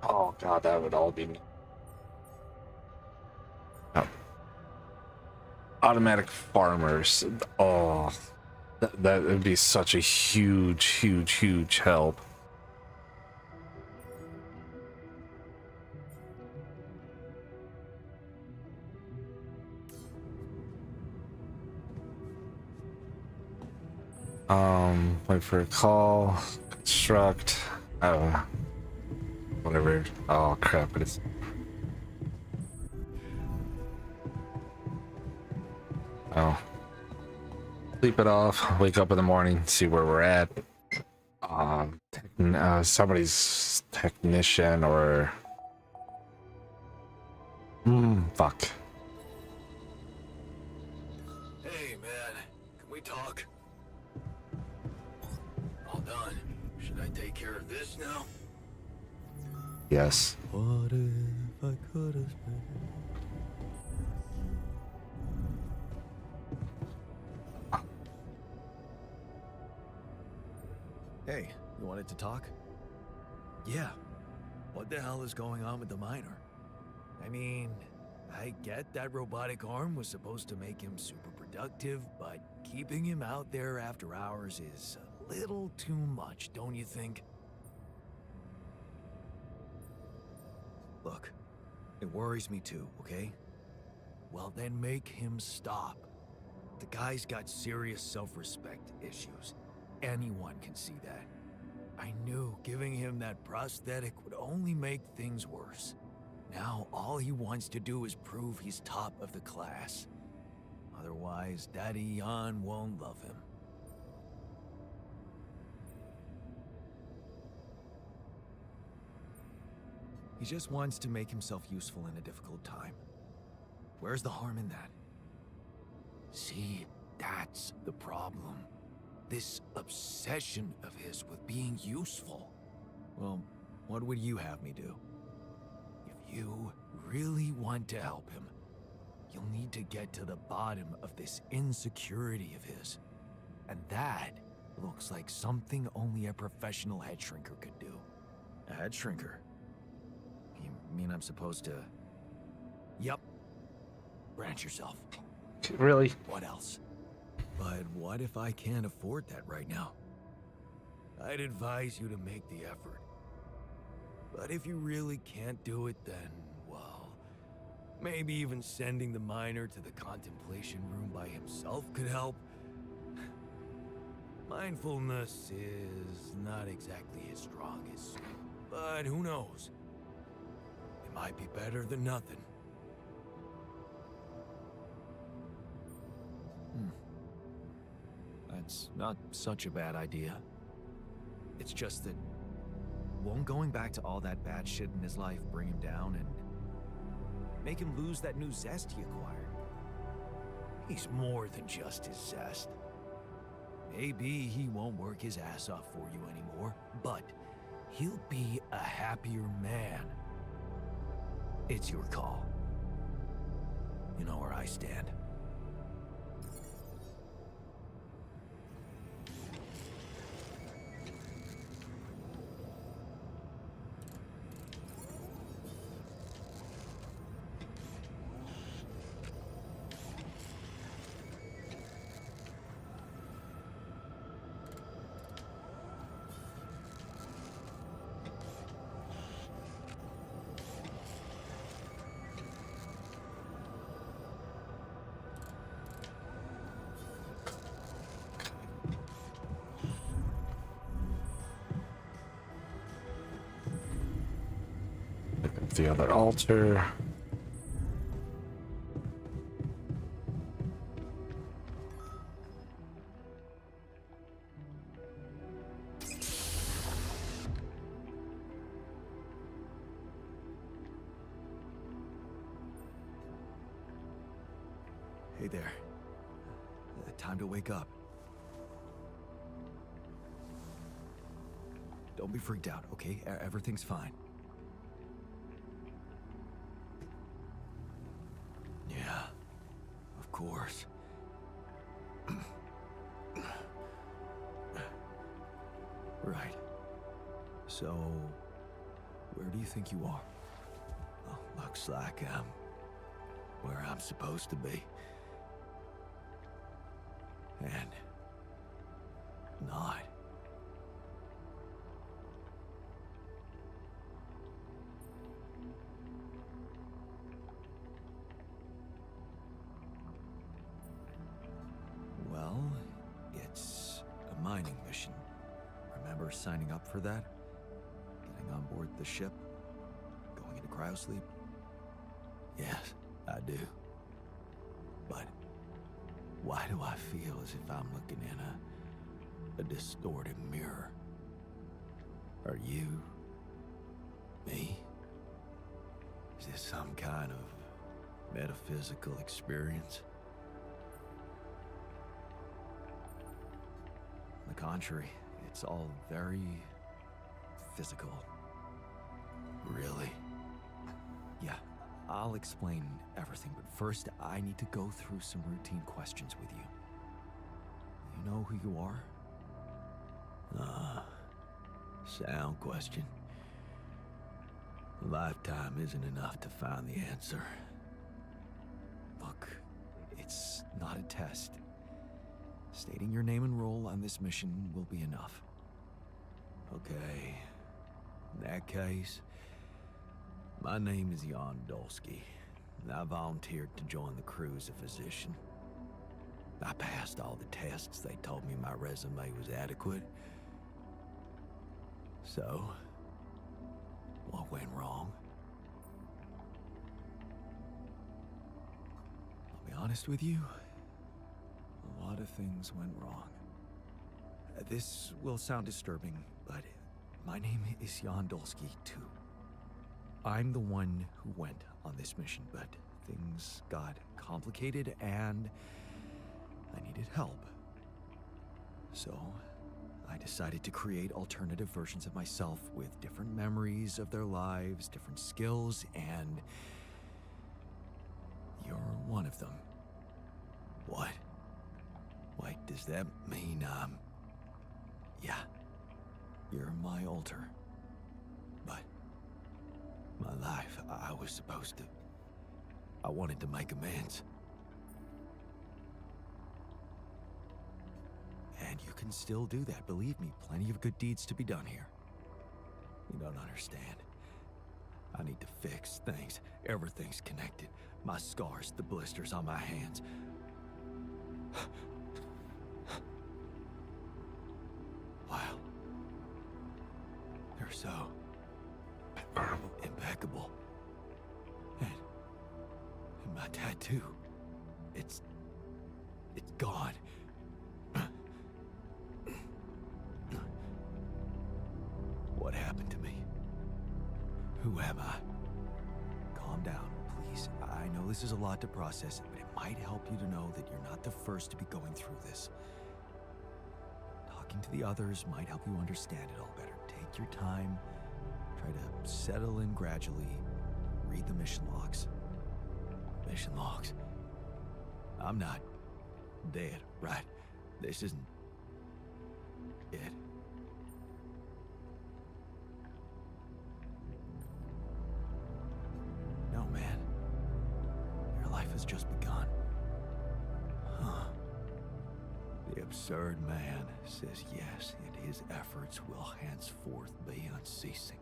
Oh god, that would all be. Oh. Automatic farmers. Oh, that would be such a huge help. Wait for a call. Construct. Whatever. Oh crap! It's. Oh. Sleep it off. Wake up in the morning. See where we're at. Somebody's technician or. Fuck. Hey, man. Can we talk? All done. Should I take care of this now? Yes. What if I could have been? Hey, you wanted to talk? Yeah. What the hell is going on with the miner? I mean, I get that robotic arm was supposed to make him super productive, but keeping him out there after hours is a little too much, don't you think? Look, it worries me too, okay? Well, then make him stop. The guy's got serious self-respect issues. Anyone can see that. I knew giving him that prosthetic would only make things worse. Now all he wants to do is prove he's top of the class. Otherwise, Daddy Jan won't love him. He just wants to make himself useful in a difficult time. Where's the harm in that? See, that's the problem. This obsession of his with being useful. Well, what would you have me do? If you really want to help him, you'll need to get to the bottom of this insecurity of his. And that looks like something only a professional head shrinker could do. A head shrinker? You mean I'm supposed to... Yep. Branch yourself. Really? What else? But what if I can't afford that right now? I'd advise you to make the effort. But if you really can't do it, then, well, maybe even sending the miner to the contemplation room by himself could help. Mindfulness is not exactly his strongest suit, but who knows? It might be better than nothing. That's not such a bad idea. It's just that won't going back to all that bad shit in his life bring him down and make him lose that new zest he acquired? He's more than just his zest. Maybe he won't work his ass off for you anymore, but he'll be a happier man. It's your call. You know where I stand. The other altar. Hey there. Time to wake up. Don't be freaked out, okay? Everything's fine. Yeah, of course. Right. So, where do you think you are? Well, looks like I'm where I'm supposed to be. And not. Well, it's a mining mission. Remember signing up for that? Getting on board the ship? Going into cryosleep? Yes, I do. But why do I feel as if I'm looking in a distorted mirror? Are you? Me? Is this some kind of metaphysical experience? On the contrary, it's all very physical. Really? Yeah, I'll explain everything, but first I need to go through some routine questions with you. You know who you are? Sound question. A lifetime isn't enough to find the answer. Look, it's not a test. Stating your name and role on this mission will be enough. Okay. In that case, my name is Jan Dolski, and I volunteered to join the crew as a physician. I passed all the tests. They told me my resume was adequate. So, what went wrong? I'll be honest with you. A lot of things went wrong. This will sound disturbing, but my name is Jan Dolski, too. I'm the one who went on this mission, but things got complicated and I needed help. So, I decided to create alternative versions of myself with different memories of their lives, different skills, and you're one of them. What? Wait, does that mean, yeah, you're my alter. But my life, I was supposed to. I wanted to make amends. And you can still do that, believe me. Plenty of good deeds to be done here. You don't understand. I need to fix things. Everything's connected. My scars, the blisters on my hands. Wow. They're so impeccable. And my tattoo. It's gone. Who am I? Calm down, please. I know this is a lot to process, but it might help you to know that you're not the first to be going through this. Talking to the others might help you understand it all better. Take your time. Try to settle in gradually. Read the mission logs. Mission logs? I'm not dead, right? This isn't it. No, man. Your life has just begun. Huh. The absurd man says yes, and his efforts will henceforth be unceasing.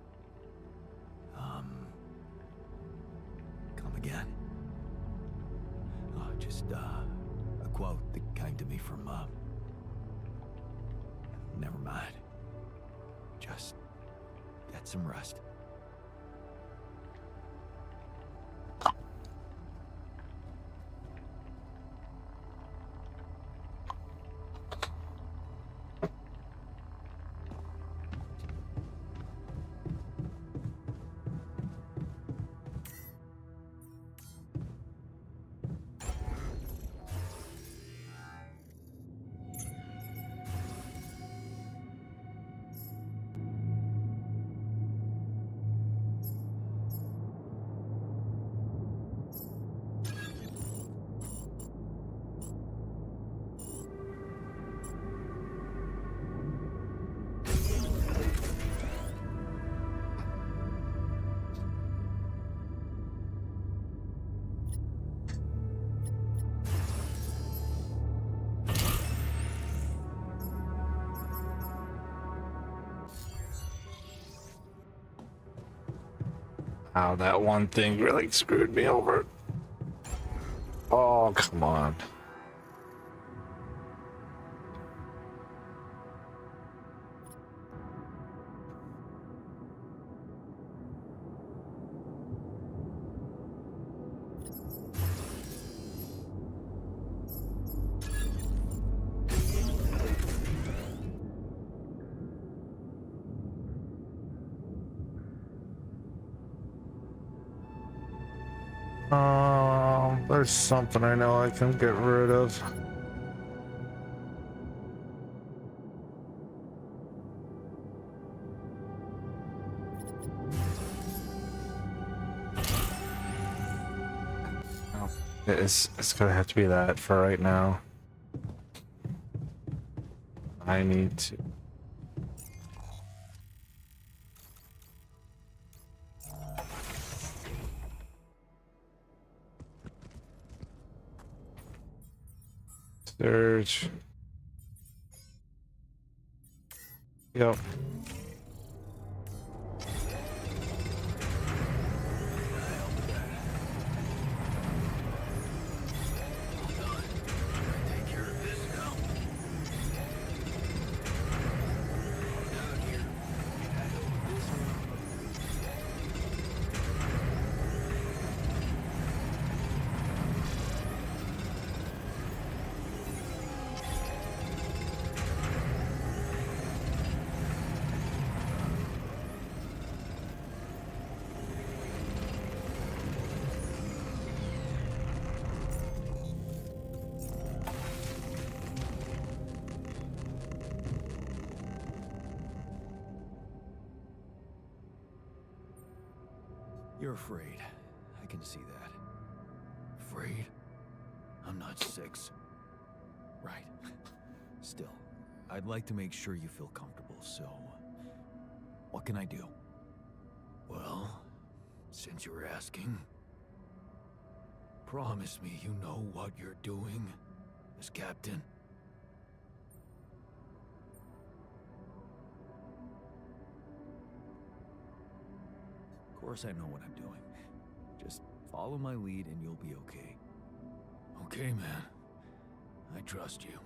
Come again? Just, a quote that came to me from, never mind. Just get some rest. Wow, that one thing really screwed me over. Oh, come on. There's something I know I can get rid of. Oh, it's gonna have to be that for right now. I need to. Search. Yep. You're afraid. I can see that. Afraid? I'm not 6. Right. Still, I'd like to make sure you feel comfortable, so... what can I do? Well, since you're asking... promise me you know what you're doing, as captain. Of course I know what I'm doing. Just follow my lead and you'll be okay. Okay, man. I trust you.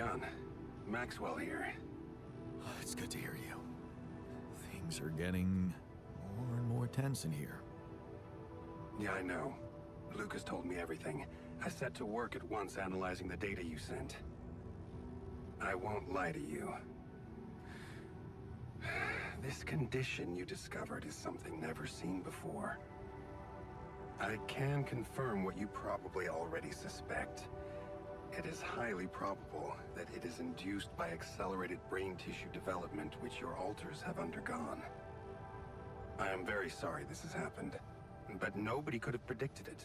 Jan. Maxwell here. It's good to hear you. Things are getting more and more tense in here. Yeah, I know. Lucas told me everything. I set to work at once analyzing the data you sent. I won't lie to you. This condition you discovered is something never seen before. I can confirm what you probably already suspect. It is highly probable that it is induced by accelerated brain tissue development which your alters have undergone. I am very sorry this has happened, but nobody could have predicted it.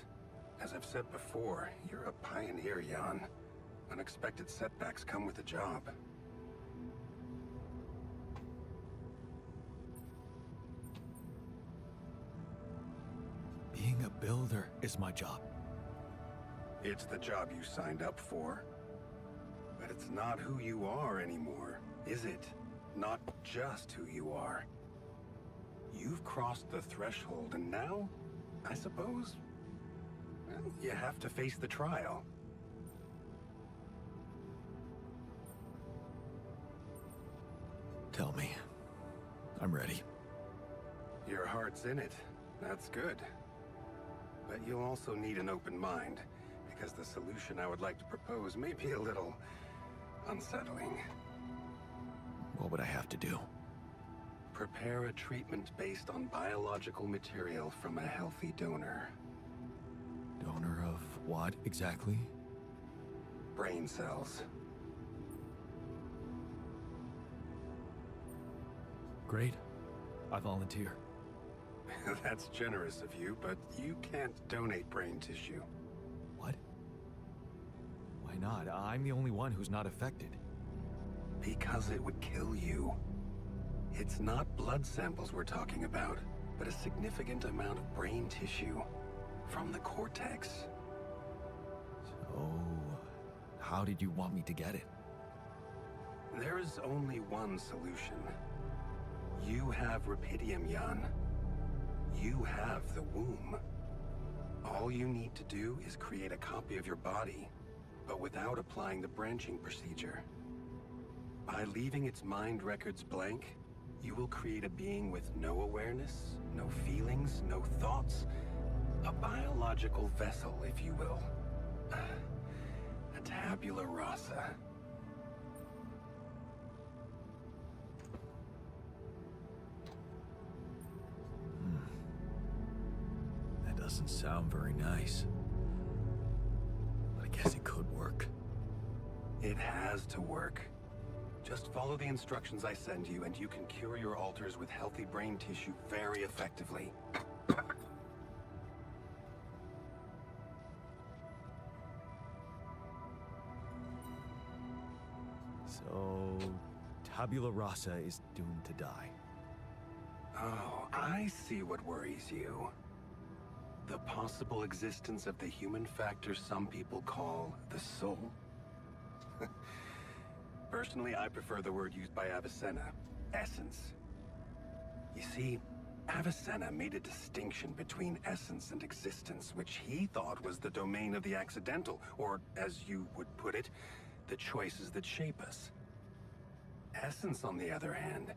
As I've said before, you're a pioneer, Jan. Unexpected setbacks come with the job. Being a builder is my job. It's the job you signed up for. But it's not who you are anymore, is it? Not just who you are. You've crossed the threshold, and now, I suppose, well, you have to face the trial. Tell me. I'm ready. Your heart's in it. That's good. But you'll also need an open mind, because the solution I would like to propose may be a little unsettling. What would I have to do? Prepare a treatment based on biological material from a healthy donor. Donor of what exactly? Brain cells. Great. I volunteer. That's generous of you, but you can't donate brain tissue. What? Why not? I'm the only one who's not affected. Because it would kill you. It's not blood samples we're talking about, but a significant amount of brain tissue from the cortex. So, how did you want me to get it? There is only one solution. You have Rapidium, Jan. You have the womb. All you need to do is create a copy of your body, but without applying the branching procedure. By leaving its mind records blank, you will create a being with no awareness, no feelings, no thoughts. A biological vessel, if you will. A tabula rasa. That doesn't sound very nice. But I guess it could work. It has to work. Just follow the instructions I send you, and you can cure your alters with healthy brain tissue very effectively. So, tabula rasa is doomed to die. Oh, I see what worries you. The possible existence of the human factor some people call the soul. Personally, I prefer the word used by Avicenna, essence. You see, Avicenna made a distinction between essence and existence, which he thought was the domain of the accidental, or, as you would put it, the choices that shape us. Essence, on the other hand,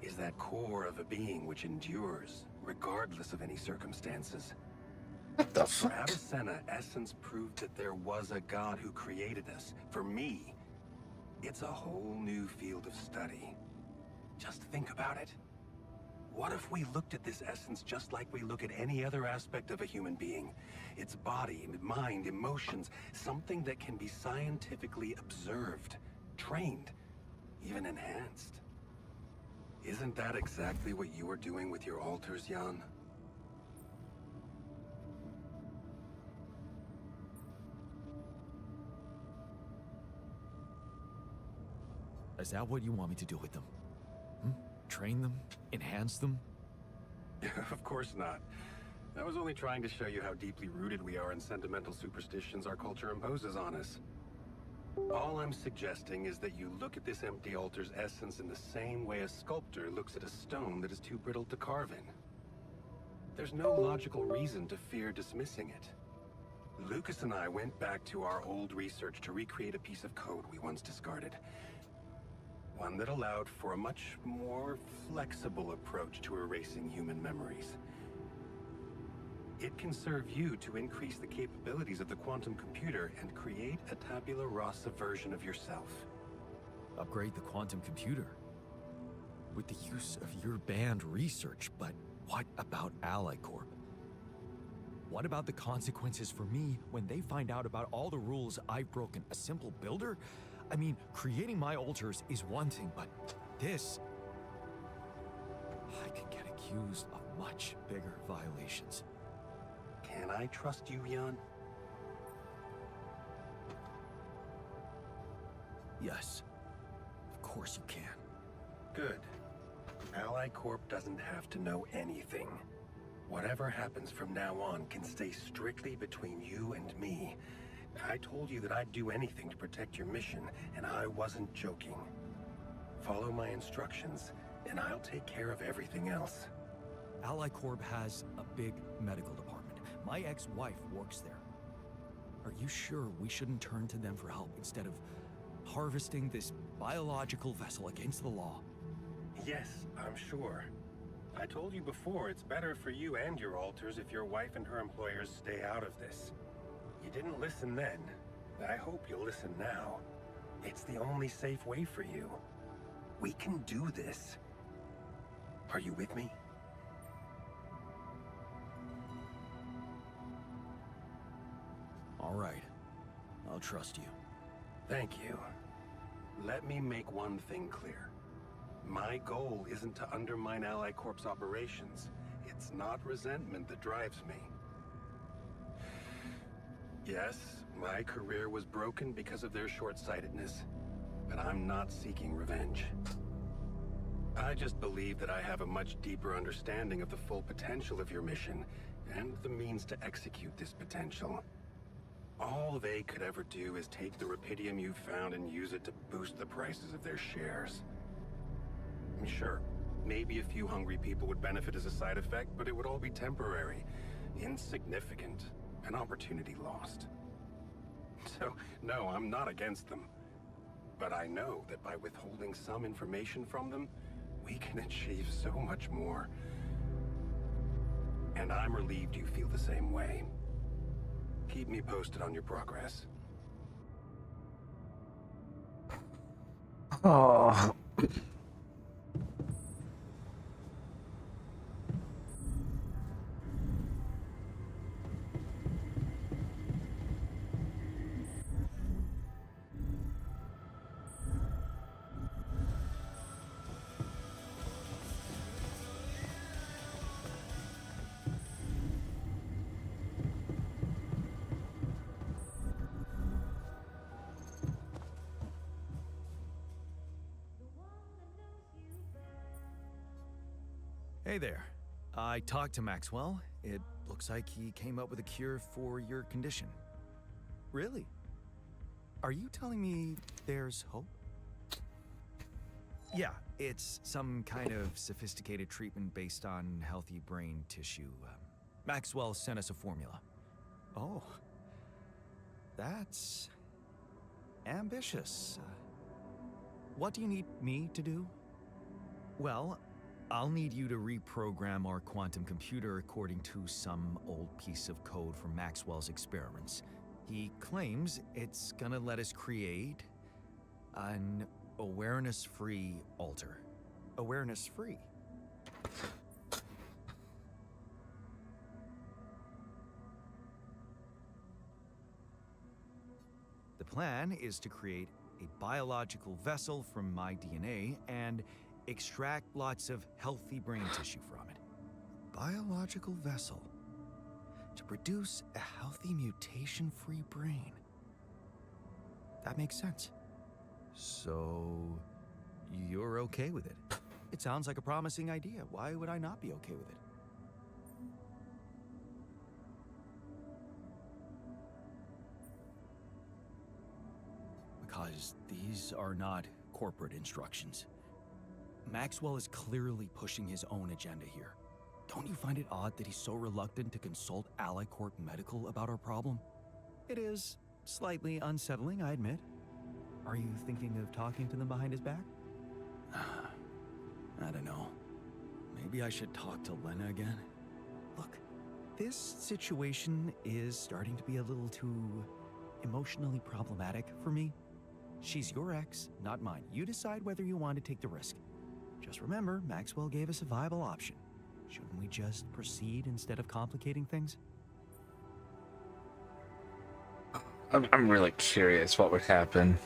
is that core of a being which endures, regardless of any circumstances. What the For fuck? Avicenna, essence proved that there was a God who created us. For me, it's a whole new field of study. Just think about it. What if we looked at this essence just like we look at any other aspect of a human being? Its body, mind, emotions, something that can be scientifically observed, trained, even enhanced. Isn't that exactly what you are doing with your alters, Jan? Is that what you want me to do with them? Train them? Enhance them? Of course not. I was only trying to show you how deeply rooted we are in sentimental superstitions our culture imposes on us. All I'm suggesting is that you look at this empty altar's essence in the same way a sculptor looks at a stone that is too brittle to carve in. There's no logical reason to fear dismissing it. Lucas and I went back to our old research to recreate a piece of code we once discarded. One that allowed for a much more flexible approach to erasing human memories. It can serve you to increase the capabilities of the quantum computer and create a tabula rasa version of yourself. Upgrade the quantum computer? With the use of your banned research, but what about Ally Corp? What about the consequences for me when they find out about all the rules I've broken? A simple builder? I mean, creating my altars is one thing, but this... I could get accused of much bigger violations. Can I trust you, Jan? Yes. Of course you can. Good. Ally Corp doesn't have to know anything. Whatever happens from now on can stay strictly between you and me. I told you that I'd do anything to protect your mission, and I wasn't joking. Follow my instructions, and I'll take care of everything else. Ally Corp has a big medical department. My ex-wife works there. Are you sure we shouldn't turn to them for help instead of harvesting this biological vessel against the law? Yes, I'm sure. I told you before, it's better for you and your alters if your wife and her employers stay out of this. You didn't listen then. I hope you'll listen now. It's the only safe way for you. We can do this. Are you with me? All right. I'll trust you. Thank you. Let me make one thing clear. My goal isn't to undermine Ally Corp's operations. It's not resentment that drives me. Yes, my career was broken because of their short-sightedness, but I'm not seeking revenge. I just believe that I have a much deeper understanding of the full potential of your mission, and the means to execute this potential. All they could ever do is take the rupidium you've found and use it to boost the prices of their shares. Sure, maybe a few hungry people would benefit as a side effect, but it would all be temporary, insignificant, an opportunity lost. So, no, I'm not against them. But I know that by withholding some information from them, we can achieve so much more. And I'm relieved you feel the same way. Keep me posted on your progress. Oh. Hey there. I talked to Maxwell. It looks like he came up with a cure for your condition. Really? Are you telling me there's hope? Yeah, it's some kind of sophisticated treatment based on healthy brain tissue. Maxwell sent us a formula. Oh. That's ambitious. What do you need me to do? Well, I'll need you to reprogram our quantum computer according to some old piece of code from Maxwell's experiments. He claims it's gonna let us create an awareness-free altar. Awareness-free? The plan is to create a biological vessel from my DNA and extract lots of healthy brain tissue from it. Biological vessel to produce a healthy mutation-free brain. That makes sense. So, you're okay with it? It sounds like a promising idea. Why would I not be okay with it? Because these are not corporate instructions. Maxwell is clearly pushing his own agenda here. Don't you find it odd that he's so reluctant to consult Ally Corp Medical about our problem? It is slightly unsettling, I admit. Are you thinking of talking to them behind his back? I don't know. Maybe I should talk to Lena again. Look, this situation is starting to be a little too emotionally problematic for me. She's your ex, not mine. You decide whether you want to take the risk. Just remember, Maxwell gave us a viable option. Shouldn't we just proceed instead of complicating things? I'm really curious what would happen.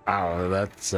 Oh, that's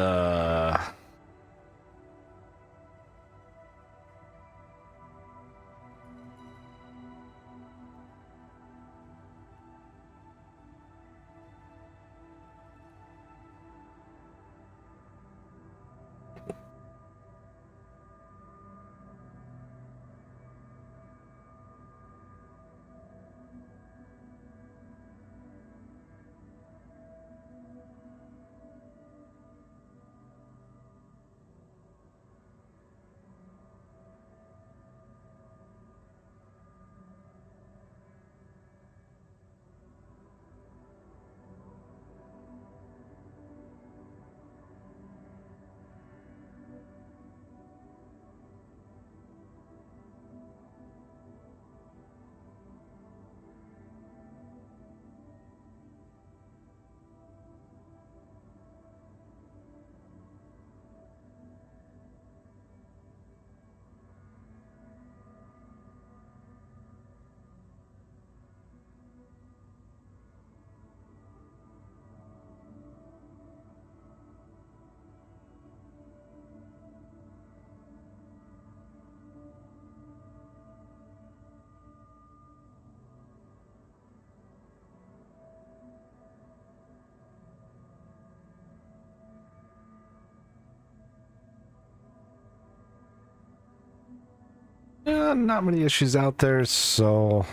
not many issues out there, so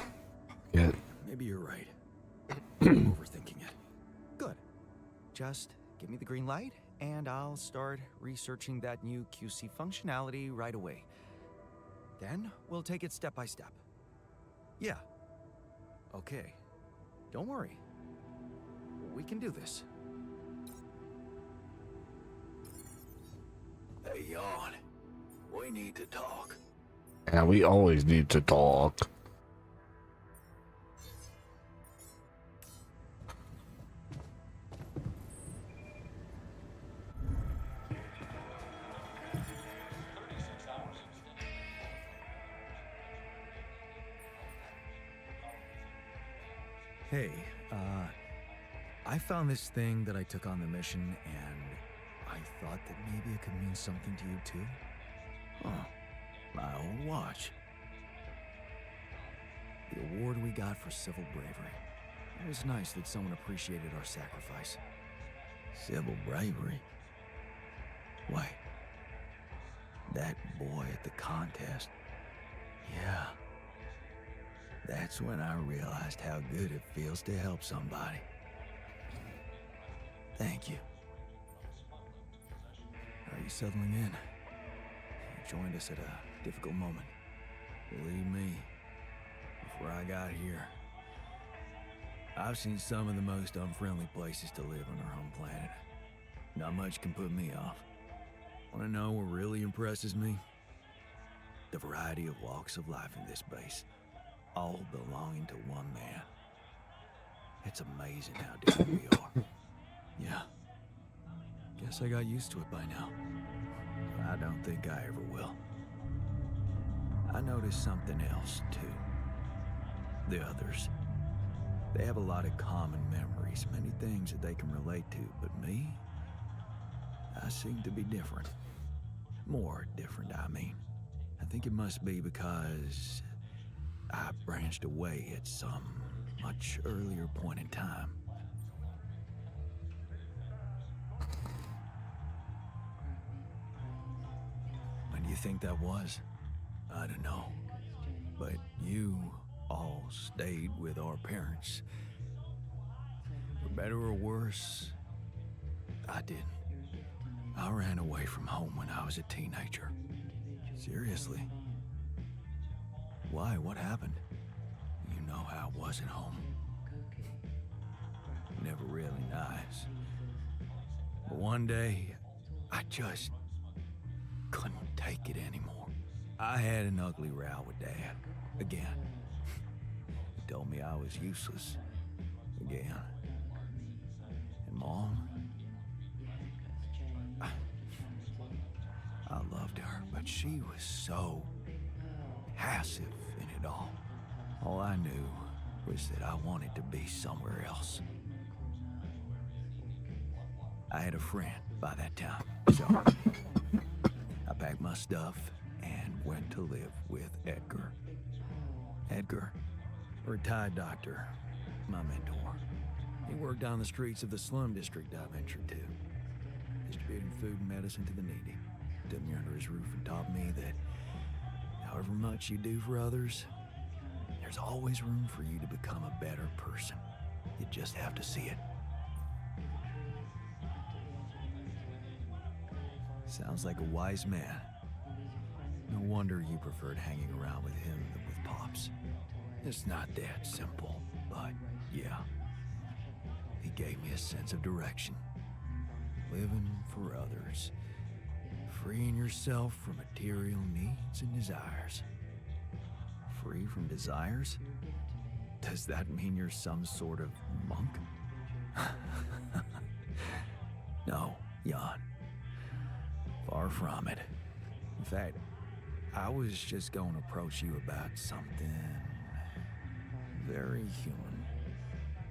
yeah. Maybe you're right. I'm overthinking it. Good. Just give me the green light, and I'll start researching that new QC functionality right away. Then we'll take it step by step. Yeah. Okay. Don't worry. We can do this. Hey, Jan. We need to talk. Yeah, we always need to talk. Hey, I found this thing that I took on the mission, and I thought that maybe it could mean something to you too. Huh. My old watch. The award we got for civil bravery. It was nice that someone appreciated our sacrifice. Civil bravery? Wait. That boy at the contest. Yeah. That's when I realized how good it feels to help somebody. Thank you. Are you settling in? You joined us at a difficult moment. Believe me, before I got here, I've seen some of the most unfriendly places to live on our home planet. Not much can put me off. Want to know what really impresses me? The variety of walks of life in this base, all belonging to one man. It's amazing how different we are. Yeah. Guess I got used to it by now. I don't think I ever will. I noticed something else, too. The others. They have a lot of common memories, many things that they can relate to, but me? I seem to be different. More different, I mean. I think it must be because I branched away at some much earlier point in time. When do you think that was? I don't know. But you all stayed with our parents. For better or worse, I didn't. I ran away from home when I was a teenager. Seriously. Why? What happened? You know how I was at home. Never really nice. But one day, I just couldn't take it anymore. I had an ugly row with Dad. Again. He told me I was useless. Again. And Mom? I loved her, but she was so passive in it all. All I knew was that I wanted to be somewhere else. I had a friend by that time, so I packed my stuff and went to live with Edgar. Edgar, a retired doctor, my mentor. He worked on the streets of the slum district I ventured to, distributing food and medicine to the needy. Took me under his roof and taught me that however much you do for others, there's always room for you to become a better person. You just have to see it. Sounds like a wise man. No wonder you preferred hanging around with him than with Pops. It's not that simple, but yeah. He gave me a sense of direction. Living for others. Freeing yourself from material needs and desires. Free from desires? Does that mean you're some sort of monk? No, Jan. Far from it. In fact, I was just going to approach you about something very human.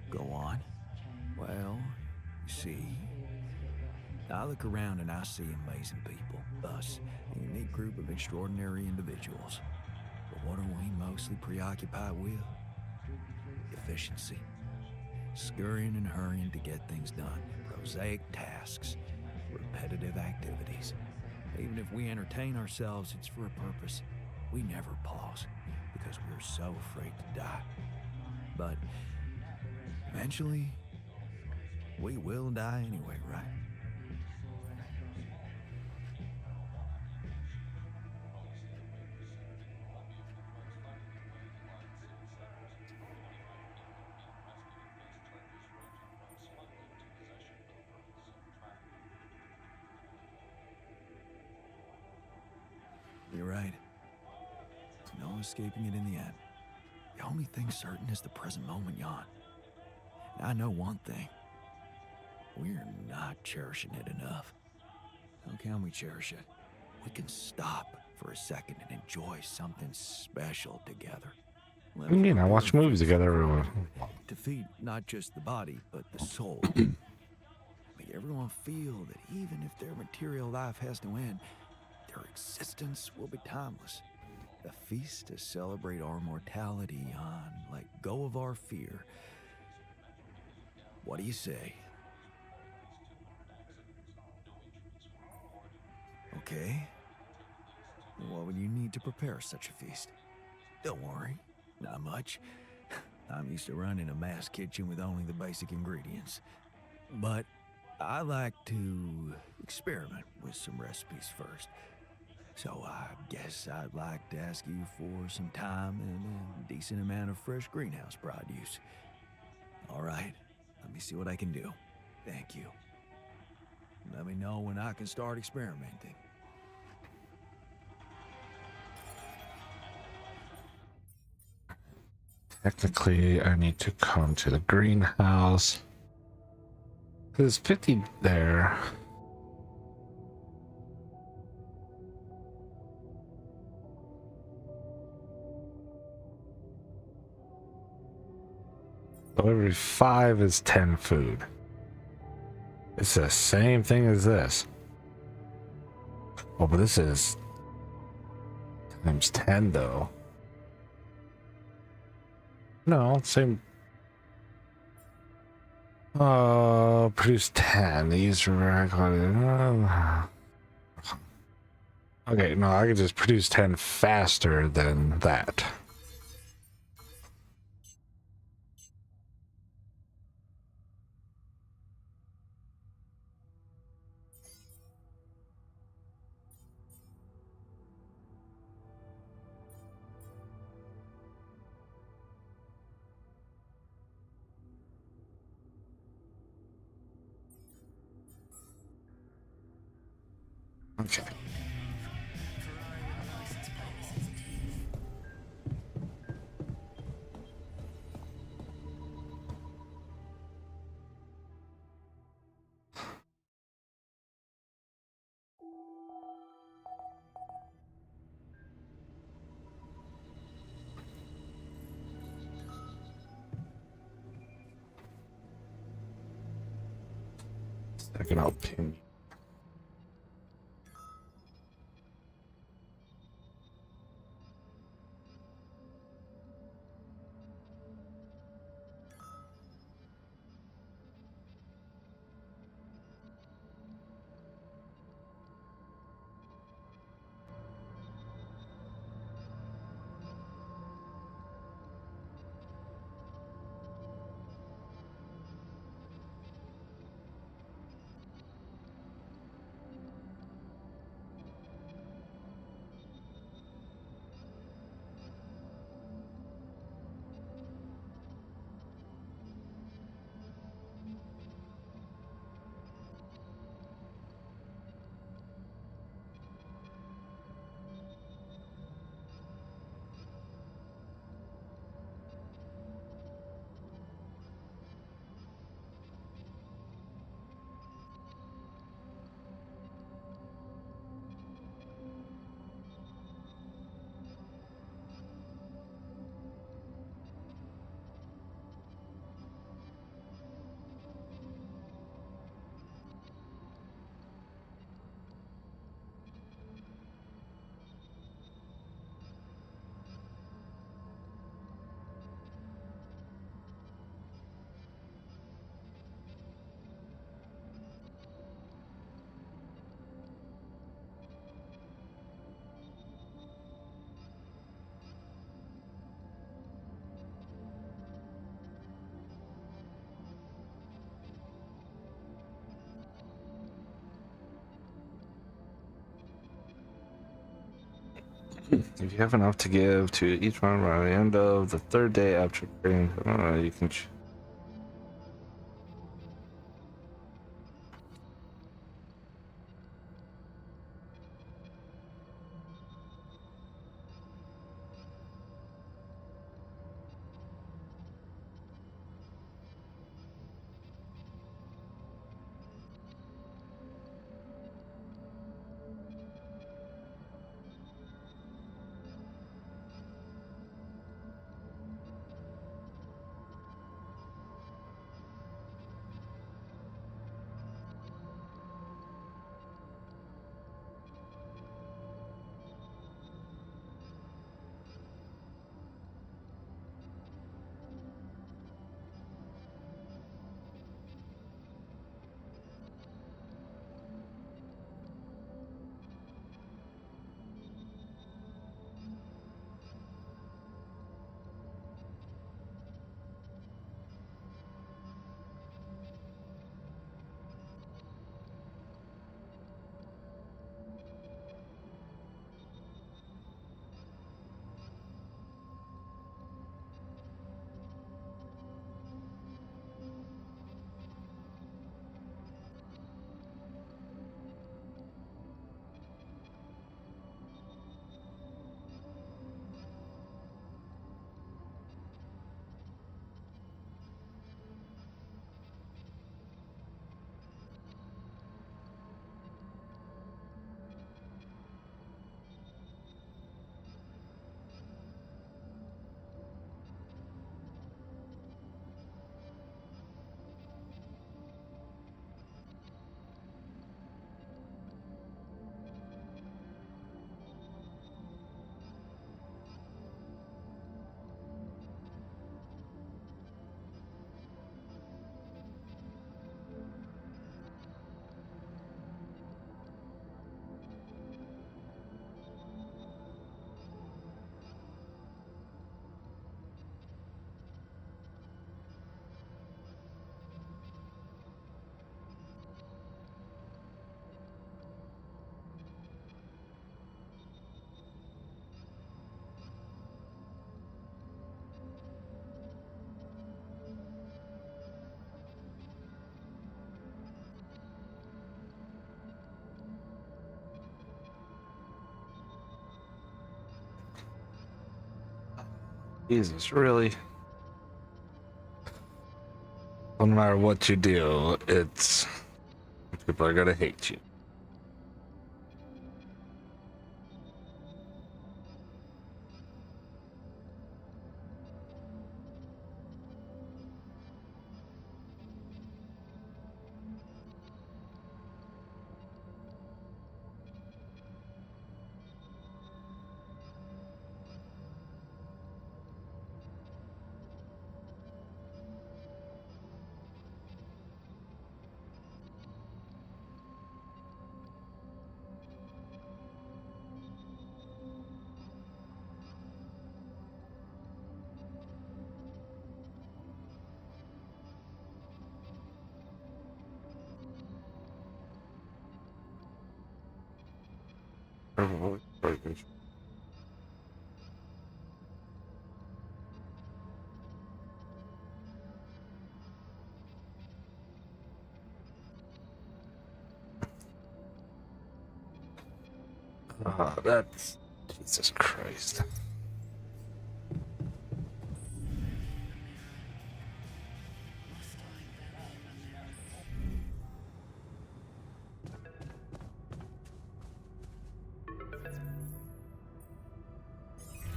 Go on. Well, you see, I look around and I see amazing people, us, a unique group of extraordinary individuals. But what are we mostly preoccupied with? Efficiency. Scurrying and hurrying to get things done. Prosaic tasks. Repetitive activities. Even if we entertain ourselves, it's for a purpose. We never pause because we're so afraid to die. But eventually, we will die anyway, right? You're right. There's no escaping it in the end. The only thing certain is the present moment, Jan. And I know one thing. We're not cherishing it enough. How can we cherish it? We can stop for a second and enjoy something special together. What do you mean? I watch movies together everyone. To feed not just the body, but the soul. Make everyone feel that even if their material life has to end, their existence will be timeless. A feast to celebrate our mortality on, let go of our fear. What do you say? Okay. What would you need to prepare such a feast? Don't worry, not much. I'm used to running a mass kitchen with only the basic ingredients. But I like to experiment with some recipes first. So I guess I'd like to ask you for some time and a decent amount of fresh greenhouse produce. All right, let me see what I can do. Thank you. Let me know when I can start experimenting. Technically, I need to come to the greenhouse. There's 50 there. So every 5 is 10 food. It's the same thing as this. Oh, but this is times 10 though. No, same. Produce 10. These are okay, no, I could just produce 10 faster than that. Okay. Second, I'll ping. If you have enough to give to each one by the end of the 3rd day after creating, you can. Jesus, really? No matter what you do, it's people are gonna hate you. Oh, that's Jesus Christ.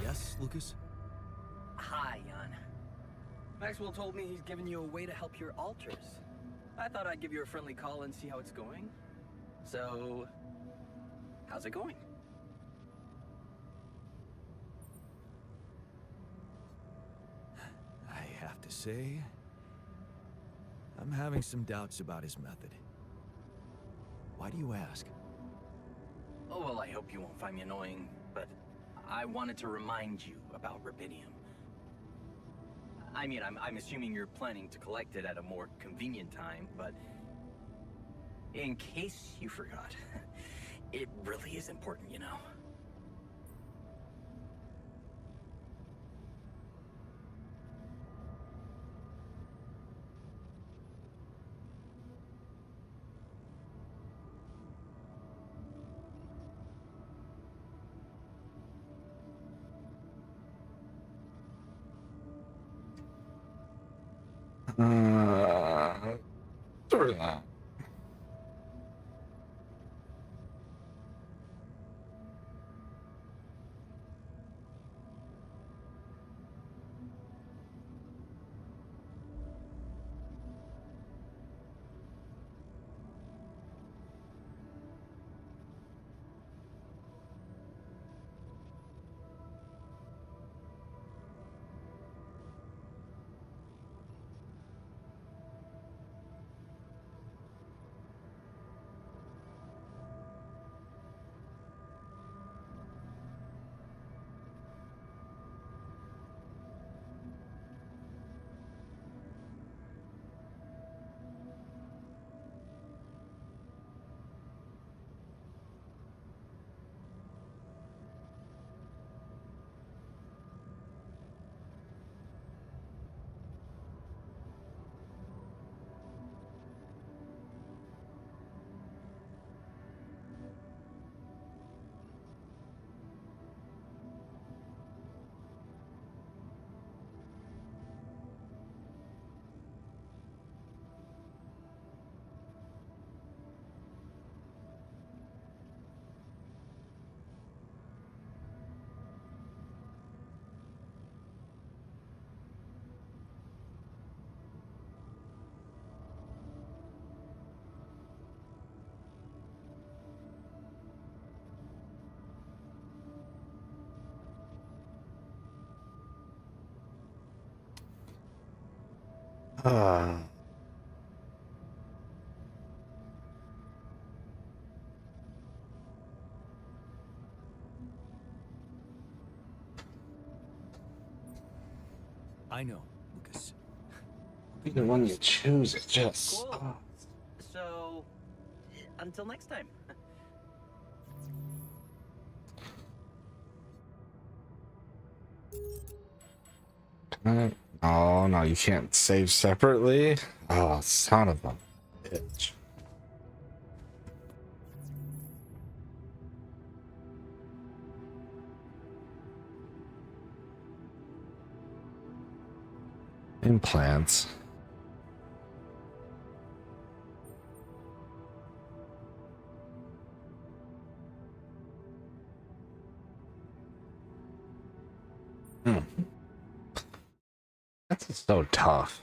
Yes, Lucas? Hi, Jan. Maxwell told me he's giving you a way to help your alters. I thought I'd give you a friendly call and see how it's going. So, how's it going? I have to say, I'm having some doubts about his method. Why do you ask? Oh, well, I hope you won't find me annoying, but I wanted to remind you about rubidium. I mean, I'm assuming you're planning to collect it at a more convenient time, but in case you forgot, it really is important, you know. Sort of that. Ah. I know, Lucas. Either one you choose, it just. Cool. So, until next time. Oh no, you can't save separately. Oh, son of a bitch. Implants. That's so tough.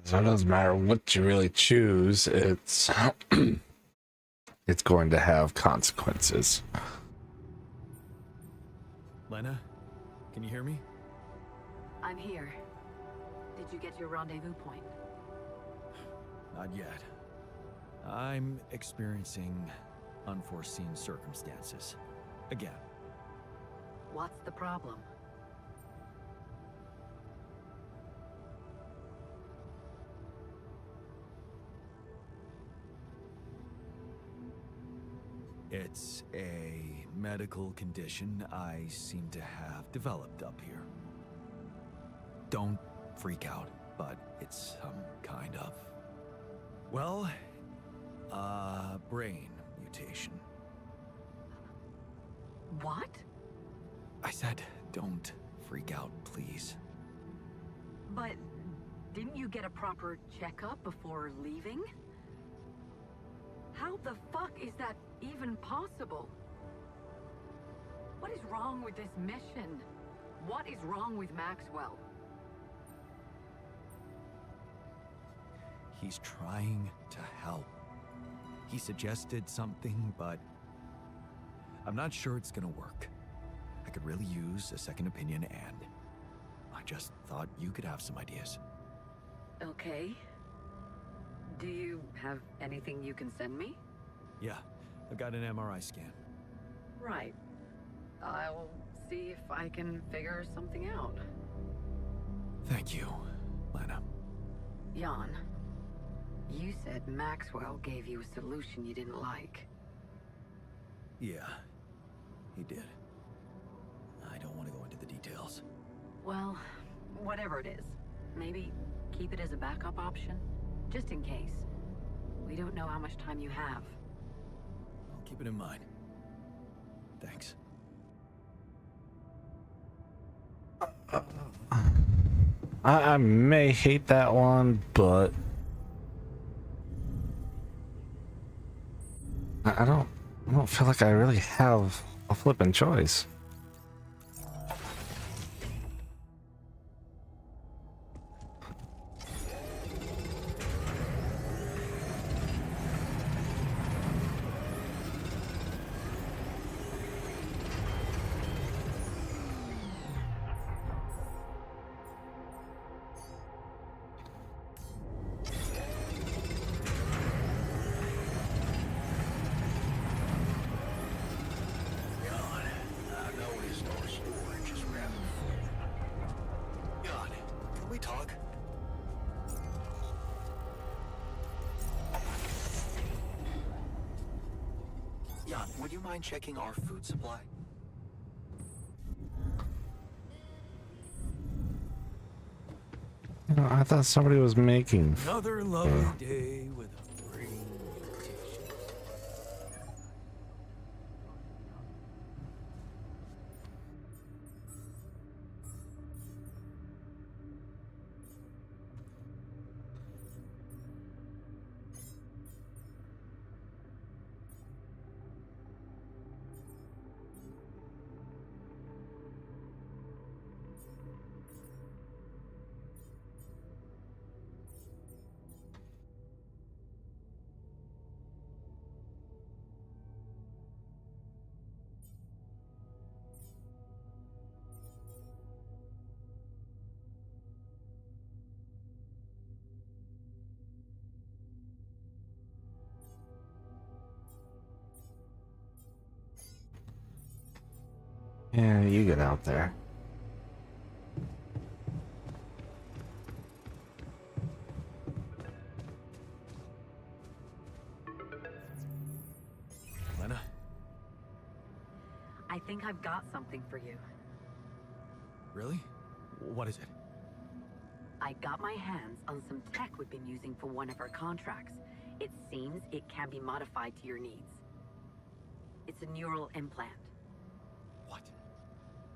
So it doesn't matter what you really choose, it's it's going to have consequences. Lena, can you hear me? I'm here. Did you get your rendezvous point? Not yet. I'm experiencing unforeseen circumstances. Again. What's the problem? It's a medical condition I seem to have developed up here. Don't freak out, but it's some kind of... well, brain mutation. What? I said, don't freak out, please. But didn't you get a proper checkup before leaving? How the fuck is that even possible? What is wrong with this mission? What is wrong with Maxwell? He's trying to help. He suggested something, but I'm not sure it's gonna work. I could really use a second opinion, and I just thought you could have some ideas. Okay. Do you have anything you can send me? Yeah, I've got an MRI scan. Right. I'll see if I can figure something out. Thank you, Lana. Jan, you said Maxwell gave you a solution you didn't like. Yeah, he did. I don't want to go into the details. Well, whatever it is, maybe keep it as a backup option, just in case. We don't know how much time you have. I'll keep it in mind. Thanks. I may hate that one, but I don't feel like I really have a flipping choice. Jan, would you mind checking our food supply? You know, I thought somebody was making. Another lovely day with a green t-shirt. Yeah, you get out there. Lena? I think I've got something for you. Really? What is it? I got my hands on some tech we've been using for one of our contracts. It seems it can be modified to your needs. It's a neural implant. What?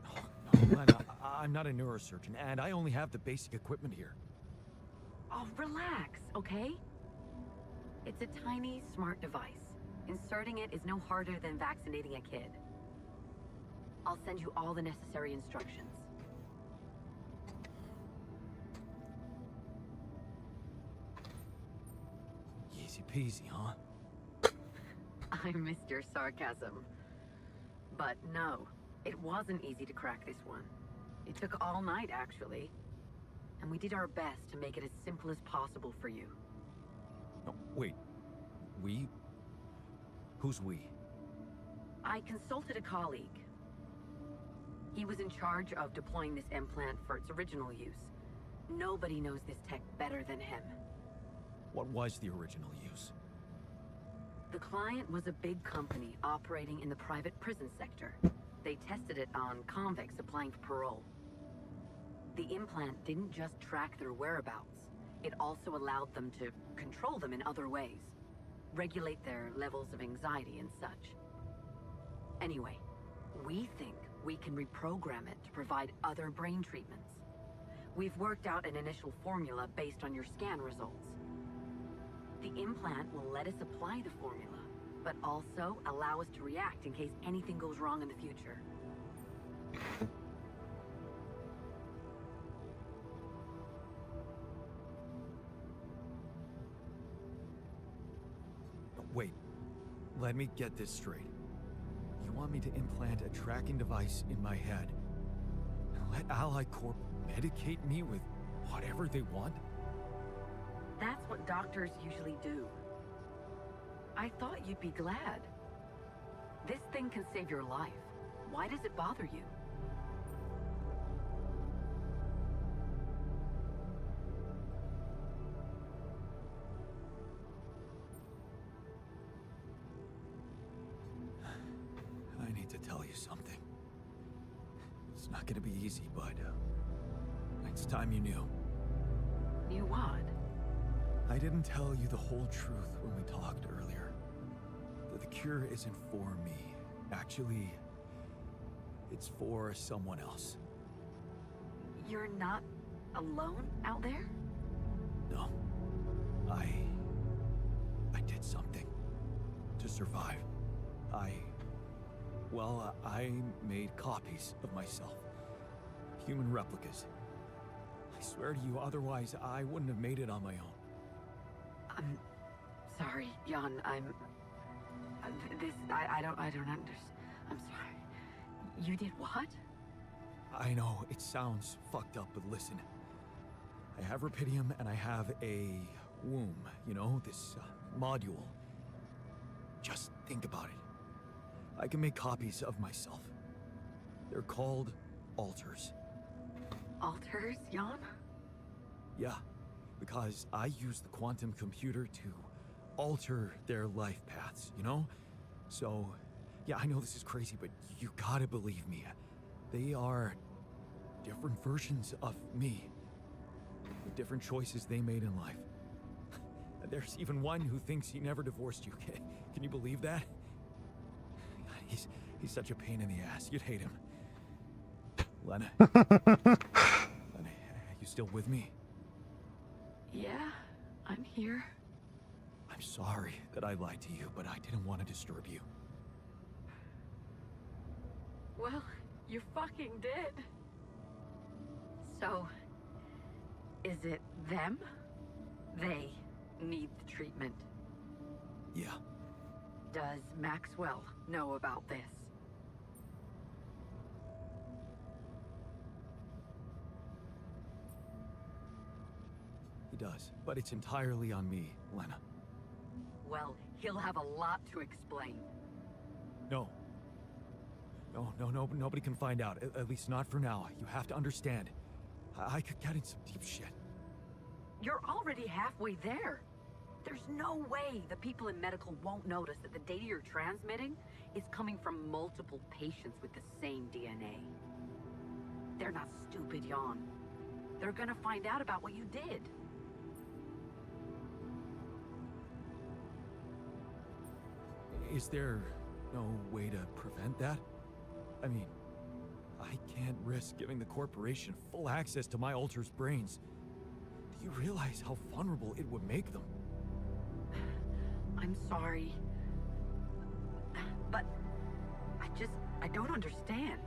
No, Lena, I'm not a neurosurgeon, and I only have the basic equipment here. Oh, relax, okay? It's a tiny, smart device. Inserting it is no harder than vaccinating a kid. I'll send you all the necessary instructions. Easy peasy, huh? I missed your sarcasm. But no, it wasn't easy to crack this one. It took all night, actually. And we did our best to make it as simple as possible for you. No, wait. We? Who's we? I consulted a colleague. He was in charge of deploying this implant for its original use. Nobody knows this tech better than him. What was the original use? The client was a big company operating in the private prison sector. They tested it on convicts applying for parole. The implant didn't just track their whereabouts. It also allowed them to control them in other ways. Regulate their levels of anxiety and such. Anyway, we think we can reprogram it to provide other brain treatments. We've worked out an initial formula based on your scan results. The implant will let us apply the formula, but also allow us to react in case anything goes wrong in the future. Wait, let me get this straight. You want me to implant a tracking device in my head and let Ally Corp medicate me with whatever they want? That's what doctors usually do. I thought you'd be glad. This thing can save your life. Why does it bother you? I need to tell you something. It's not gonna be easy, but it's time you knew. Knew what? I didn't tell you the whole truth when we talked earlier. That the cure isn't for me. Actually, it's for someone else. You're not alone out there? No. I did something to survive. I made copies of myself. Human replicas. I swear to you, otherwise I wouldn't have made it on my own. I'm sorry, Jan. I don't understand. I'm sorry. You did what? I know, it sounds fucked up, but listen. I have rupidium and I have a womb, you know, this module. Just think about it. I can make copies of myself. They're called alters. Alters, Jan? Yeah, because I use the quantum computer to alter their life paths, you know? So, yeah, I know this is crazy, but you gotta believe me. They are different versions of me. With different choices they made in life. There's even one who thinks he never divorced you. Can you believe that? He's such a pain in the ass. You'd hate him. Lena. Lena, you still with me? Yeah, I'm here. I'm sorry that I lied to you, but I didn't want to disturb you. Well, you fucking did. So, is it them? They need the treatment. Yeah. Does Maxwell know about this? He does, but it's entirely on me, Lena. Well, he'll have a lot to explain. No. No, nobody can find out. At least not for now. You have to understand. I could get in some deep shit. You're already halfway there. There's no way the people in medical won't notice that the data you're transmitting is coming from multiple patients with the same DNA. They're not stupid, Jan. They're gonna find out about what you did. Is there no way to prevent that? I mean, I can't risk giving the corporation full access to my alter's brains. Do you realize how vulnerable it would make them? I'm sorry. But I don't understand.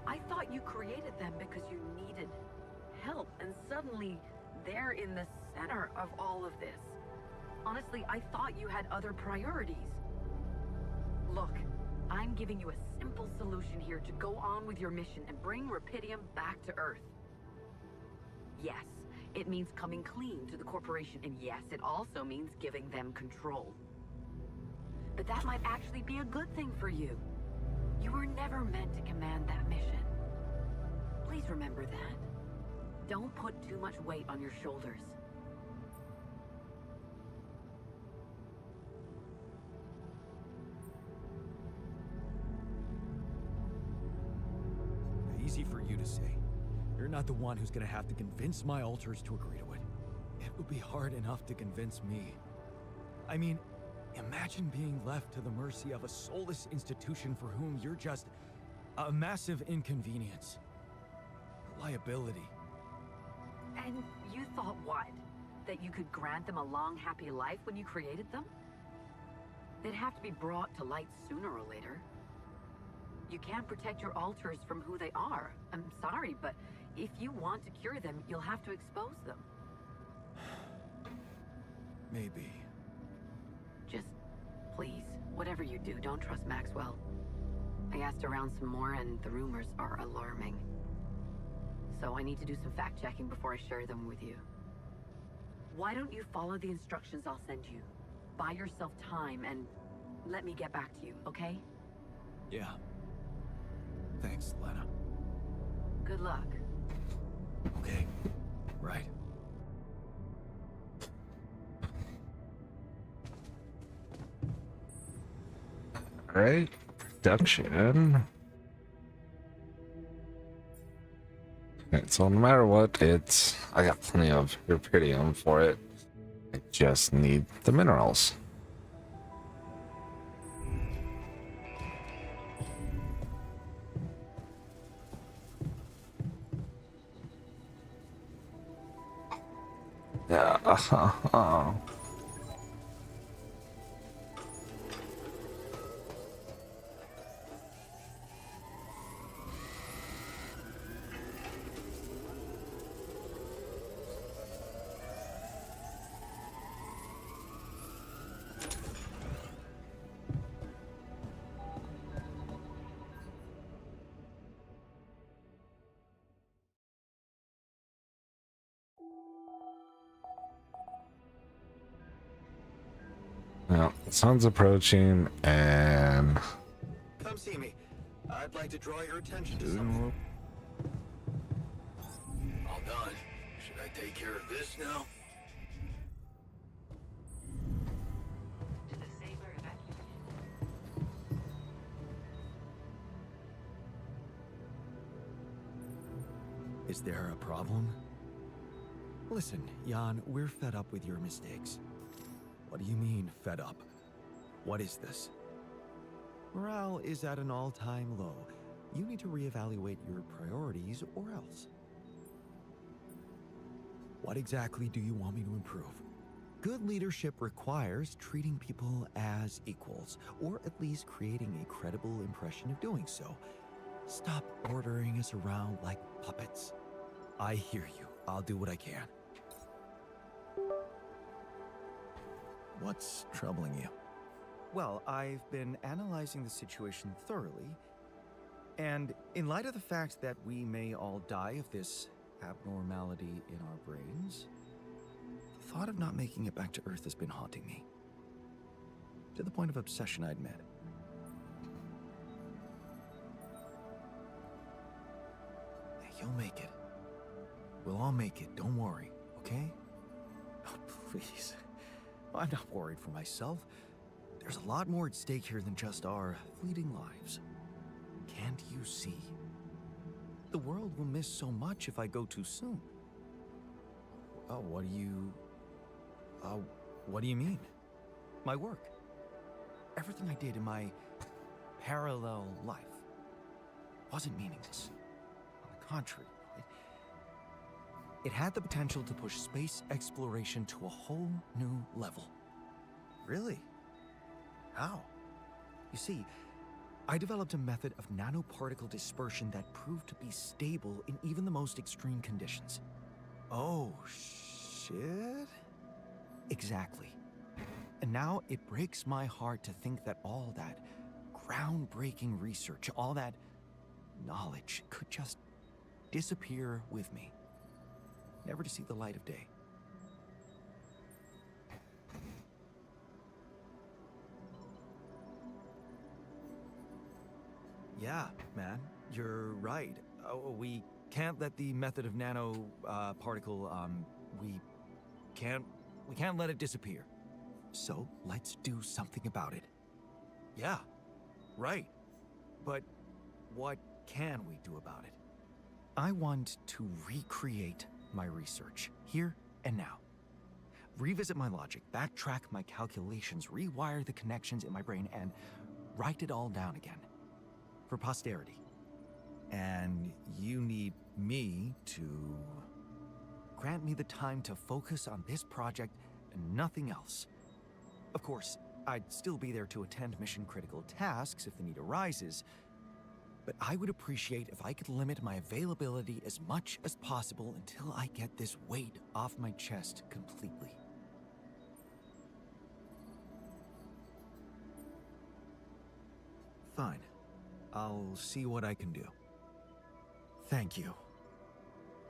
I thought you created them because you needed help, and suddenly they're in the center of all of this. Honestly, I thought you had other priorities. Look, I'm giving you a simple solution here to go on with your mission and bring rupidium back to Earth. Yes, it means coming clean to the corporation, and yes, it also means giving them control. But that might actually be a good thing for you. You were never meant to command that mission. Please remember that. Don't put too much weight on your shoulders. Easy for you to say. You're not the one who's gonna have to convince my alters to agree to it. It would be hard enough to convince me. I mean, imagine being left to the mercy of a soulless institution for whom you're just a massive inconvenience. A liability. And you thought what? That you could grant them a long, happy life when you created them? They'd have to be brought to light sooner or later. You can't protect your alters from who they are. I'm sorry, but if you want to cure them, you'll have to expose them. Maybe. Just Please, whatever you do, don't trust Maxwell. I asked around some more, and the rumors are alarming. So I need to do some fact-checking before I share them with you. Why don't you follow the instructions I'll send you? Buy yourself time and let me get back to you, okay? Yeah. Thanks, Lena. Good luck. Okay. Right. All right, production. Okay, so no matter what, I got plenty of rubidium for it. I just need the minerals. Yeah. Well, the sun's approaching, and Come see me. I'd like to draw your attention to something. All done. Should I take care of this now? To the Saber evacuation. Is there a problem? Listen, Jan, we're fed up with your mistakes. What do you mean, fed up? What is this? Morale is at an all-time low. You need to reevaluate your priorities or else. What exactly do you want me to improve? Good leadership requires treating people as equals, or at least creating a credible impression of doing so. Stop ordering us around like puppets. I hear you. I'll do what I can. What's troubling you? Well, I've been analyzing the situation thoroughly, and in light of the fact that we may all die of this abnormality in our brains, the thought of not making it back to Earth has been haunting me. To the point of obsession, I admit. You'll make it. We'll all make it, don't worry, okay? Oh, please. I'm not worried for myself. There's a lot more at stake here than just our fleeting lives. Can't you see? The world will miss so much if I go too soon. Oh, what do you mean? My work. Everything I did in my parallel life wasn't meaningless. On the contrary, it had the potential to push space exploration to a whole new level. Really? How? You see, I developed a method of nanoparticle dispersion that proved to be stable in even the most extreme conditions. Oh, shit? Exactly. And now it breaks my heart to think that all that groundbreaking research, all that knowledge could just disappear with me, never to see the light of day. Yeah, man, you're right. We can't let the method of nano particle. We can't let it disappear. So let's do something about it. Yeah, right. But what can we do about it? I want to recreate my research here and now. Revisit my logic, backtrack my calculations, rewire the connections in my brain, and write it all down again. For posterity. And you need me to grant me the time to focus on this project and nothing else. Of course, I'd still be there to attend mission-critical tasks if the need arises, but I would appreciate if I could limit my availability as much as possible until I get this weight off my chest completely. Fine. I'll see what I can do. Thank you.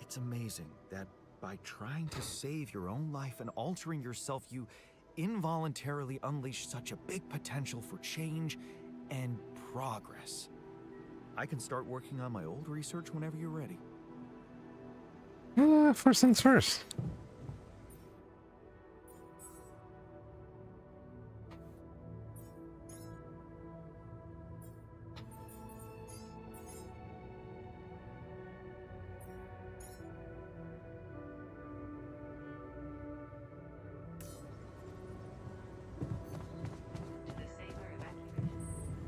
It's amazing that by trying to save your own life and altering yourself, you involuntarily unleash such a big potential for change and progress. I can start working on my old research whenever you're ready. First things first. To the safer evacuation.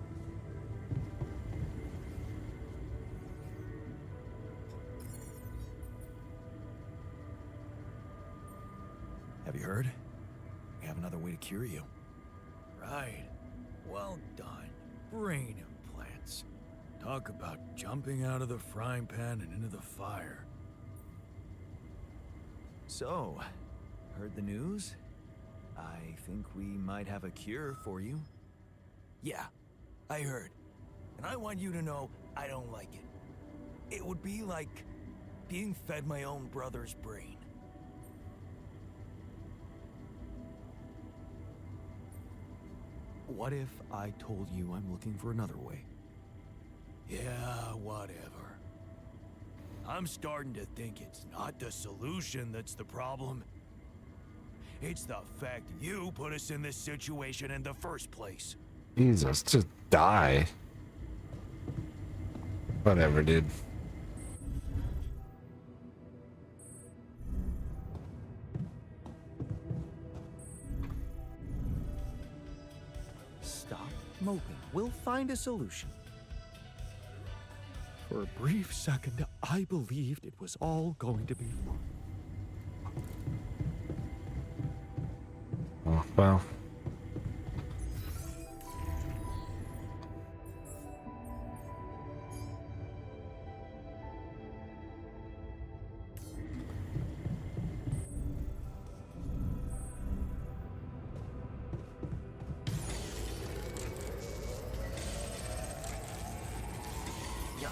Have you heard? We have another way to cure you. Right. Well done. Brain implants. Talk about jumping out of the frying pan and into the fire. So, heard the news? I think we might have a cure for you. Yeah, I heard. And I want you to know I don't like it. It would be like being fed my own brother's brain. What if I told you I'm looking for another way? Yeah, whatever. I'm starting to think it's not the solution that's the problem. It's the fact you put us in this situation in the first place. Jesus, just die. Whatever, dude. Stop moping. We'll find a solution. For a brief second, I believed it was all going to be fine. Oh, well. Jan,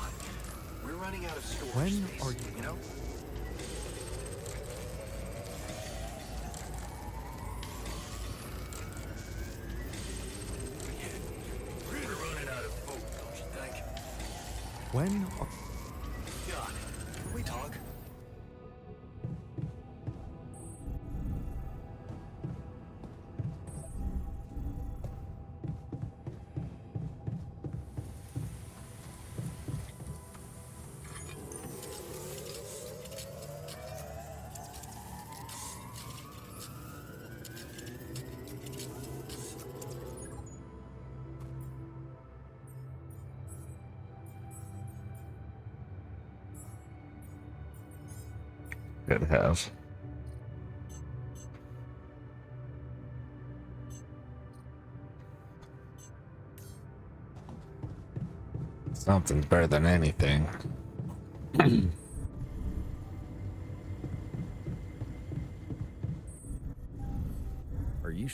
we're running out of storage When space, are you- you know? We're running out of food, don't you think? When are... Jan, can we talk? Good have. Something's better than anything. Are you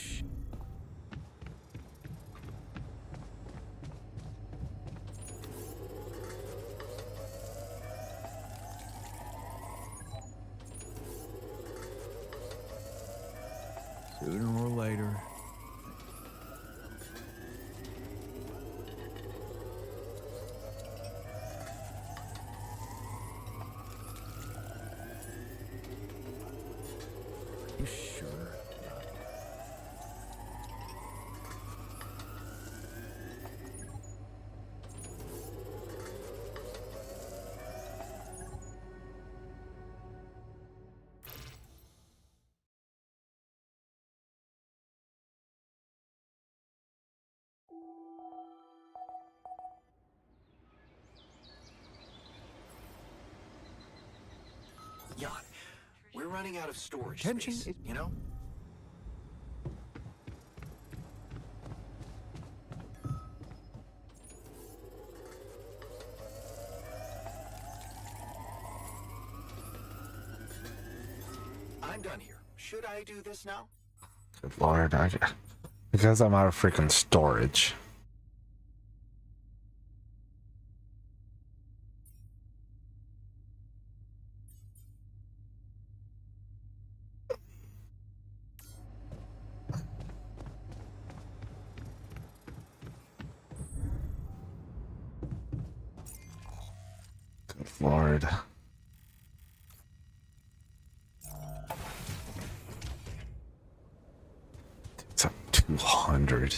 Sooner or later. You sure? Jan, we're running out of storage Tension space, is- you know? I'm done here. Should I do this now? Good lord, because I'm out of freaking storage. Lord. It's up 200.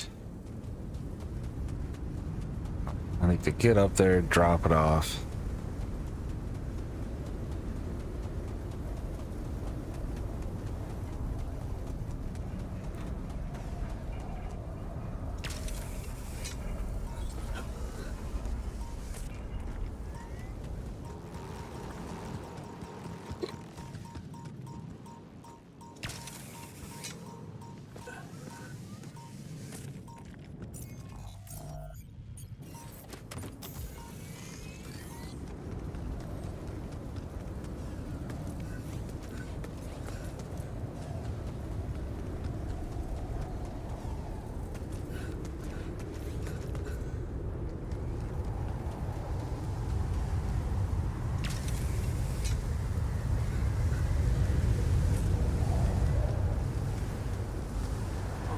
I need to get up there, drop it off.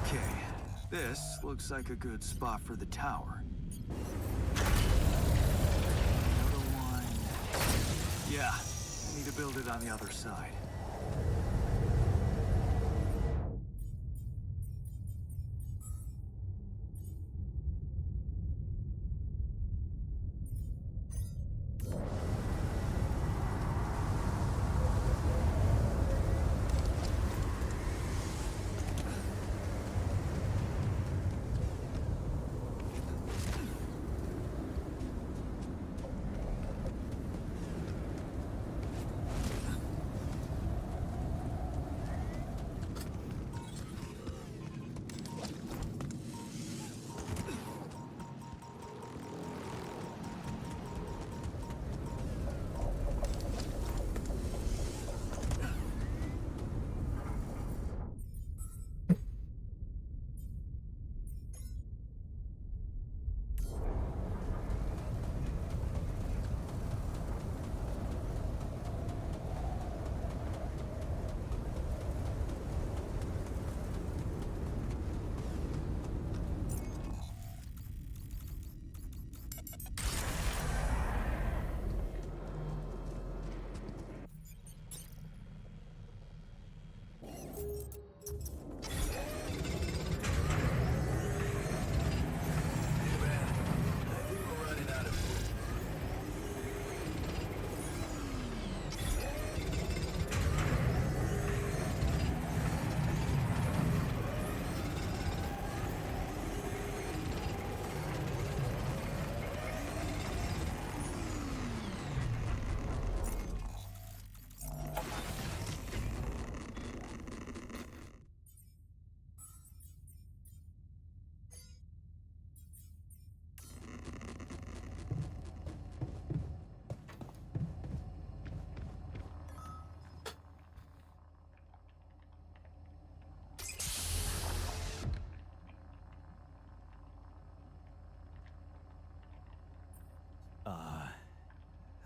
Okay, this looks like a good spot for the tower. Another one. Yeah, I need to build it on the other side.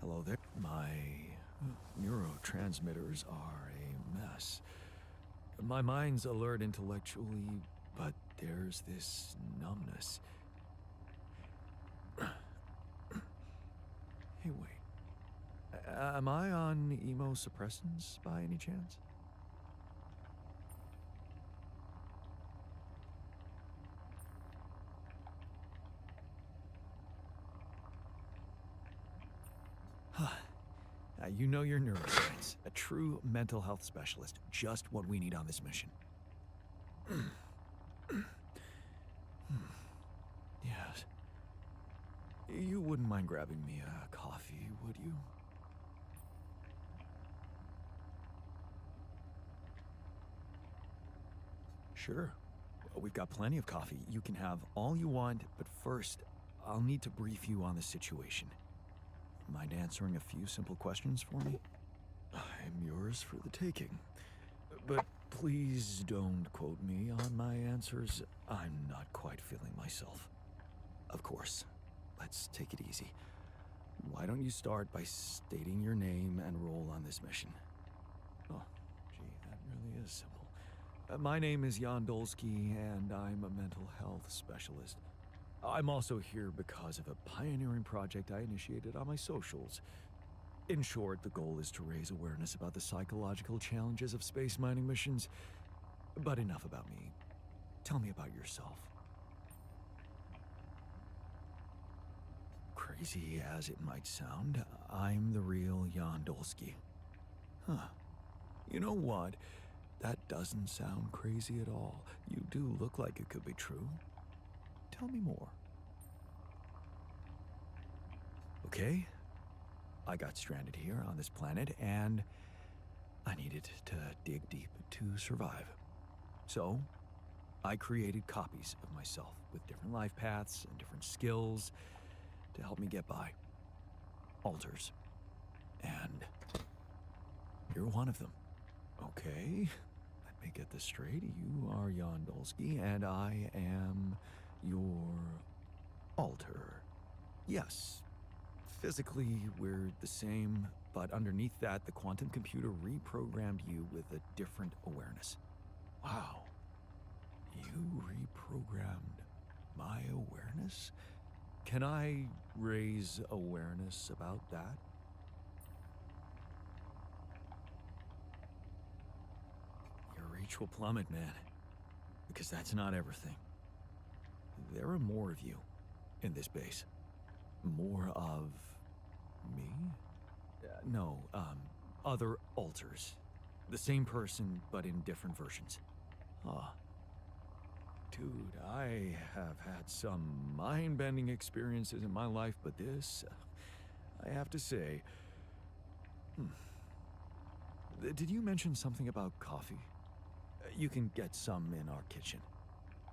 Hello there. My neurotransmitters are a mess. My mind's alert intellectually, but there's this numbness. Hey, wait. Am I on immunosuppressants by any chance? You know your neuroscience. A true mental health specialist. Just what we need on this mission. Yes. You wouldn't mind grabbing me a coffee, would you? Sure. We've got plenty of coffee. You can have all you want, but first, I'll need to brief you on the situation. Mind answering a few simple questions for me? I'm yours for the taking. But please don't quote me on my answers. I'm not quite feeling myself. Of course. Let's take it easy. Why don't you start by stating your name and role on this mission? Oh, gee, that really is simple. My name is Jan Dolski, and I'm a mental health specialist. I'm also here because of a pioneering project I initiated on my socials. In short, the goal is to raise awareness about the psychological challenges of space mining missions. But enough about me. Tell me about yourself. Crazy as it might sound, I'm the real Jan Dolski. Huh. You know what? That doesn't sound crazy at all. You do look like it could be true. Tell me more. Okay. I got stranded here on this planet, and I needed to dig deep to survive. So, I created copies of myself with different life paths and different skills to help me get by. Alters. And you're one of them. Okay, let me get this straight. You are Jan Dolski, and I am your alter. Yes, physically we're the same, but underneath that, the quantum computer reprogrammed you with a different awareness. Wow. You reprogrammed my awareness? Can I raise awareness about that? Your reach will plummet, man. Because that's not everything. There are more of you in this base. More of me? No, other alters. The same person, but in different versions. Ah. Dude, I have had some mind-bending experiences in my life, but this, I have to say... Did you mention something about coffee? You can get some in our kitchen.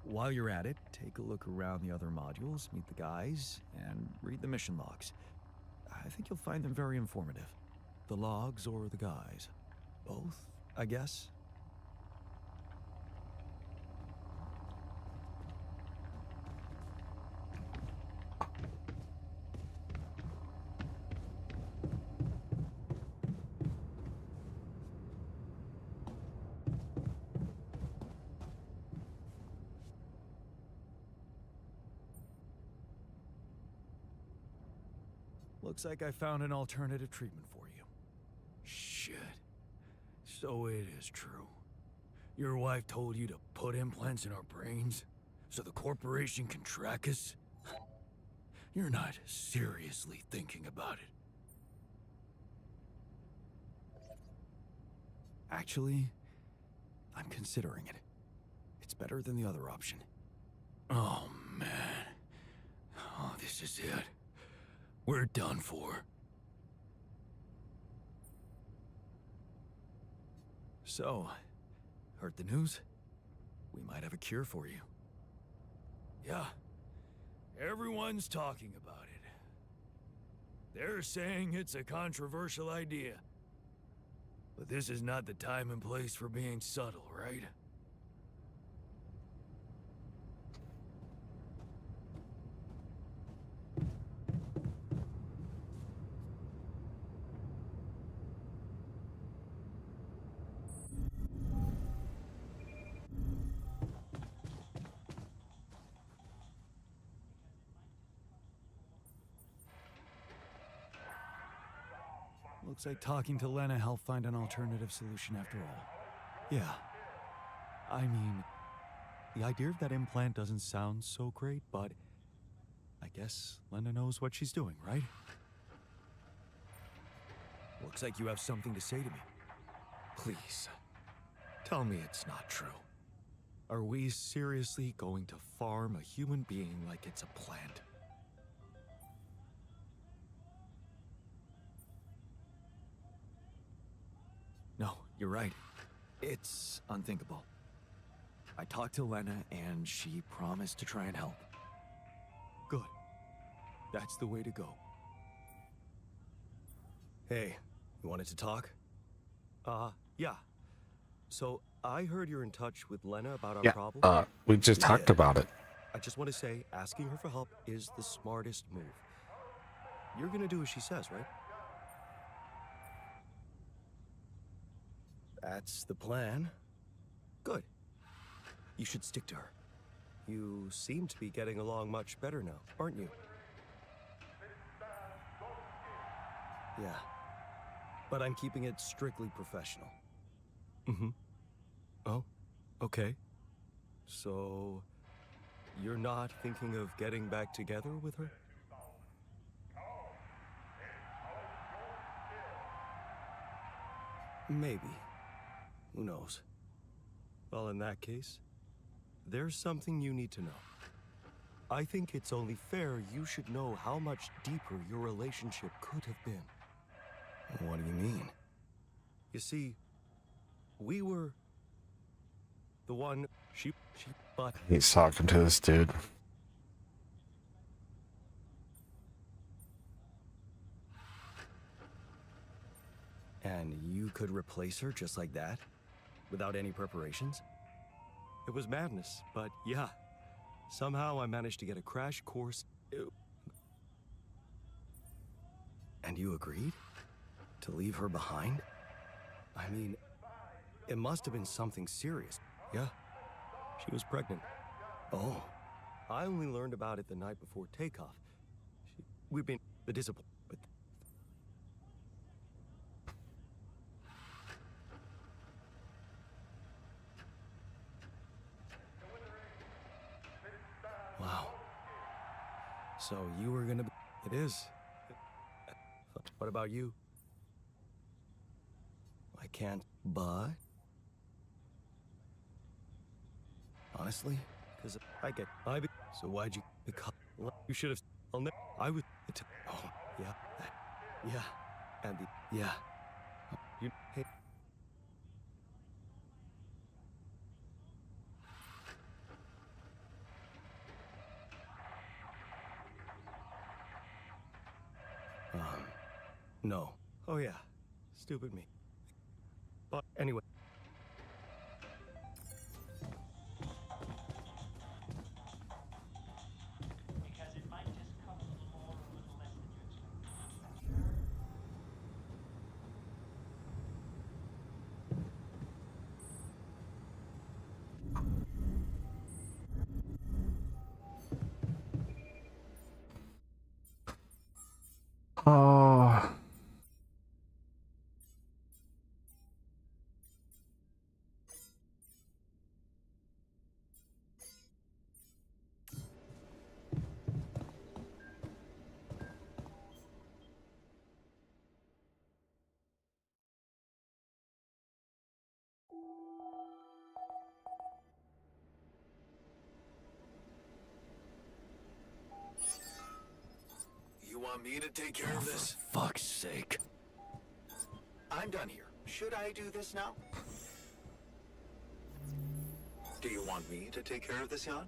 While you're at it, take a look around the other modules, meet the guys, and read the mission logs. I think you'll find them very informative. The logs or the guys? Both, I guess? Looks like I found an alternative treatment for you. Shit. So it is true. Your wife told you to put implants in our brains so the corporation can track us? You're not seriously thinking about it. Actually, I'm considering it. It's better than the other option. Oh, man. Oh, this is it. We're done for. So, heard the news? We might have a cure for you. Yeah. Everyone's talking about it. They're saying it's a controversial idea. But this is not the time and place for being subtle, right? Looks like talking to Lena helped find an alternative solution after all. Yeah. I mean, the idea of that implant doesn't sound so great, but I guess Lena knows what she's doing, right? Looks like you have something to say to me. Please, tell me it's not true. Are we seriously going to farm a human being like it's a plant? No, you're right. It's unthinkable. I talked to Lena and she promised to try and help. Good. That's the way to go. Hey, you wanted to talk? Yeah. So, I heard you're in touch with Lena about our problem. We just talked about it. I just want to say, asking her for help is the smartest move. You're gonna do as she says, right? That's the plan. Good. You should stick to her. You seem to be getting along much better now, aren't you? Yeah. but I'm keeping it strictly professional. Mm-hmm. Oh, okay. So, you're not thinking of getting back together with her? Maybe. Who knows? Well, in that case, there's something you need to know. I think it's only fair you should know how much deeper your relationship could have been. What do you mean? You see, we were the one but He's talking to this dude. and you could replace her just like that? Without any preparations? It was madness, but yeah. Somehow I managed to get a crash course. And you agreed? To leave her behind? I mean, it must have been something serious. Yeah, she was pregnant. Oh, I only learned about it the night before takeoff. We've been the disappointment. Wow. So you were gonna be... It is. What about you? I can't, but... Honestly? Because so why'd you... Because... You should have... I would... Oh, yeah. Yeah. And the... Yeah. You... Hey... No. Oh yeah. Stupid me. But anyway. Because it might just come a little more or a little less than you expect. Oh. You want me to take care of this? For fuck's sake. I'm done here. Should I do this now? Do you want me to take care of this, Jan?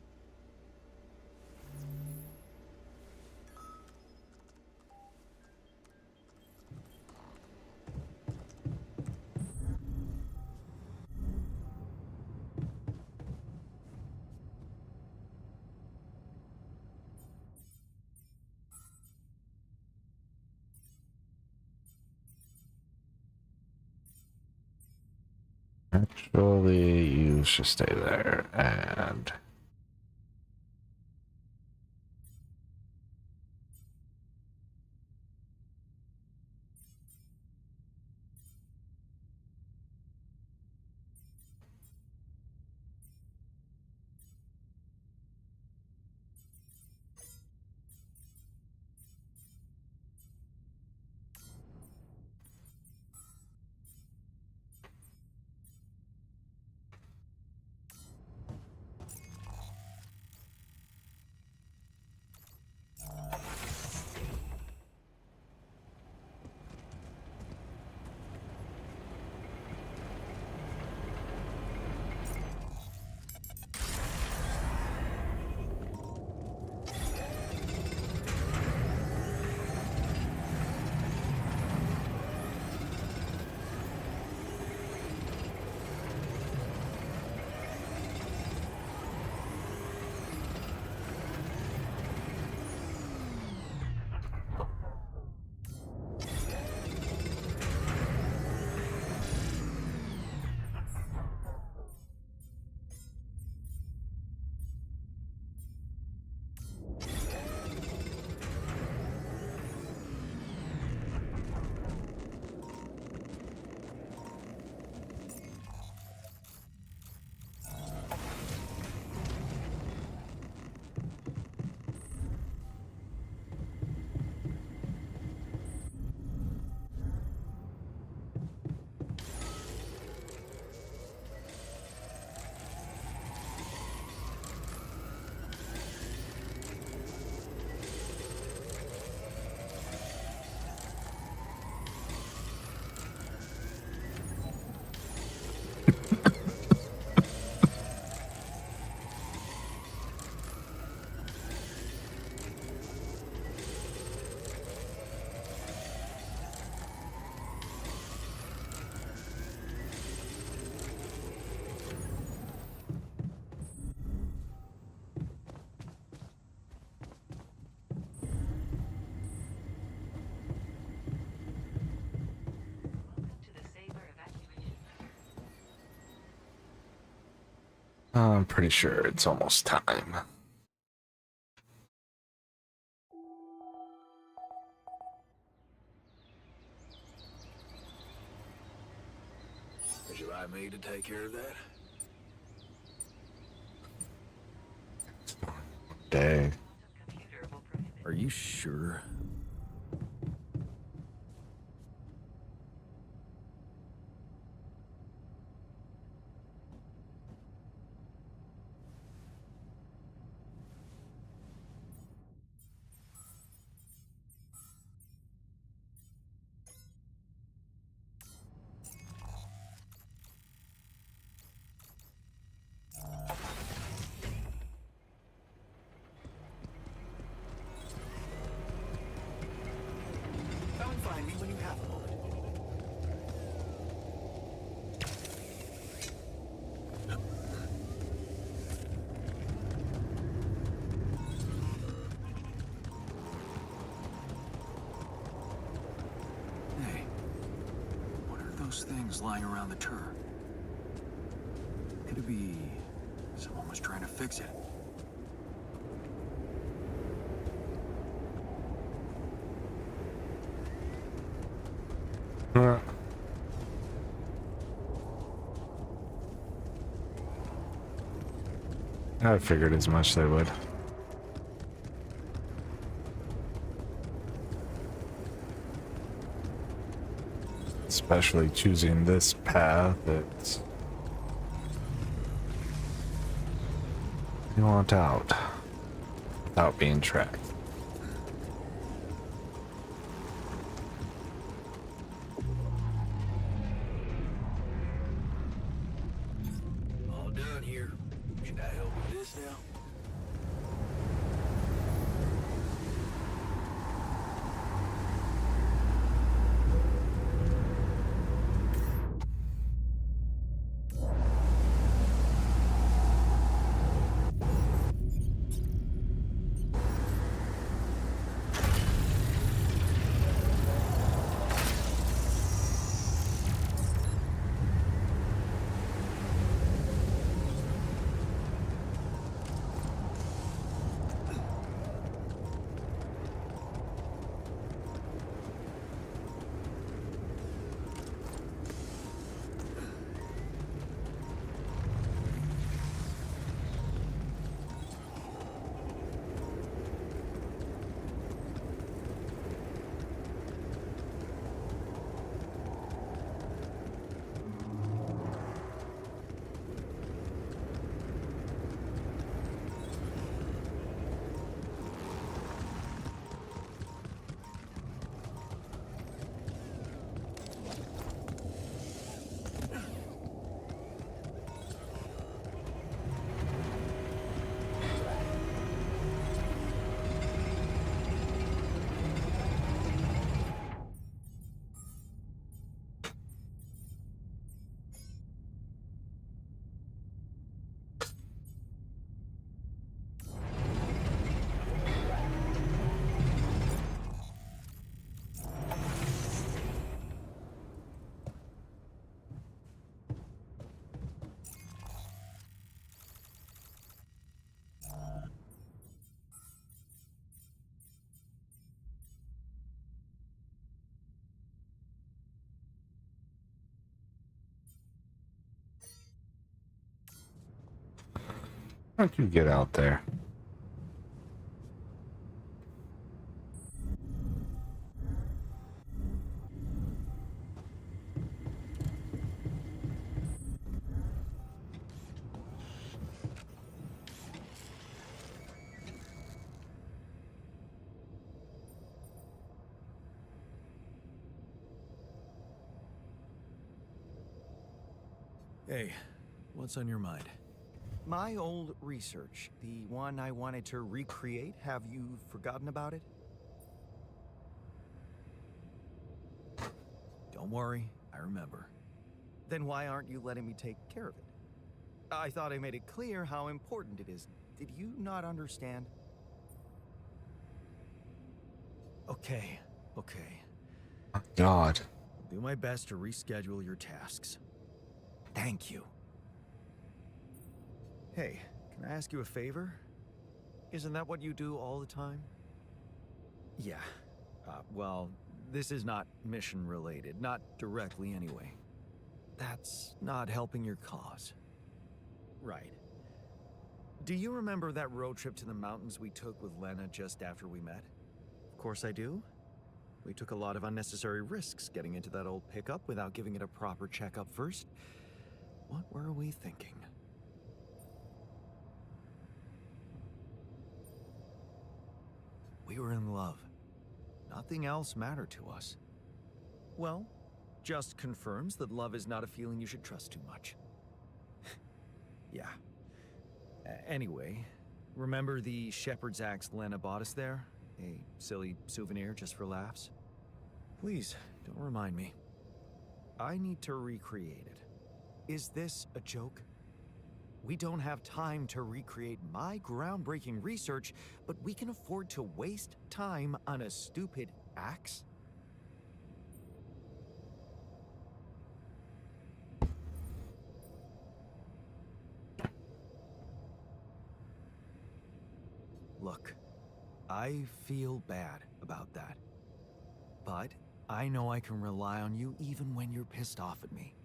Actually, you should stay there and... I'm pretty sure it's almost time. Would you like me to take care of that? Day. Are you sure? Come and find me when you have a moment. Hey, what are those things lying around the turret? Could it be someone was trying to fix it? I figured as much they would. Especially choosing this path, it's... You want out without being tracked. All done here. Should I help with this now? Why don't you get out there? Hey, what's on your mind? My old research, the one I wanted to recreate, have you forgotten about it? Don't worry, I remember. Then why aren't you letting me take care of it? I thought I made it clear how important it is. Did you not understand? Okay. God. I'll do my best to reschedule your tasks. Thank you. Hey, can I ask you a favor? Isn't that what you do all the time? Yeah. Well, this is not mission related, not directly anyway. That's not helping your cause. Right. Do you remember that road trip to the mountains we took with Lena just after we met? Of course I do. We took a lot of unnecessary risks getting into that old pickup without giving it a proper checkup first. What were we thinking? We were in love. Nothing else mattered to us. Well, just confirms that love is not a feeling you should trust too much. Yeah. Anyway, remember the shepherd's axe Lena bought us there? A silly souvenir just for laughs? Please, don't remind me. I need to recreate it. Is this a joke? We don't have time to recreate my groundbreaking research, but we can afford to waste time on a stupid axe? Look, I feel bad about that. But I know I can rely on you even when you're pissed off at me.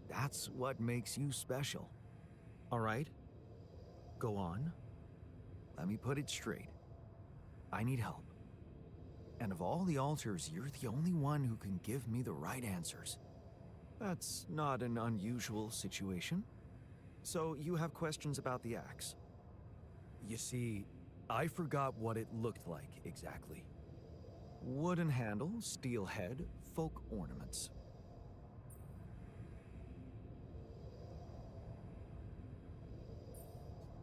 That's what makes you special. All right? Go on. Let me put it straight. I need help. And of all the alters, you're the only one who can give me the right answers. That's not an unusual situation. So you have questions about the axe. You see, I forgot what it looked like exactly. Wooden handle, steel head, folk ornaments.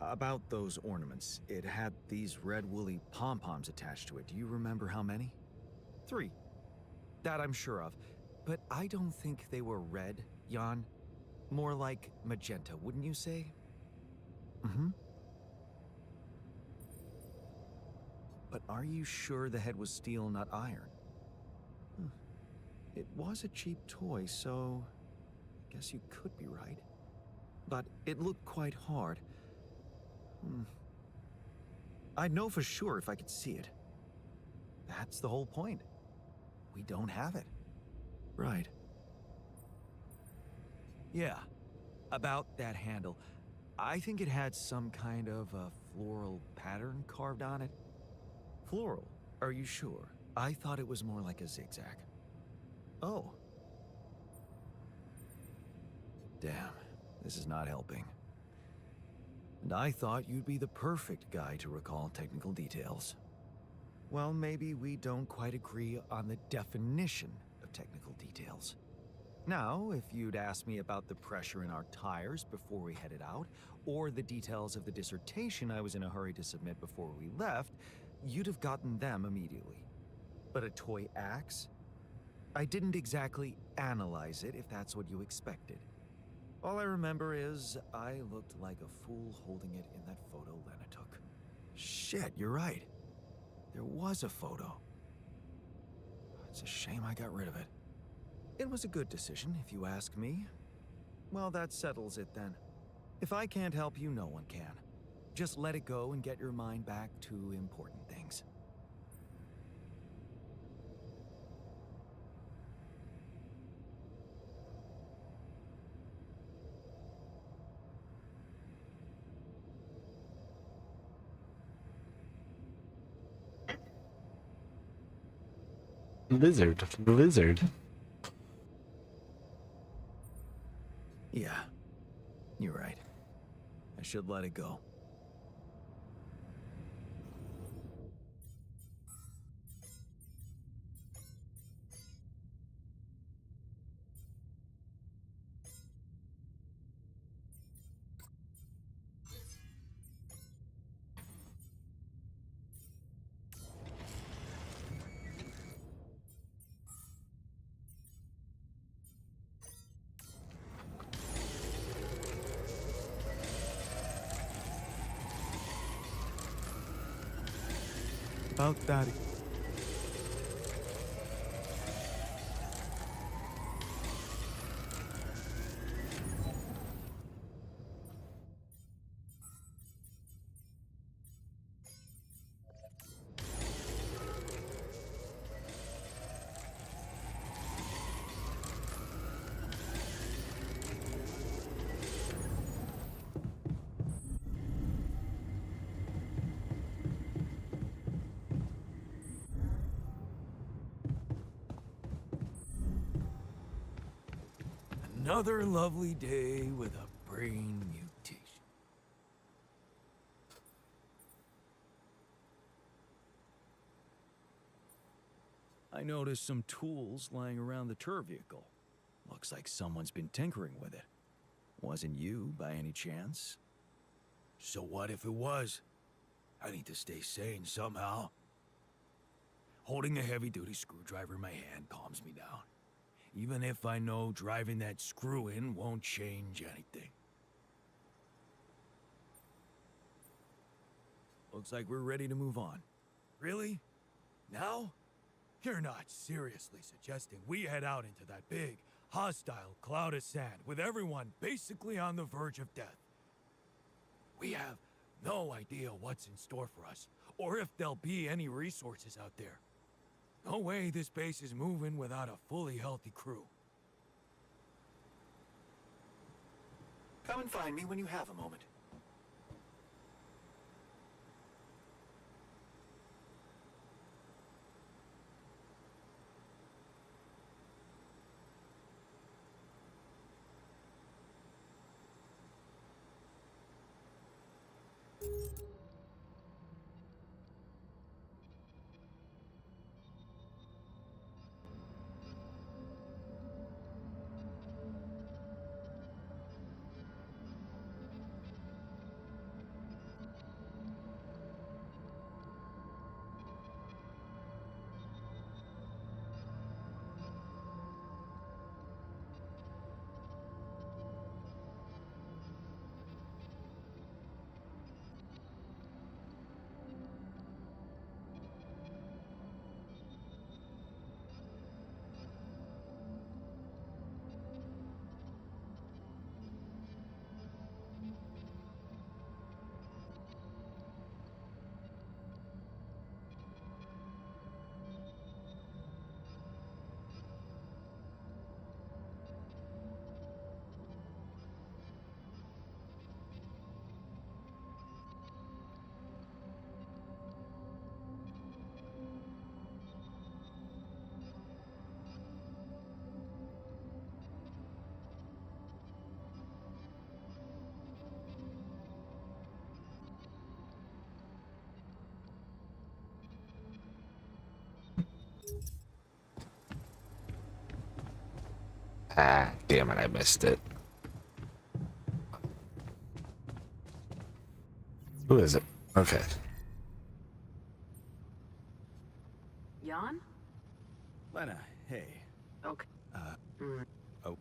About those ornaments, it had these red woolly pom-poms attached to it. Do you remember how many? 3. That I'm sure of. But I don't think they were red, Jan. More like magenta, wouldn't you say? Mm-hmm. But are you sure the head was steel, not iron? It was a cheap toy, so I guess you could be right. But it looked quite hard. I'd know for sure if I could see it. That's the whole point. We don't have it. Right. Yeah, about that handle. I think it had some kind of a floral pattern carved on it. Floral? Are you sure? I thought it was more like a zigzag. Oh. Damn, this is not helping. And I thought you'd be the perfect guy to recall technical details. Well, maybe we don't quite agree on the definition of technical details. Now, if you'd asked me about the pressure in our tires before we headed out, or the details of the dissertation I was in a hurry to submit before we left, you'd have gotten them immediately. But a toy axe? I didn't exactly analyze it, if that's what you expected. All I remember is I looked like a fool holding it in that photo Lena took. Shit, you're right. There was a photo. It's a shame I got rid of it. It was a good decision, if you ask me. Well, that settles it then. If I can't help you, no one can. Just let it go and get your mind back to important things. Lizard. Yeah, you're right. I should let it go. About that. Another lovely day with a brain mutation. I noticed some tools lying around the tour vehicle. Looks like someone's been tinkering with it. Wasn't you, by any chance? So what if it was? I need to stay sane somehow. Holding a heavy-duty screwdriver in my hand calms me down. Even if I know driving that screw in won't change anything. Looks like we're ready to move on. Really? Now? You're not seriously suggesting we head out into that big, hostile cloud of sand with everyone basically on the verge of death. We have no idea what's in store for us, or if there'll be any resources out there. No way this base is moving without a fully healthy crew. Come and find me when you have a moment. Ah, damn it, I missed it. Who is it? Okay. Jan? Lena, hey. Okay. Oh.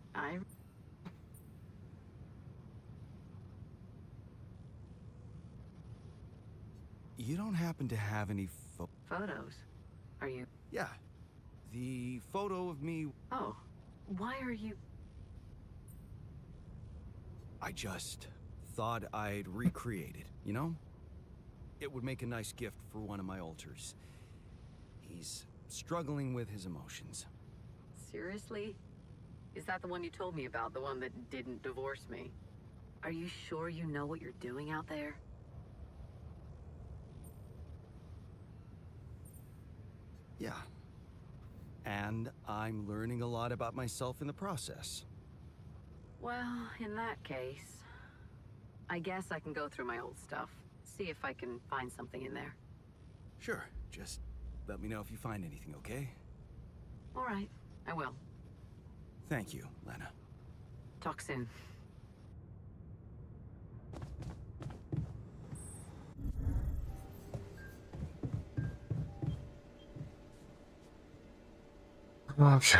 You don't happen to have any Photos? Are you? Yeah. The photo of me... Oh. Why are you... I just thought I'd recreate it, you know? It would make a nice gift for one of my alters. He's struggling with his emotions. Seriously? Is that the one you told me about? The one that didn't divorce me? Are you sure you know what you're doing out there? Yeah. And I'm learning a lot about myself in the process. Well, in that case, I guess I can go through my old stuff. See if I can find something in there. Sure. Just let me know if you find anything, okay? All right, I will. Thank you, Lena. Talk soon. Okay.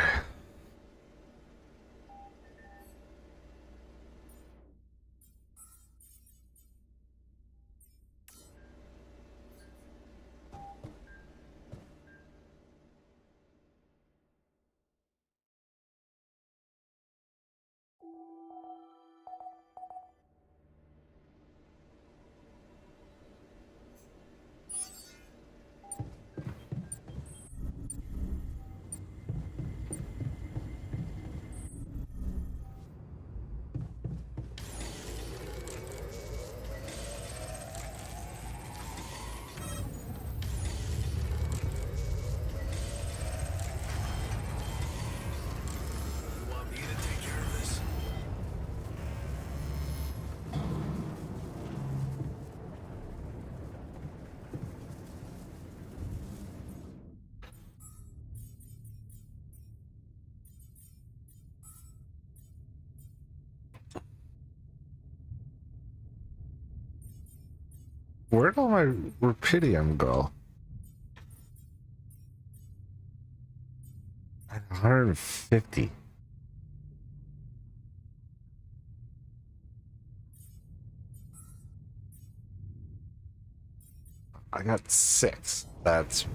Where'd all my rupidium go? At 150. I got 6. That's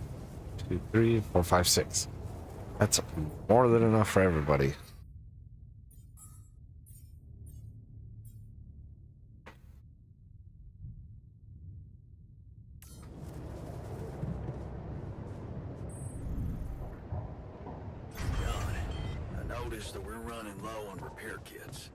2, 3, 4, 5, 6. That's more than enough for everybody. John, I noticed that we're running low on repair kits.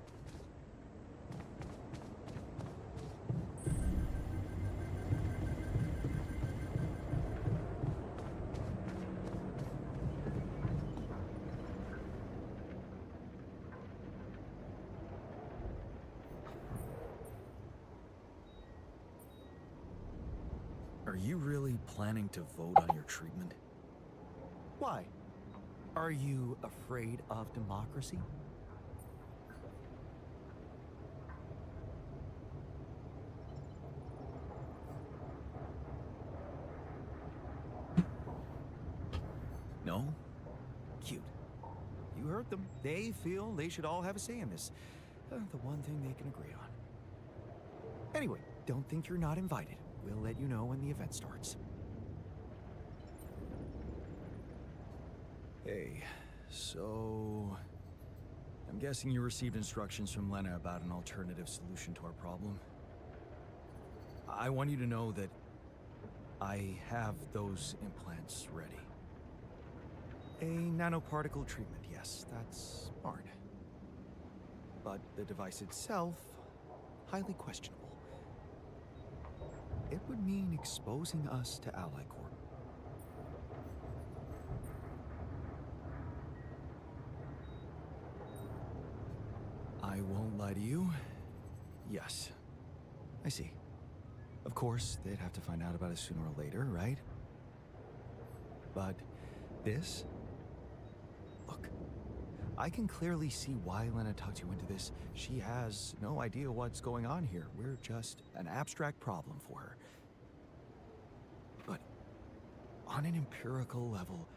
Are you really planning to vote on your treatment? Why? Are you afraid of democracy? No? Cute. You heard them. They feel they should all have a say in this. The one thing they can agree on. Anyway, don't think you're not invited. We'll let you know when the event starts. Hey, so... I'm guessing you received instructions from Lena about an alternative solution to our problem. I want you to know that I have those implants ready. A nanoparticle treatment, yes, that's smart. But the device itself, highly questionable. It would mean exposing us to Ally Corp. I won't lie to you. Yes. I see. Of course, they'd have to find out about it sooner or later, right? But this? Look, I can clearly see why Lena tucked you into this. She has no idea what's going on here. We're just an abstract problem for her. But on an empirical level,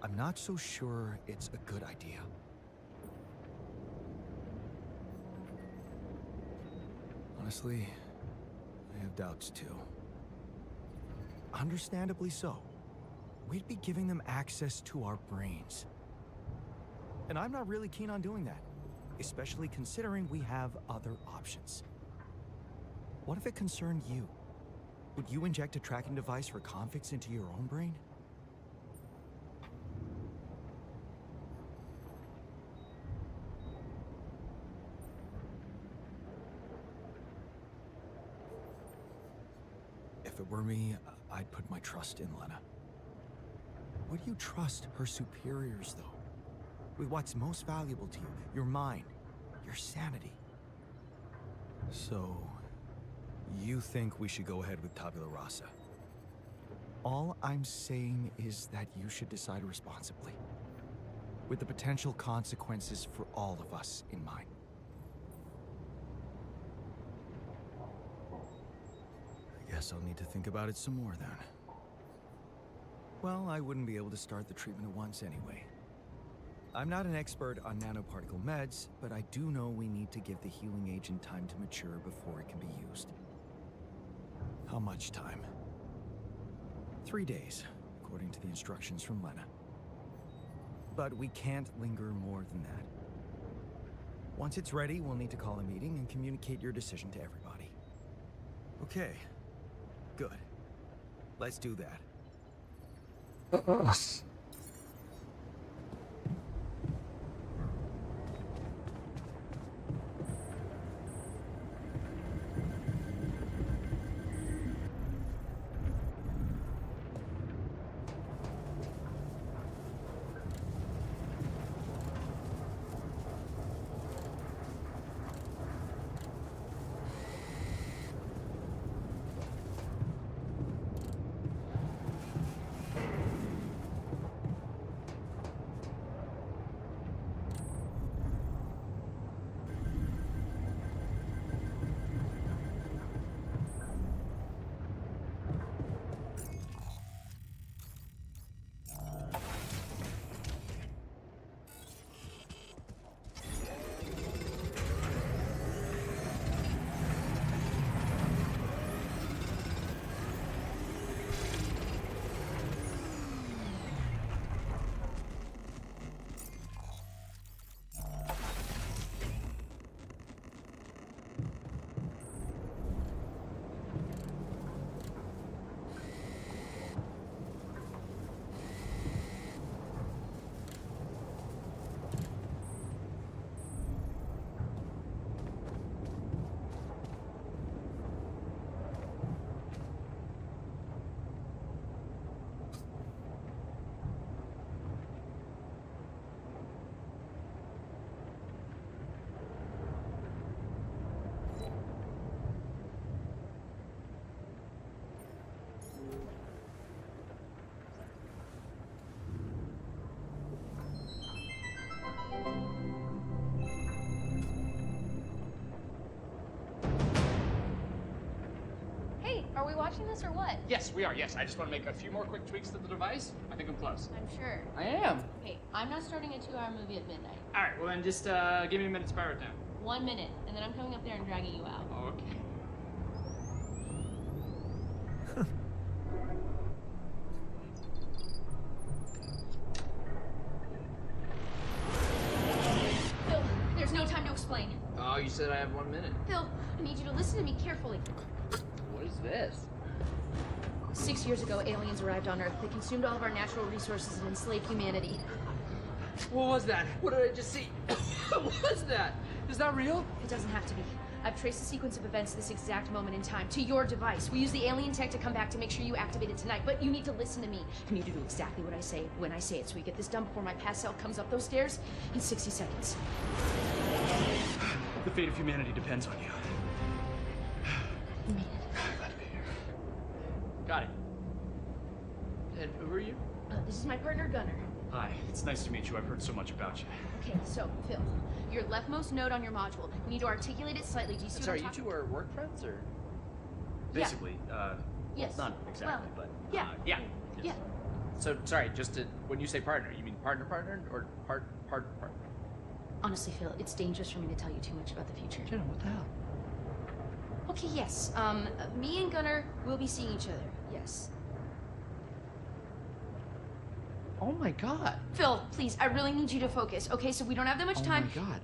I'm not so sure it's a good idea. Honestly, I have doubts too. Understandably so. We'd be giving them access to our brains. And I'm not really keen on doing that, especially considering we have other options. What if it concerned you? Would you inject a tracking device for convicts into your own brain? If it were me, I'd put my trust in Lena. Would you trust her superiors, though? With what's most valuable to you, your mind, your sanity. So, you think we should go ahead with Tabula Rasa? All I'm saying is that you should decide responsibly, with the potential consequences for all of us in mind. I guess I'll need to think about it some more then. Well, I wouldn't be able to start the treatment at once anyway. I'm not an expert on nanoparticle meds, but I do know we need to give the healing agent time to mature before it can be used. How much time? 3 days, according to the instructions from Lena. But we can't linger more than that. Once it's ready, we'll need to call a meeting and communicate your decision to everybody. Okay, good. Let's do that. watching this or what? Yes, we are. Yes, I just want to make a few more quick tweaks to the device. I think I'm close. I'm sure. I am. Okay, I'm not starting a 2-hour movie at midnight. All right, well then just give me a minute to power it down. 1 minute, and then I'm coming up there and dragging you out. Okay. Phil, there's no time to explain. Oh, you said I have 1 minute. Phil, I need you to listen to me carefully. What is this? 6 years ago, aliens arrived on Earth. They consumed all of our natural resources and enslaved humanity. What was that? What did I just see? What was that? Is that real? It doesn't have to be. I've traced the sequence of events to this exact moment in time, to your device. We use the alien tech to come back to make sure you activate it tonight, but you need to listen to me. You need to do exactly what I say when I say it, so we get this done before my pass cell comes up those stairs in 60 seconds. The fate of humanity depends on you. You made it. Glad to be here. Got it. And who are you? This is my partner, Gunnar. Hi, it's nice to meet you. I've heard so much about you. Okay, so, Phil, your leftmost node on your module. You need to articulate it slightly. Do you see Sorry, what I'm you talking? two are work friends, or? Yeah. Basically, Yes. not exactly, Well, but yeah. Yeah. Yeah. So, sorry, just to, when you say partner, you mean partner or partner? Honestly, Phil, it's dangerous for me to tell you too much about the future. Jenna, what the hell? Okay, yes. Me and Gunnar will be seeing each other. Yes. Oh my god. Phil, please, I really need you to focus. Okay, so we don't have that much time. Oh my god.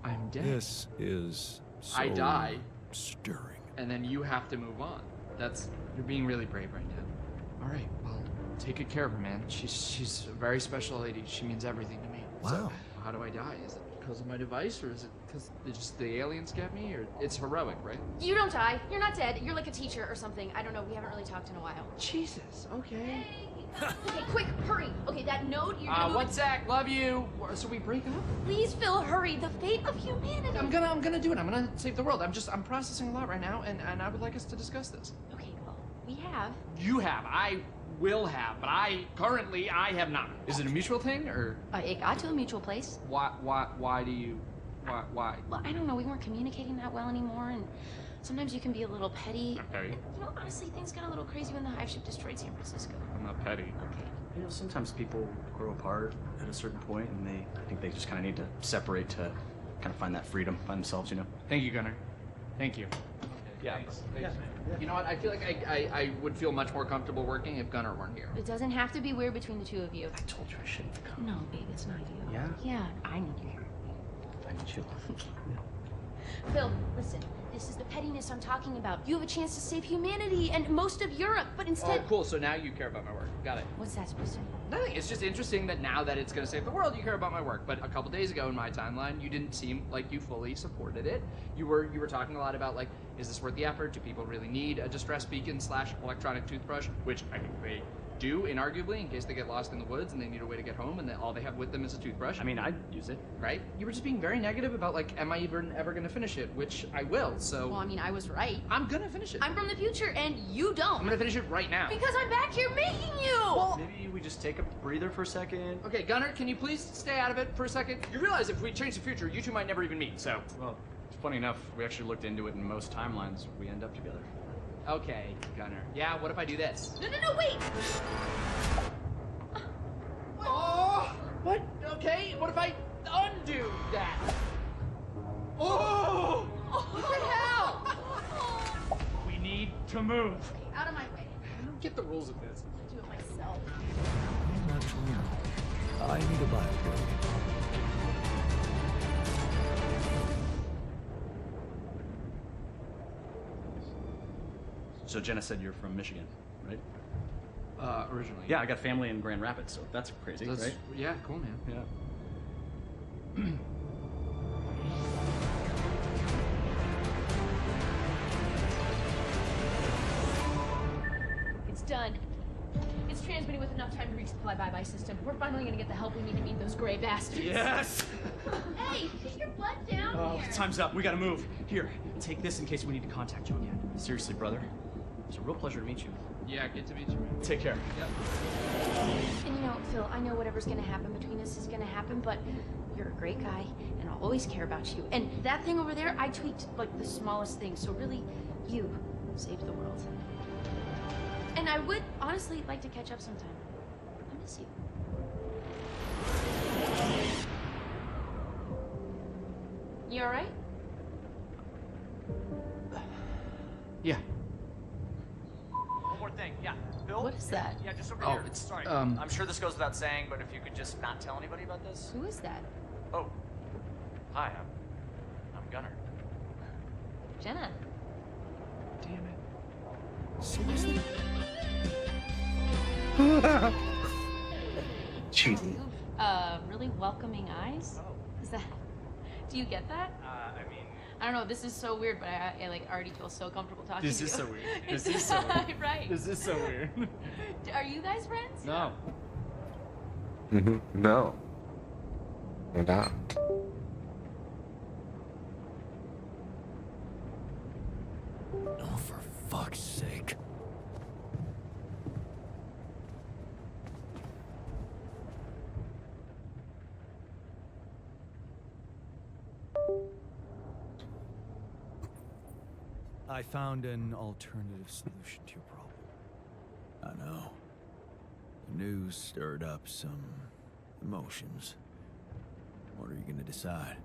I'm dead. This is so I die. stirring. And then you have to move on. You're being really brave right now. All right, well, take good care of her, man. She's a very special lady. She means everything to me. Wow. So, how do I die? Is it because of my device, or is it because just the aliens get me, or it's heroic, right? You don't die. You're not dead. You're like a teacher or something. I don't know. We haven't really talked in a while. Jesus. Okay. Okay, quick, hurry. Okay, that node, you're gonna move One it. sec. Love you. So we break up? Please, Phil, hurry. The fate of humanity. I'm gonna do it. I'm gonna save the world. I'm processing a lot right now, and I would like us to discuss this. Okay, well, we have. You have. I will have, but I have not. Is it a mutual thing, or It got to a mutual place. why do you why? Well, I don't know. We weren't communicating that well anymore, and sometimes you can be a little petty. Petty? You know, honestly, things got a little crazy when the hive ship destroyed San Francisco. I'm not petty. Okay. You know, sometimes people grow apart at a certain point, and I think they just kind of need to separate to kind of find that freedom by themselves, you know? Thank you, Gunnar. Thank you. Yeah. Thanks. You know what? I feel like I would feel much more comfortable working if Gunnar weren't here. It doesn't have to be weird between the two of you. I told you I shouldn't have come. No, babe, it's not you. Yeah? Yeah, I need you here. I need you. Phil, listen. This is the pettiness I'm talking about. You have a chance to save humanity and most of Europe, but instead... Oh, cool. So now you care about my work. Got it. What's that supposed to mean? Nothing. It's just interesting that now that it's going to save the world, you care about my work. But a couple days ago in my timeline, you didn't seem like you fully supported it. You were talking a lot about, like, is this worth the effort? Do people really need a distress beacon / electronic toothbrush? Which I think they do, inarguably, in case they get lost in the woods and they need a way to get home and all they have with them is a toothbrush. I mean, I'd use it. Right? You were just being very negative about, like, am I even ever going to finish it? Which I will, so... Well, I mean, I was right. I'm going to finish it. I'm from the future, and you don't. I'm going to finish it right now. Because I'm back here making you! Well, Maybe we just take a breather for a second. okay, Gunnar, can you please stay out of it for a second? You realize if we change the future, you two might never even meet, so... Well, funny enough, we actually looked into it, and most timelines, we end up together. Okay, Gunnar. Yeah, what if I do this? No, wait! Oh! What? Okay, what if I undo that? Oh! What the hell? We need to move. Okay, out of my way. I don't get the rules of this. I'll do it myself. I'm not sure. I need a bio break. So Jenna said you're from Michigan, right? Originally. Yeah, I got family in Grand Rapids, so that's crazy, right? Yeah, cool, man. Yeah. It's done. It's transmitting with enough time to reach the fly-by-by system. We're finally gonna get the help we need to meet those gray bastards. Yes! Hey, get your butt down Oh, here! time's up. We gotta move. Here, take this in case we need to contact you again. Seriously, brother. It's a real pleasure to meet you. Yeah, good to meet you, man. Take care. Yep. And you know, Phil, I know whatever's gonna happen between us is gonna happen, but you're a great guy, and I'll always care about you. And that thing over there, I tweaked, like, the smallest thing, so really, you saved the world. And I would honestly like to catch up sometime. I miss you. You alright? Yeah. One more thing, yeah. Bill? What is that? Yeah, just over Oh, here. it's, Sorry. I'm sure this goes without saying, but if you could just not tell anybody about this. Who is that? Oh. Hi, I'm Gunnar. Jenna. Damn it. Seriously? Cheating. Really welcoming eyes? Oh. Is that... Do you get that? I mean... I don't know, this is so weird, but I like already feel so comfortable talking This to you. is so weird. This is so weird. Right. This is so weird. Are you guys friends? No. No. We're not. Oh, for fuck's sake. I found an alternative solution to your problem. I know. The news stirred up some emotions. What are you gonna decide?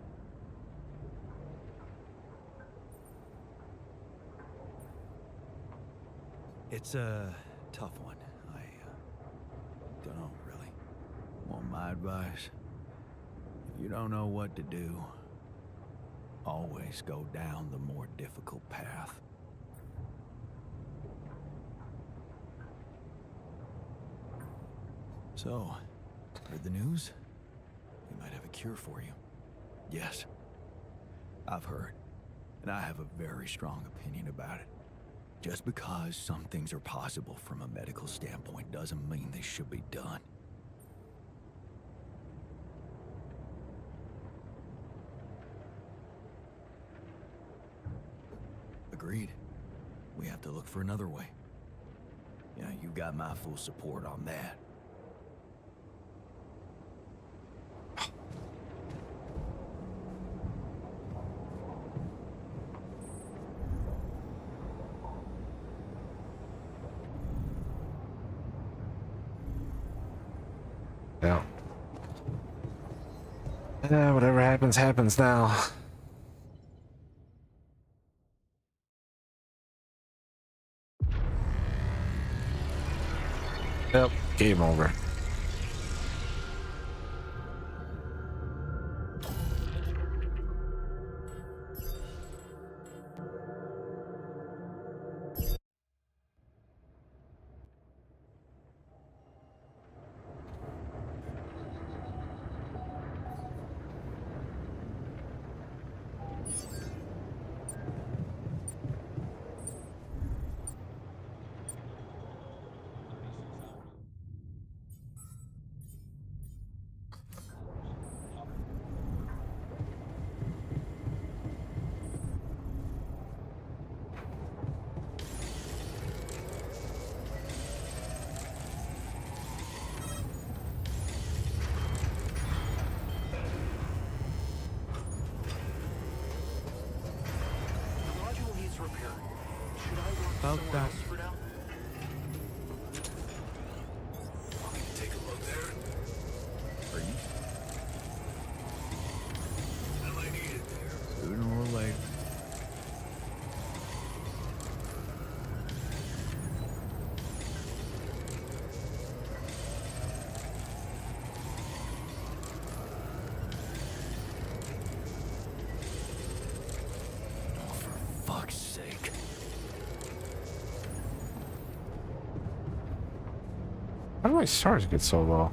It's a tough one. I don't know, really. Want my advice? If you don't know what to do, always go down the more difficult path. So, heard the news? We might have a cure for you. Yes, I've heard, and I have a very strong opinion about it. Just because some things are possible from a medical standpoint doesn't mean they should be done. Agreed. We have to look for another way. Yeah, you got my full support on that. Yeah. Whatever happens, happens now. Yep, game over. About that. Take a look there. Are you? I might need it there. Sooner or later. Oh, for fuck's sake. How do my stars get so low?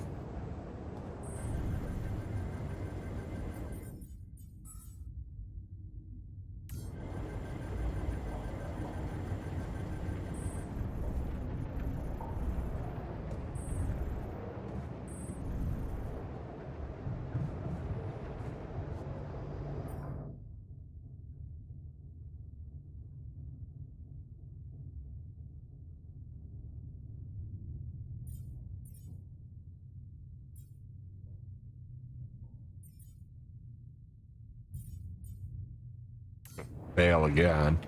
Fail again.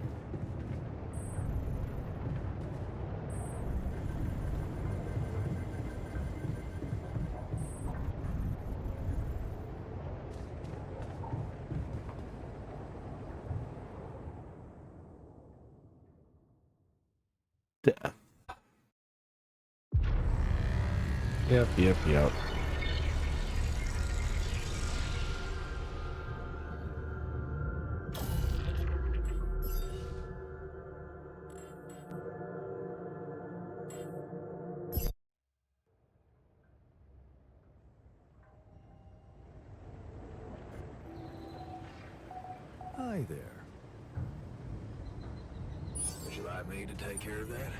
Death. Yep. Hi there. Would you like me to take care of that?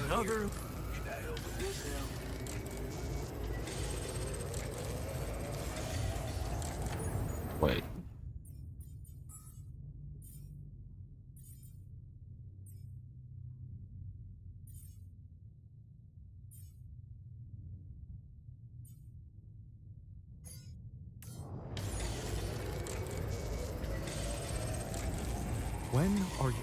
Another. Should I open this now? Wait. When are you?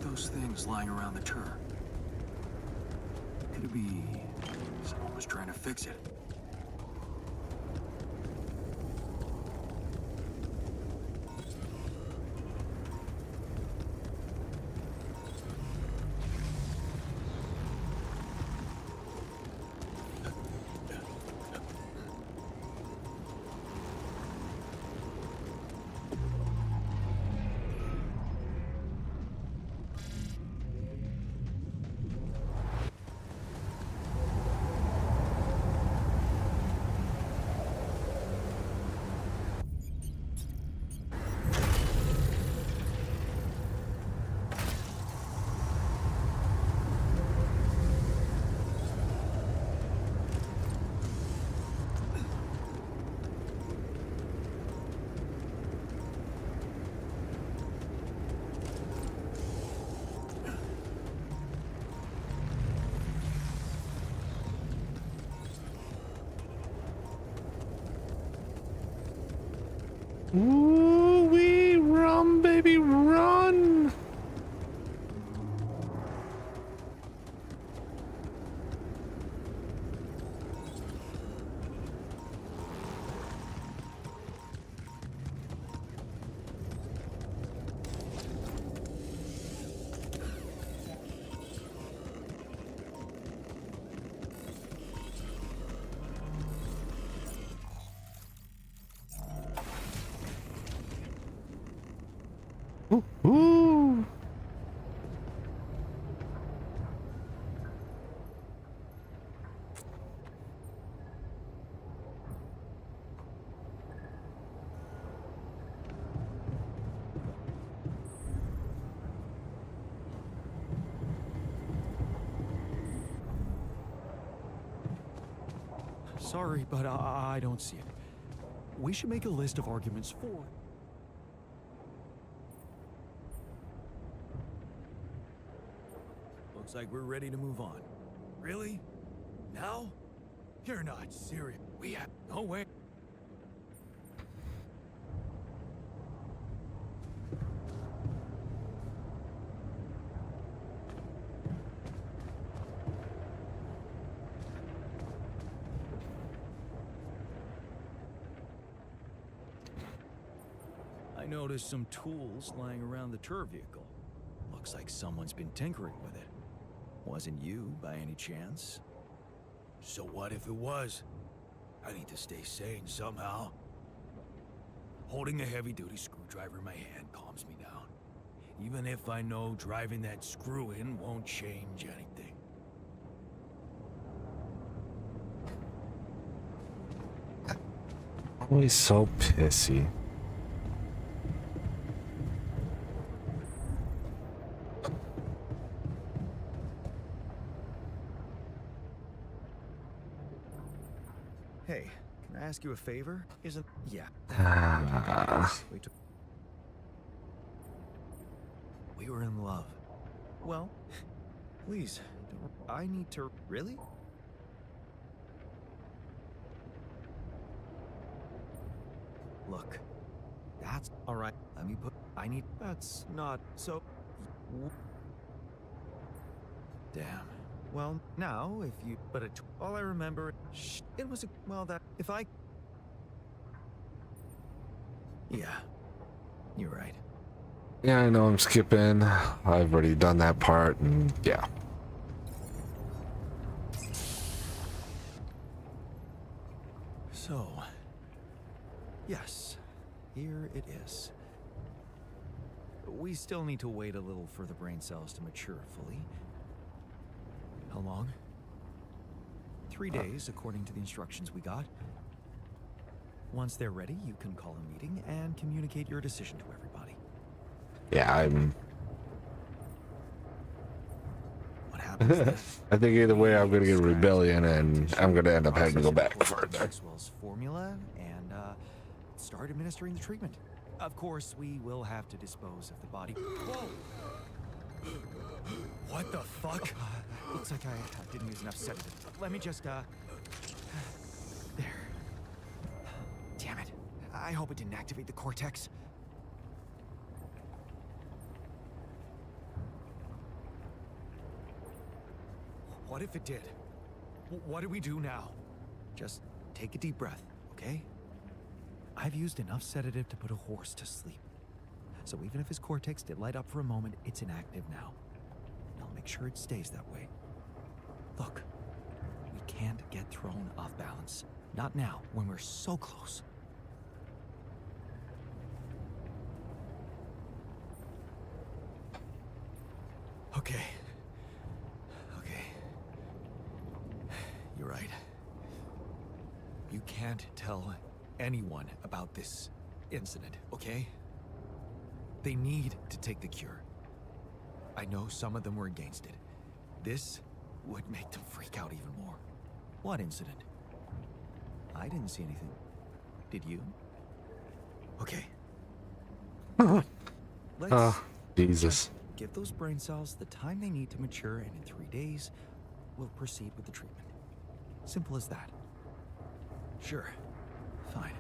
Those things lying around the turret. Could it be someone was trying to fix it? Ooh, we run, baby, run! sorry, but I don't see it. We should make a list of arguments for. Looks like we're ready to move on. Really? Now? You're not serious. We have no way. I noticed some tools lying around the tour vehicle. Looks like someone's been tinkering with it. Wasn't you, by any chance? So what if it was? I need to stay sane somehow. Holding a heavy-duty screwdriver in my hand calms me down. Even if I know driving that screw in won't change anything. Always so pissy. Hey, can I ask you a favor? Isn't... Yeah. We were in love. Well, please, I need to... Really? Look, that's... Alright, let me put... I need... That's not so... Damn. Well, now, if you... But all I remember... Shh, it was a... Well, that... If I... Yeah. You're right. Yeah, I know I'm skipping. I've already done that part, and yeah. So... Yes. Here it is. We still need to wait a little for the brain cells to mature fully. How long? 3 days, according to the instructions we got. Once they're ready, you can call a meeting and communicate your decision to everybody. Yeah, I'm... What happens then? I think either way I'm gonna get a rebellion, and I'm gonna end up having to go back further. Maxwell's formula and start administering the treatment. Of course, we will have to dispose of the body. Whoa! What the fuck? Looks like I didn't use enough sedative. Let me just, There. Damn it. I hope it didn't activate the cortex. What if it did? What do we do now? Just take a deep breath, okay? I've used enough sedative to put a horse to sleep. So even if his cortex did light up for a moment, it's inactive now. And I'll make sure it stays that way. Look, we can't get thrown off balance. Not now, when we're so close. Okay. Okay. You're right. You can't tell anyone about this incident, okay? They need to take the cure. I know some of them were against it. This would make them freak out even more. What incident? I didn't see anything. Did you? Okay. Let's Jesus. give those brain cells the time they need to mature, and in 3 days, we'll proceed with the treatment. Simple as that. Sure. Fine.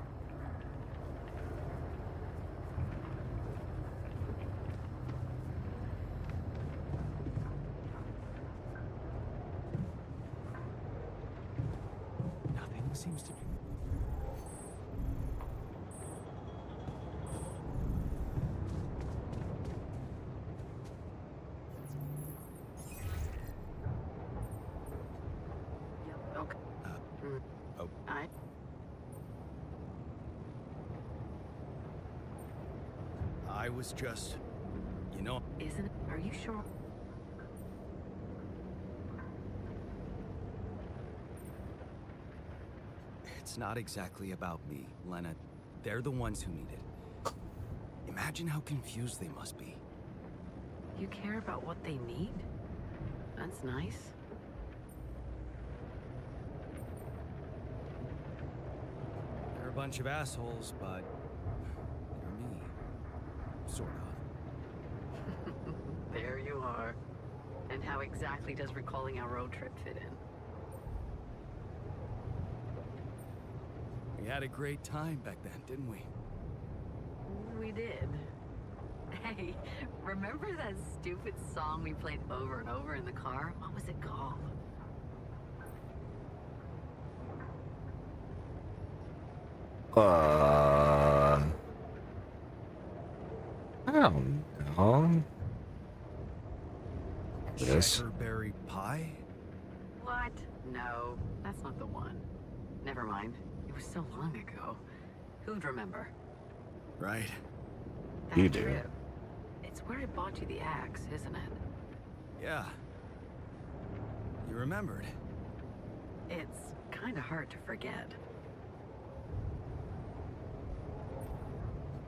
Nothing seems to be... Okay. Oh. I was just... You know... Isn't it? Are you sure? It's not exactly about me, Lena. They're the ones who need it. Imagine how confused they must be. You care about what they need? That's nice. a bunch of assholes, but they're me. Sort of. There you are. And how exactly does recalling our road trip fit in? We had a great time back then, didn't we? We did. Hey, remember that stupid song we played over and over in the car? What was it called? I don't know. This. Checkerberry pie? What? No, that's not the one. Never mind. It was so long ago. Who'd remember? Right. That You do. trip. It's where I bought you the axe, isn't it? Yeah. You remembered. It's kind of hard to forget.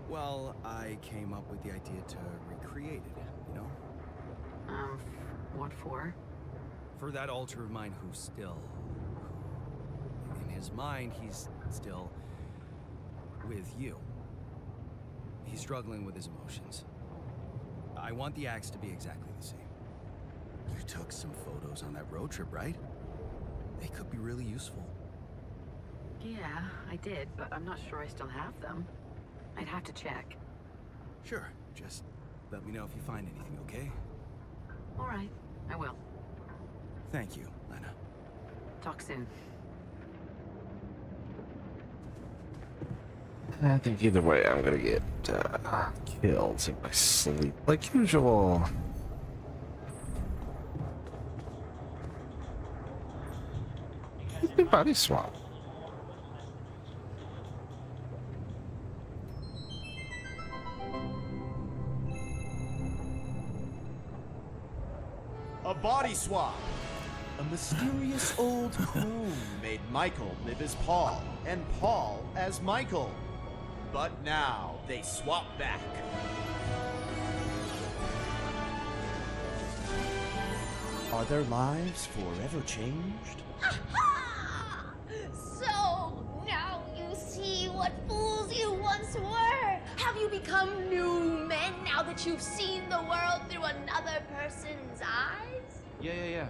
Well, I came up with the idea to recreate it, you know? What for? For that alter of mine who's still... In his mind, he's still... with you. He's struggling with his emotions. I want the axe to be exactly the same. You took some photos on that road trip, right? They could be really useful. Yeah, I did, but I'm not sure I still have them. I'd have to check. Sure, just let me know if you find anything, okay? All right, I will. Thank you, Lena. Talk soon. I think either way, I'm gonna get killed in my sleep, like usual. Body swap. A body swap. A mysterious old crone made Michael live as Paul, and Paul as Michael. But now they swap back. Are their lives forever changed? So, now you see what fools you once were. Have you become new men now that you've seen the world through another person's eyes? Yeah,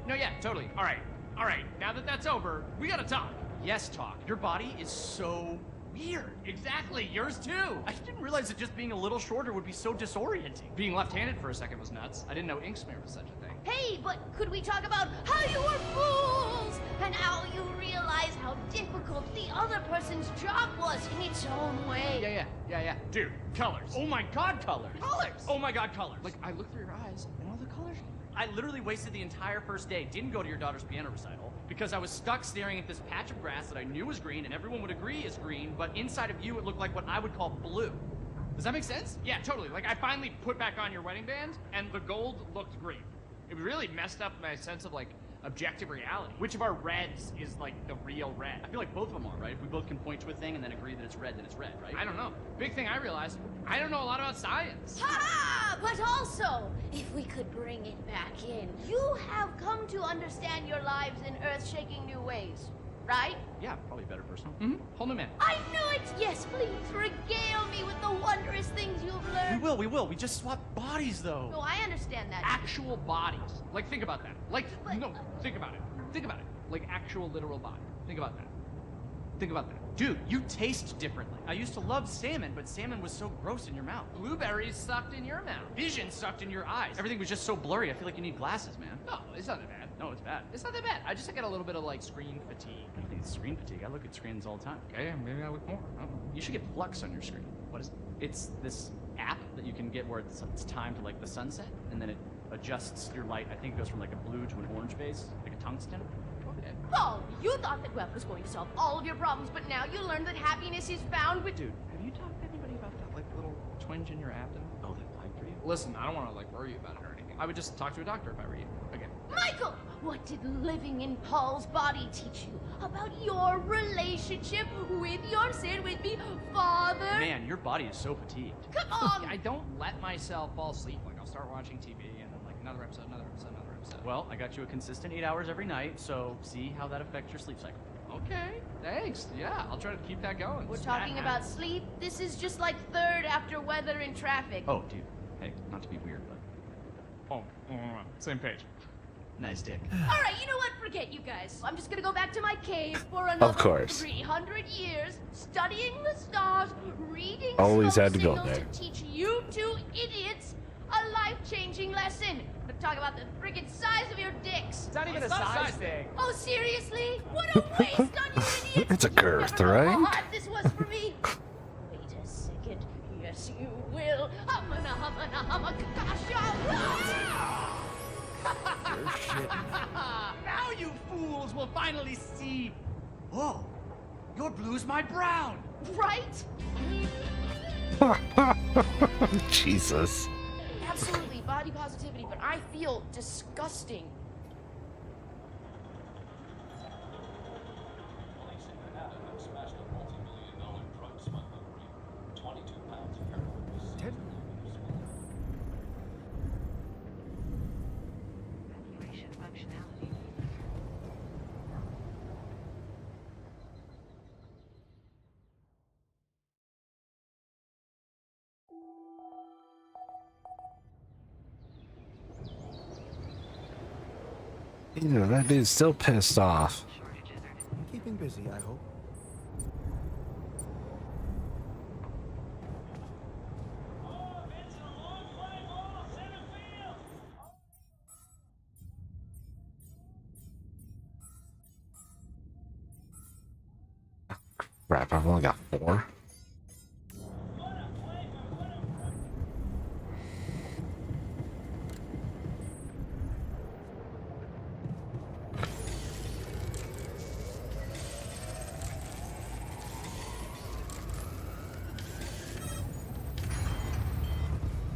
No, yeah, totally. All right. Now that that's over, we gotta talk. Yes, talk. Your body is so weird. Exactly, yours too. I didn't realize that just being a little shorter would be so disorienting. Being left-handed for a second was nuts. I didn't know Inksmere was such a thing. Hey, but could we talk about how you were fools and how you realized how difficult the other person's job was in its own way? Yeah. Dude, colors. Oh my god, colors. Colors? Oh my god, colors. Like, I looked through your eyes and all the colors. I literally wasted the entire first day, didn't go to your daughter's piano recital, because I was stuck staring at this patch of grass that I knew was green and everyone would agree is green, but inside of you it looked like what I would call blue. Does that make sense? Yeah, totally. Like, I finally put back on your wedding band and the gold looked green. It really messed up my sense of, like, objective reality. Which of our reds is, like, the real red? I feel like both of them are, right? If we both can point to a thing and then agree that it's red, then it's red, right? I don't know. Big thing I realized, I don't know a lot about science. Ha! But also, if we could bring it back in, you have come to understand your lives in earth-shaking new ways, right? Yeah, probably better personal. Whole new man. I knew it! Yes, please, regale me with the wondrous things you've learned. We will. We just swap bodies, though. No, I understand that. Actual bodies. Like, think about that. Like, no, think about it. Think about it. Like, actual literal body. Think about that. Think about that. Dude, you taste differently. I used to love salmon, but salmon was so gross in your mouth. Blueberries sucked in your mouth. Vision sucked in your eyes. Everything was just so blurry. I feel like you need glasses, man. No, it's not that bad. No, it's bad. It's not that bad. I just got a little bit of, like, screen fatigue. I don't think it's screen fatigue. I look at screens all the time. Okay, maybe I look more. I don't know. You should get Flux on your screen. What is it? It's this app that you can get where it's timed to, like, the sunset, and then it adjusts your light. I think it goes from, like, a blue to an orange base, like a tungsten. Oh, you thought that web was going to solve all of your problems, but now you learned that happiness is found with... Dude, have you talked to anybody about that, like, little twinge in your abdomen? Oh, that lied for you? Listen, I don't want to, like, worry you about it or anything. I would just talk to a doctor if I were you. Again. Michael, what did living in Paul's body teach you about your relationship with your say-it-with-me father? Man, your body is so fatigued. Come on! I don't let myself fall asleep. Like, I'll start watching TV and then, like, another episode. Well, I got you a consistent 8 hours every night, so see how that affects your sleep cycle. Okay, thanks. Yeah, I'll try to keep that going. We're talking about sleep. This is just like third after weather and traffic. Oh, dude. Hey, not to be weird, but... Oh, same page. Nice dick. All right, you know what? Forget you guys. I'm just gonna go back to my cave for another course. 300 years, studying the stars, reading Always smoke had to go signals there. to teach you two idiots a life-changing lesson. But talk about the friggin' size of your dicks. It's not even a size thing. Oh, seriously? What a waste on you idiots! It's a girth, Never know right? how hard this was for me. Wait a second. Yes, you will. Humana, humana, humakasha. Now you fools will finally see. Oh, your blue's my brown. Right? Jesus. Absolutely, body positivity, but I feel disgusting. Evacuation functionality. Either that dude's still pissed off. Keeping busy, I hope. Crap, I've only got 4.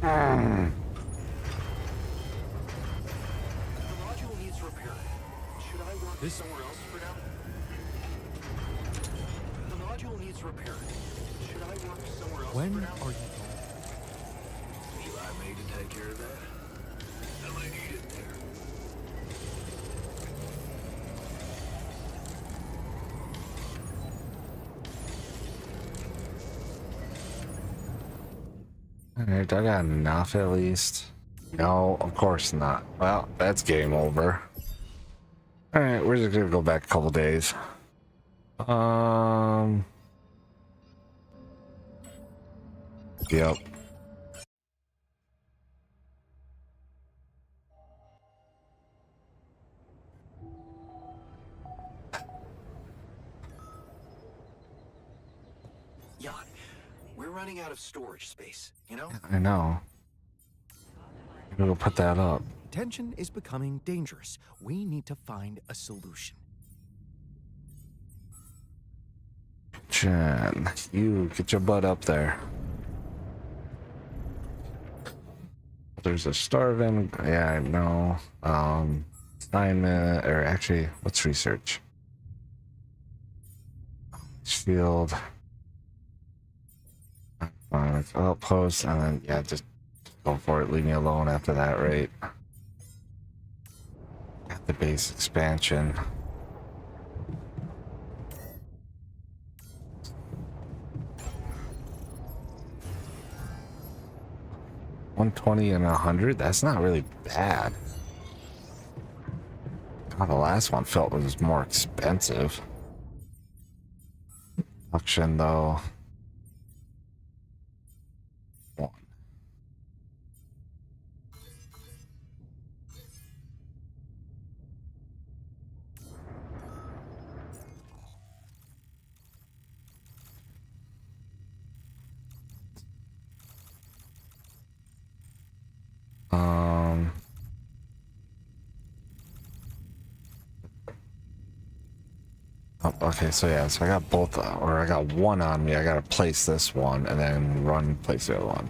The module needs repair. Should I walk somewhere else for now? The module needs repair. Should I walk somewhere else When for now? are you going? Eli made to take care of that. I might need it there. Alright, I got enough at least. No, of course not. Well, that's game over. Alright, we're just gonna go back a couple days. Yep. Jan, we're running out of storage space, you know? I know. I'm gonna put that up. Tension is becoming dangerous. We need to find a solution. Jan, you get your butt up there. There's a starving. Yeah, I know. Assignment, or actually, what's research? Field. Outpost, and then yeah, just go for it. Leave me alone after that, right? At the base expansion. $120 and $100. That's not really bad. God, the last one felt was more expensive. Auction though. Oh, okay, so yeah, so I got both, or I got one on me. I gotta place this one and then run place the other one.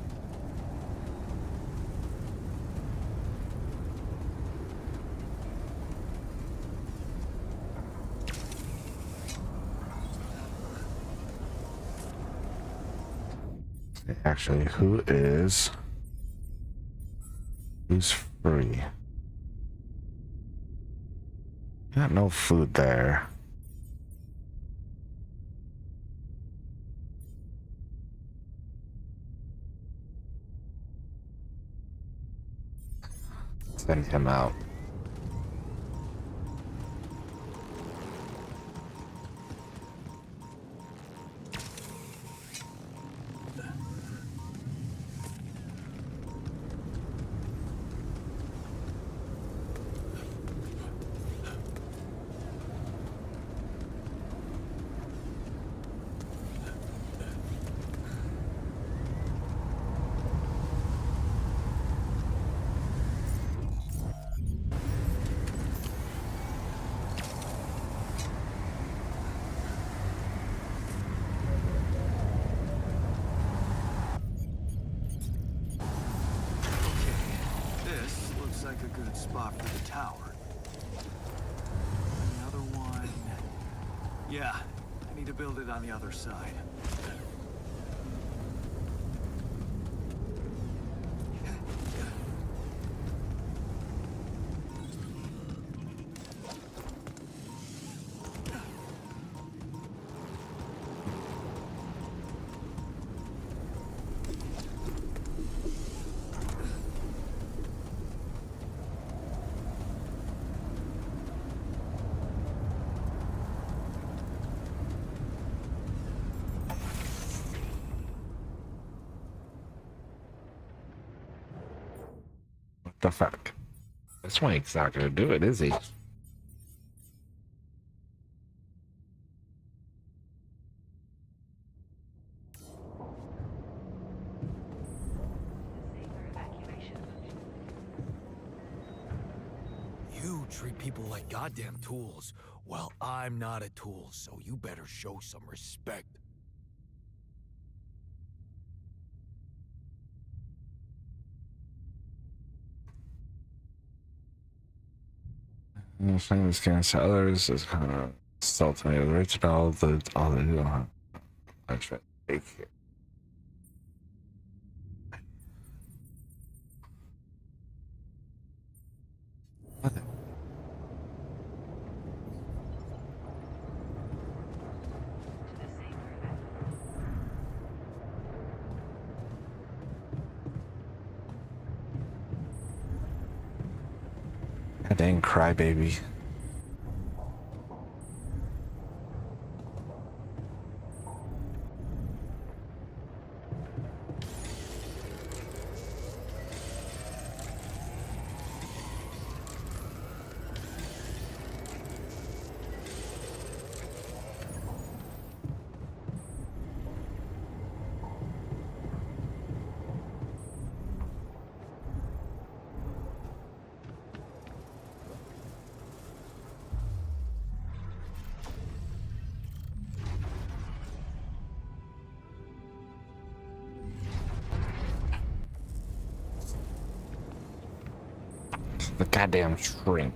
Actually, who's free? Got no food there. send him out. This looks like a good spot for the tower. Another one. Yeah, I need to build it on the other side. What the fuck? This Wank's not gonna do it, is he? You treat people like goddamn tools. Well, I'm not a tool, so you better show some respect. Anything this can to others is kind of still to me the original, all the new one. I try to take it. God dang crybaby. The goddamn shrink.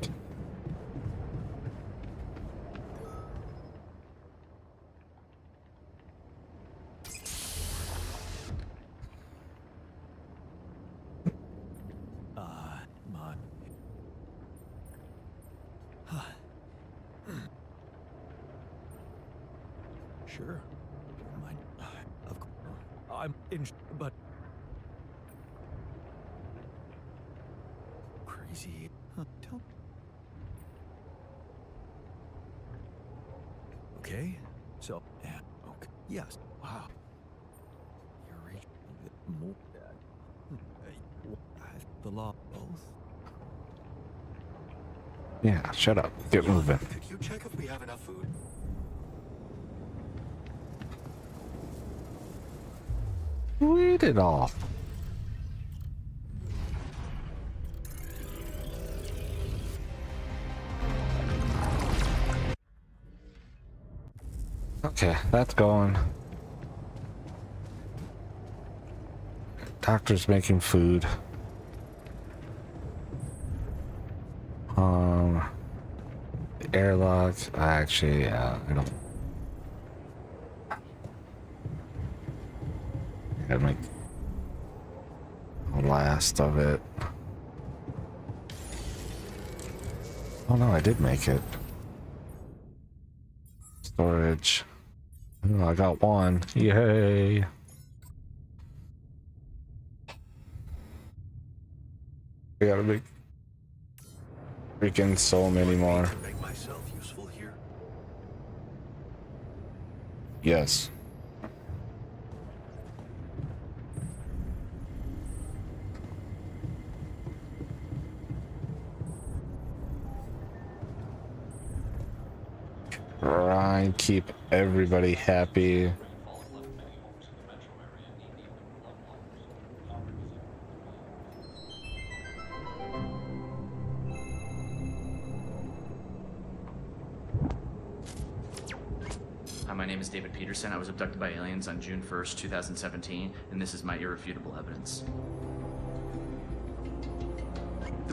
My... Sure. Of course. I'm in, but... Crazy. Don't... Okay, so... Yeah, okay. Yes. Wow. You're more bad. The law, both? Yeah, shut up. Get moving. Could you check if we have enough food? Read it off. Okay, that's going. Doctor's making food. The airlock. Actually, I don't. I gotta make the last of it. Oh no, I did make it. Storage. Oh, I got one. Yay. I gotta make Freaking so many more. To make myself useful here. Yes. Right, keep everybody happy. Hi, my name is David Peterson. I was abducted by aliens on June 1st, 2017, and this is my irrefutable evidence.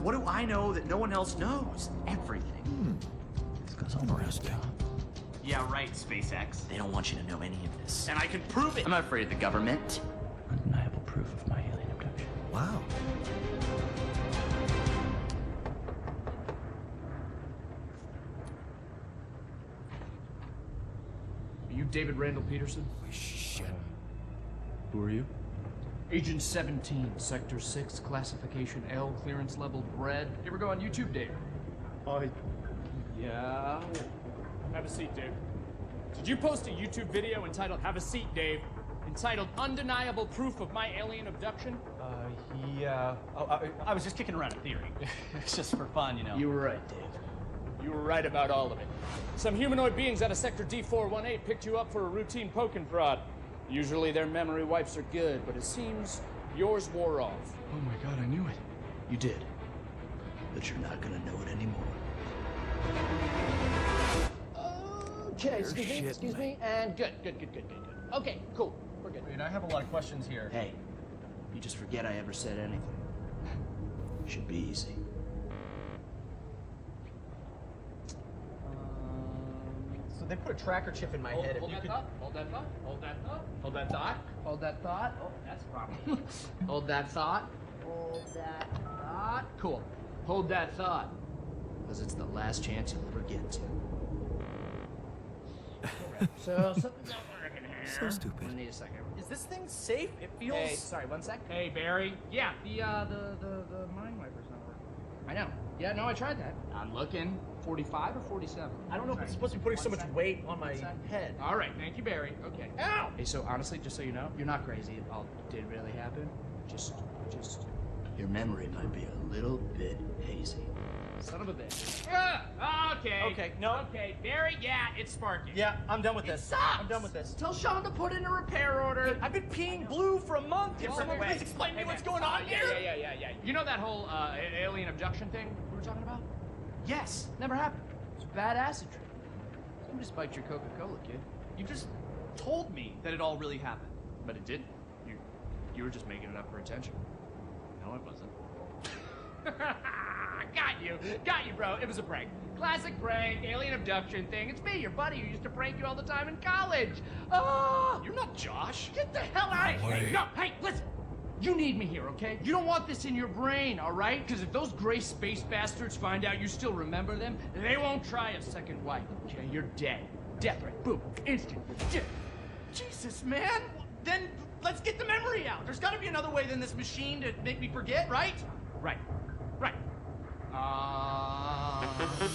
What do I know that no one else knows? Everything. That's interesting. Yeah, right, SpaceX. They don't want you to know any of this. And I can prove it. I'm not afraid of the government. Undeniable proof of my alien abduction. Wow. Are you David Randall Peterson? Shit. Who are you? Agent 17, Sector 6, classification L, clearance level red. You ever go on YouTube, Dave? Yeah. Have a seat, Dave. Did you post a YouTube video entitled Have a Seat, Dave? Entitled Undeniable Proof of My Alien Abduction? Yeah. I was just kicking around a theory. It's just for fun, you know. You were right, Dave. You were right about all of it. Some humanoid beings out of Sector D418 picked you up for a routine poking prod. Usually their memory wipes are good, but it seems yours wore off. Oh my god, I knew it. You did. But you're not gonna know it anymore. Okay, excuse me, and good. Okay, cool. We're good. Wait, I have a lot of questions here. Hey, you just forget I ever said anything. Should be easy. So they put a tracker chip in my head. Hold that thought. Hold that thought. Hold that thought. Hold that thought. Hold that thought. Oh, that's a problem. Hold that thought. Hold that thought. Cool. Hold that thought. Because it's the last chance you'll ever get to. So something's not working here. So stupid. I need a second. Is this thing safe? It feels. Hey. Sorry, 1 sec. Hey, Barry. Yeah, the mind wiper's not working. I know. Yeah, no, I tried that. I'm looking. 45 or 47? I don't know if it's supposed to be putting so much weight on my head. All right, thank you, Barry. Okay. Ow! Hey, so honestly, just so you know, you're not crazy. It all did really happen. Just. Your memory might be a little bit hazy. Son of a bitch. Okay. Okay, no. Okay, Barry, yeah, it's sparking. Yeah, I'm done with It this. sucks. I'm done with this. Tell Sean to put in a repair order. I've been peeing blue for a month. Can someone Wait. please explain to me Hey, what's man. going on here? Yeah. You know that whole alien abduction thing we were talking about? Yes, never happened. It's a bad acid trip. You just spiked your Coca-Cola, kid. You just told me that it all really happened. But it didn't. You were just making it up for attention. No, it wasn't. Got you, bro. It was a prank. Classic prank, alien abduction thing. It's me, your buddy, who used to prank you all the time in college. Oh, You're not Josh. get the hell out of here. No, hey, listen. You need me here, okay? You don't want this in your brain, all right? Because if those gray space bastards find out you still remember them, they won't try a second wipe, okay? You're dead. Death threat. Boom. Instant. Jesus, man. Then let's get the memory out. There's got to be another way than this machine to make me forget, right? Right.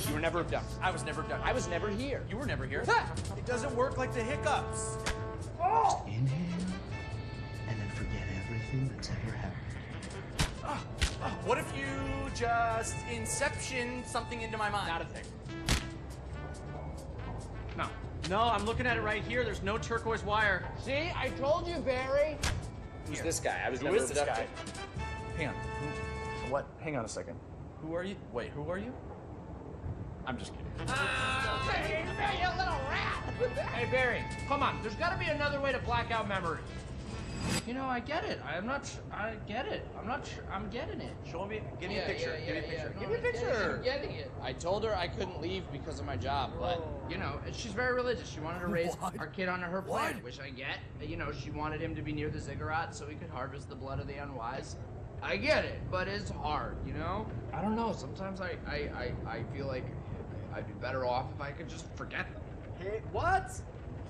You were never abducted. I was never done. I was never here. You were never here. Ha! It doesn't work like the hiccups. Oh! Inhale, and then forget everything that's ever happened. What if you just inception something into my mind? Not a thing. No. No, I'm looking at it right here. There's no turquoise wire. See, I told you, Barry. Who's this guy? I was Who never is this abducted. guy? Hang on. What? Hang on a second. Who are you? Wait, who are you? I'm just kidding. Hey, you little rat! Hey, Barry, come on. There's got to be another way to black out memory. You know, I get it. I get it. I'm not sure. I'm getting it. Show me. Give me a picture. Give me a picture. No, Give me a I get it. picture. I'm getting it. I told her I couldn't leave because of my job, but You know, she's very religious. She wanted to raise What? our kid on her What? planet, which I get. You know, she wanted him to be near the ziggurat so he could harvest the blood of the unwise. I get it, but it's hard, you know? I don't know. Sometimes I feel like I'd be better off if I could just forget them. Hey, what?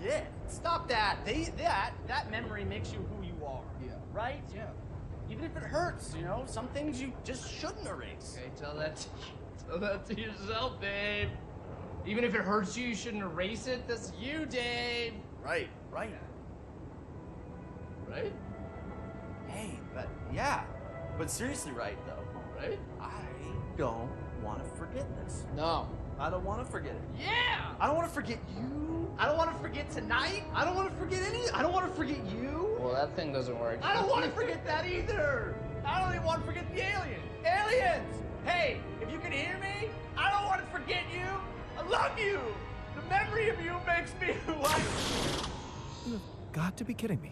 Yeah. Stop that. That memory makes you who you are. Yeah. Right? Yeah. Even if it hurts, you know, some things you just shouldn't erase. Okay, tell Tell that to yourself, Dave. Even if it hurts you, you shouldn't erase it. That's you, Dave. Right. Right? Hey, but yeah. But seriously, right though. Right? I don't want to forget this. No. I don't want to forget it. Yeah! I don't want to forget you. I don't want to forget tonight. I don't want to forget I don't want to forget you. Well, that thing doesn't work. I don't want to forget that either. I don't even want to forget the alien. Aliens! Hey, if you can hear me, I don't want to forget you. I love you. The memory of you makes me who I am. You've got to be kidding me.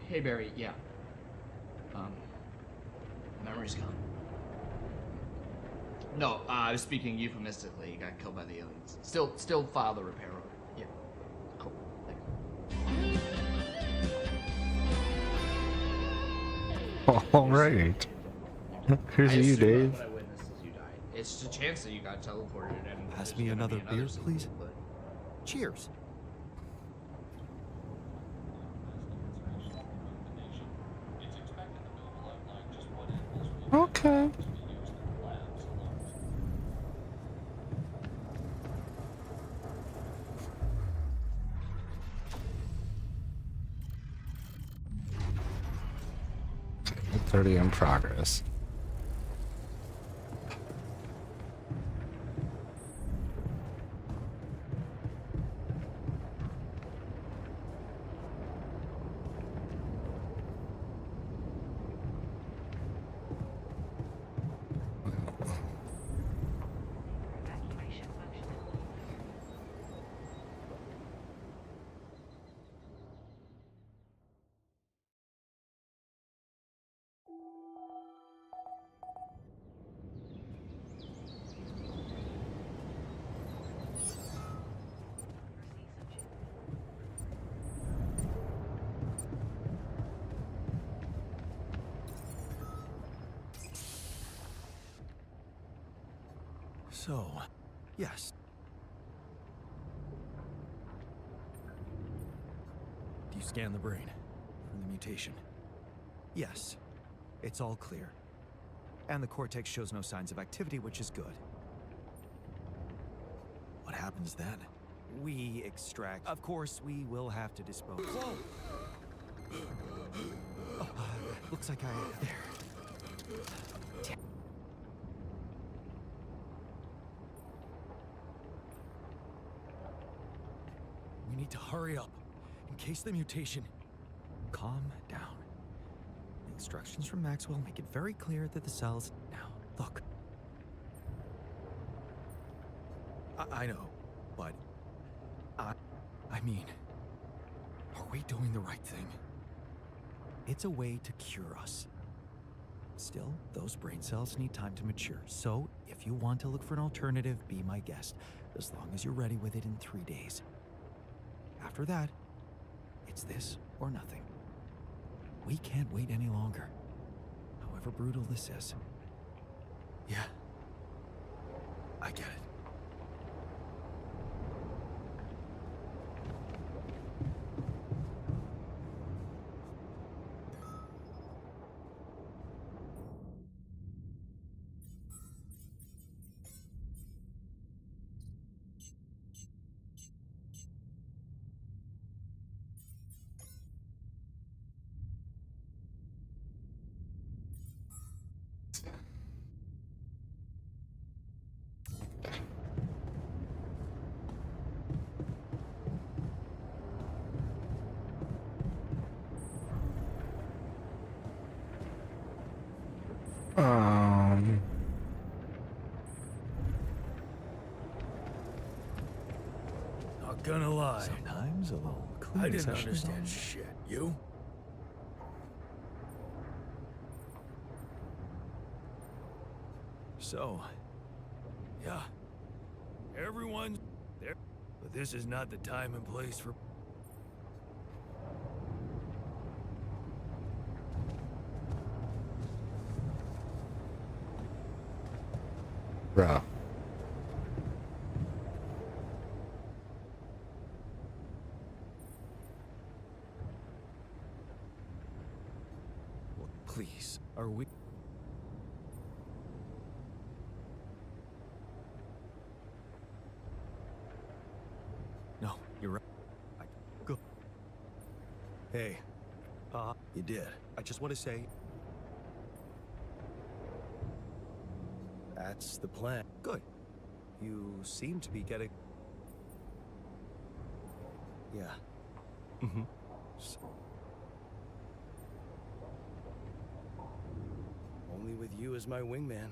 Hey, Barry, yeah. Memory's gone. No, I was speaking euphemistically. He got killed by the aliens. Still file the repair order. Yeah. Cool. Thanks. All right. Here's you, Dave. What I witnessed as you died. It's just a chance that you got teleported and Pass there's me gonna another be beer, scene, please. but- Cheers. Okay. $30 in progress. Evacuation functional. So, yes. Do you scan the brain for the mutation? Yes. It's all clear. And the cortex shows no signs of activity, which is good. What happens then? We extract. Of course, we will have to dispose. Whoa! Oh, looks like I. There. We need to hurry up, in case the mutation... Calm down. The instructions from Maxwell make it very clear that the cells... Now, look. I know, but... I mean... Are we doing the right thing? It's a way to cure us. Still, those brain cells need time to mature, so if you want to look for an alternative, be my guest, as long as you're ready with it in 3 days. After that, it's this or nothing. We can't wait any longer, however brutal this is. Yeah, I get it. Not gonna lie. Sometimes a little I cleaning didn't session is understand on. shit. You? So, Yeah. Everyone's there. But this is not the time and place for... Bruh. Please, are we... No, you're right. Go. Hey. You did. I just want to say... That's the plan. Good. You seem to be getting... Yeah. Mm-hmm. Only with you as my wingman.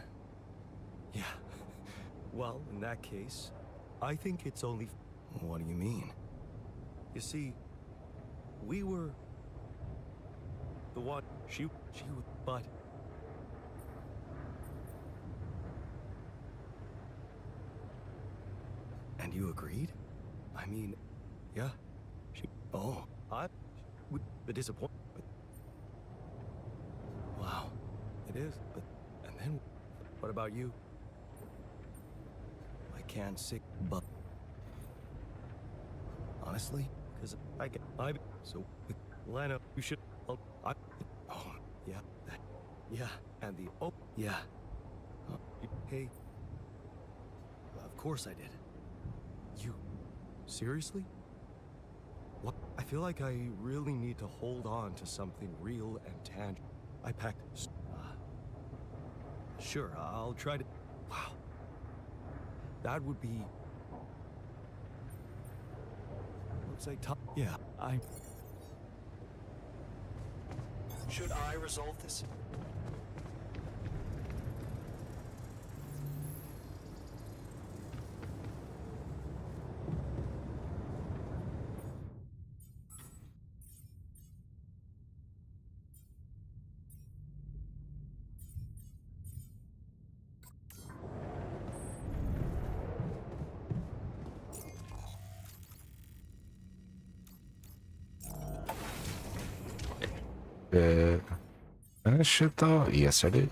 Yeah. Well, in that case, I think it's only... What do you mean? You see, we were... The one... She... But... And you agreed? I mean, yeah. Oh, I would be disappointed. Wow, it is. But and then, what about you? I can't say, but honestly, because so Lana, you should. Oh, yeah, yeah, and the yeah. Hey, of course I did. You, seriously? What? I feel like I really need to hold on to something real and tangible. I packed... Sure, I'll try to... Wow. That would be... Looks like top... Yeah, I... Should I resolve this? Finish it though? Yes, I did.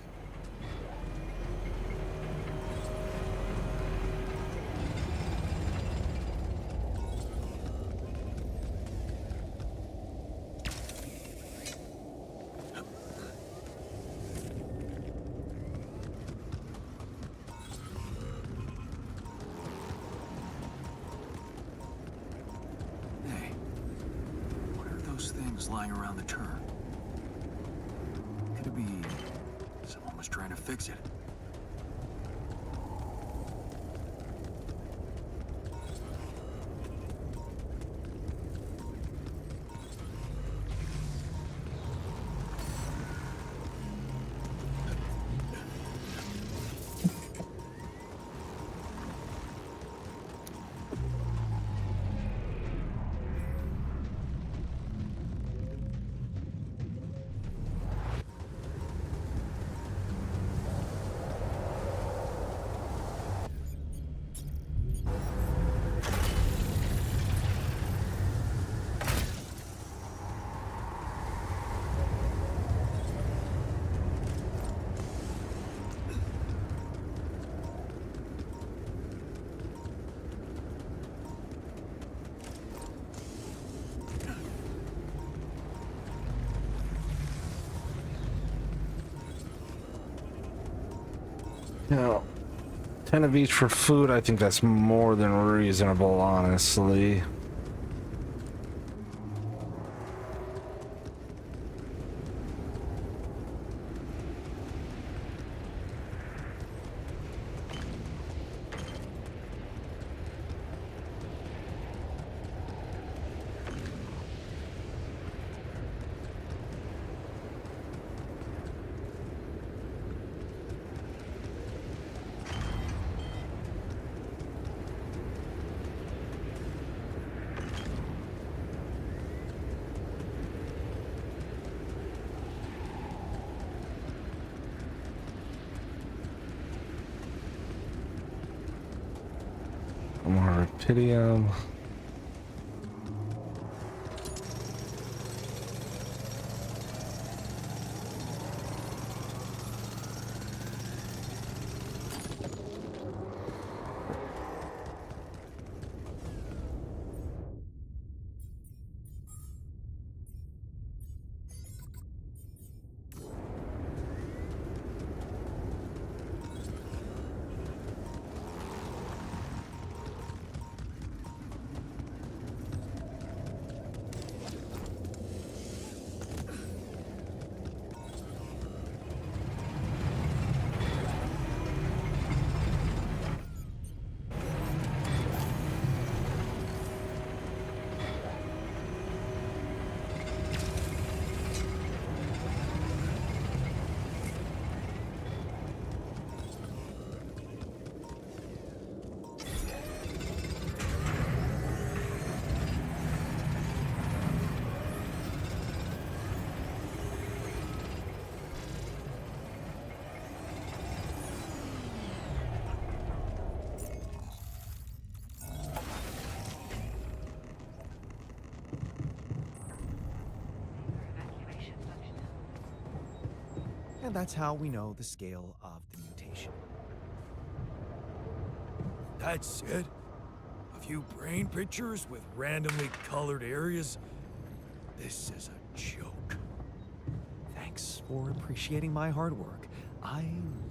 Hey, what are those things lying around the turn? Could it be someone was trying to fix it? Now, 10 of each for food, I think that's more than reasonable, honestly. More Rapidium. And that's how we know the scale of the mutation. That's it? A few brain pictures with randomly colored areas? This is a joke. Thanks for appreciating my hard work. I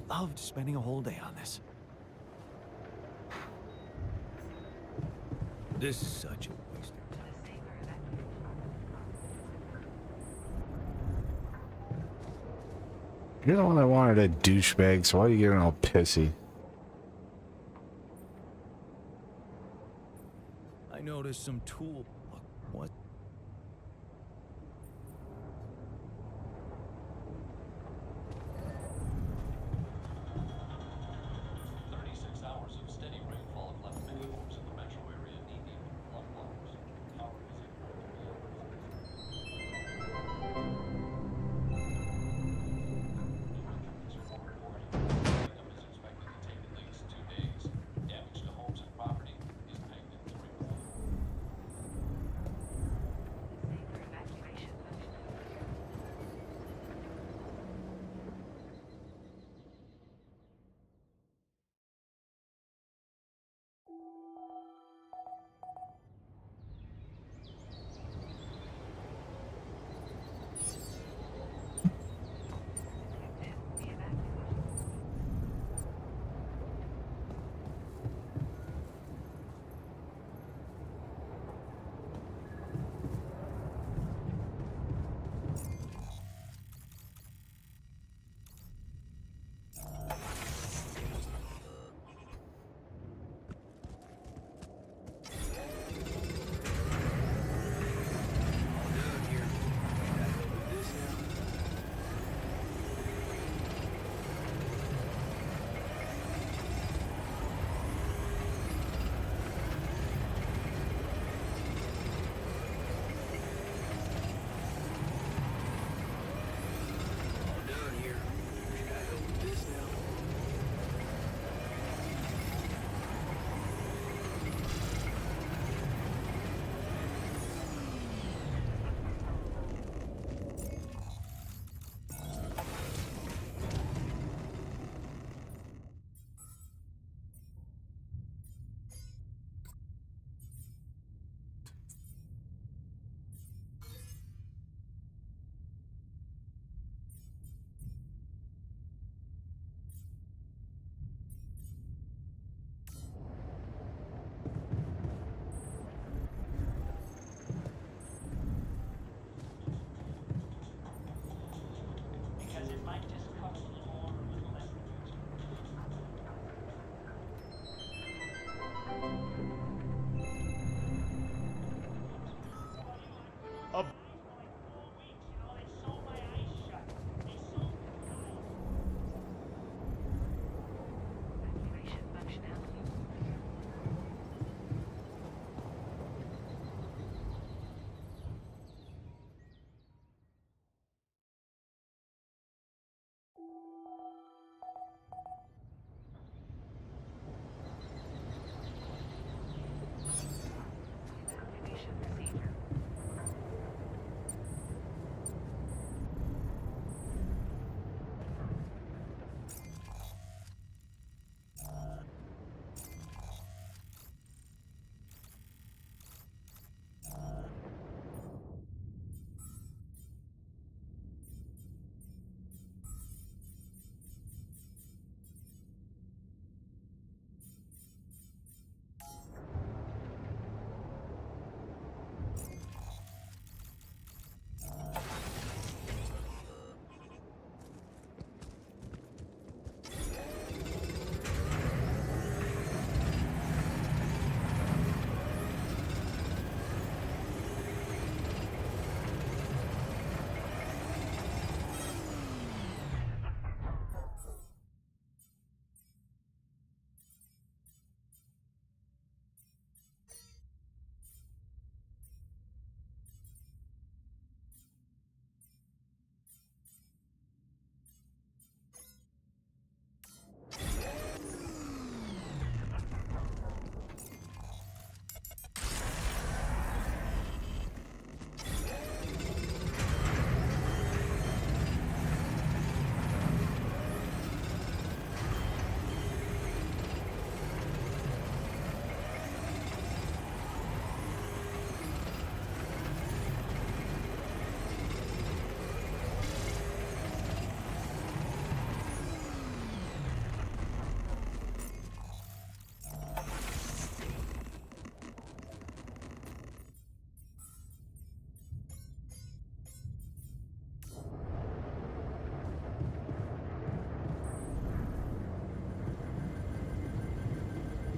loved spending a whole day on this. This is such a waste of time. You're the one that wanted a douchebag, so why are you getting all pissy? I noticed some tool. What?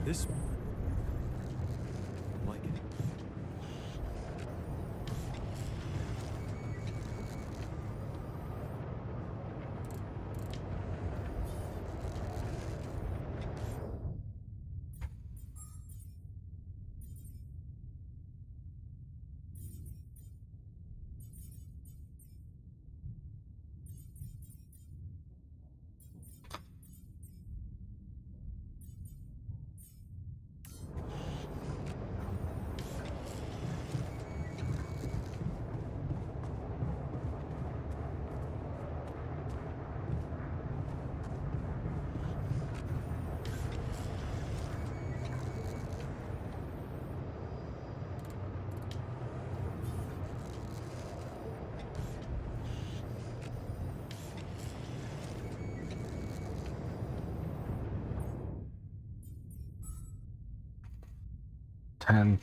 This one. I like it.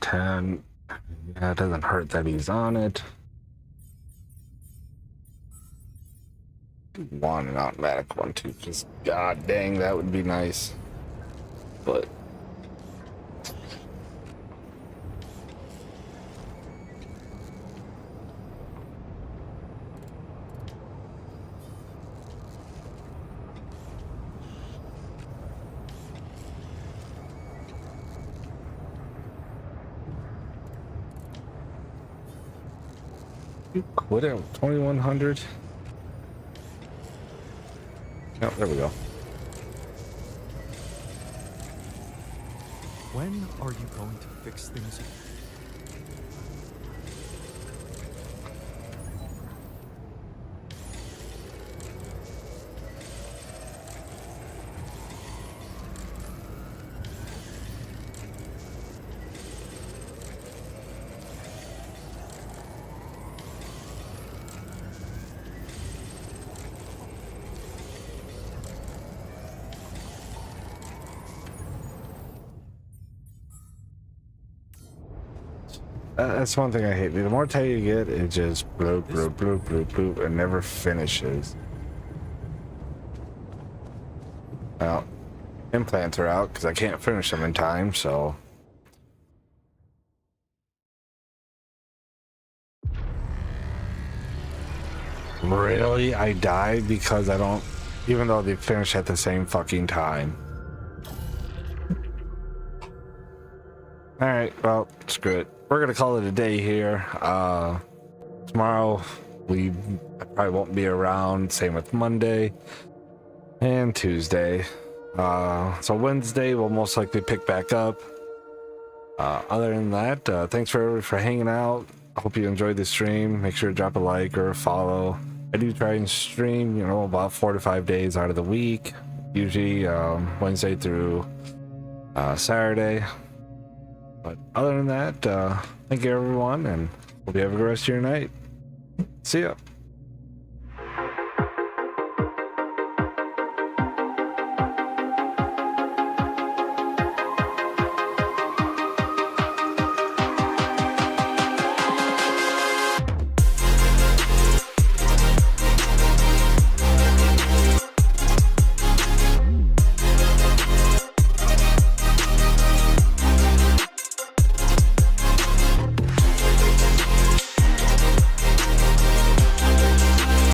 Ten. Yeah, it doesn't hurt that he's on it. Want an automatic one too, just god dang, that would be nice. But you quit at 2100. Oh, there we go. When are you going to fix things? That's one thing I hate. The more tail you get, it just bloop, bloop, bloop, bloop, bloop, and never finishes. Well, implants are out because I can't finish them in time, so. Really? I died because I don't, even though they finish at the same fucking time. Alright, well, screw it. We're gonna call it a day here. Tomorrow I probably won't be around. Same with Monday and Tuesday. So Wednesday we'll most likely pick back up. Other than that, thanks for hanging out. I hope you enjoyed the stream. Make sure to drop a like or a follow. I do try and stream, you know, about 4 to 5 days out of the week. Usually Wednesday through Saturday. But other than that, thank you everyone, and hope you have a good rest of your night. See ya.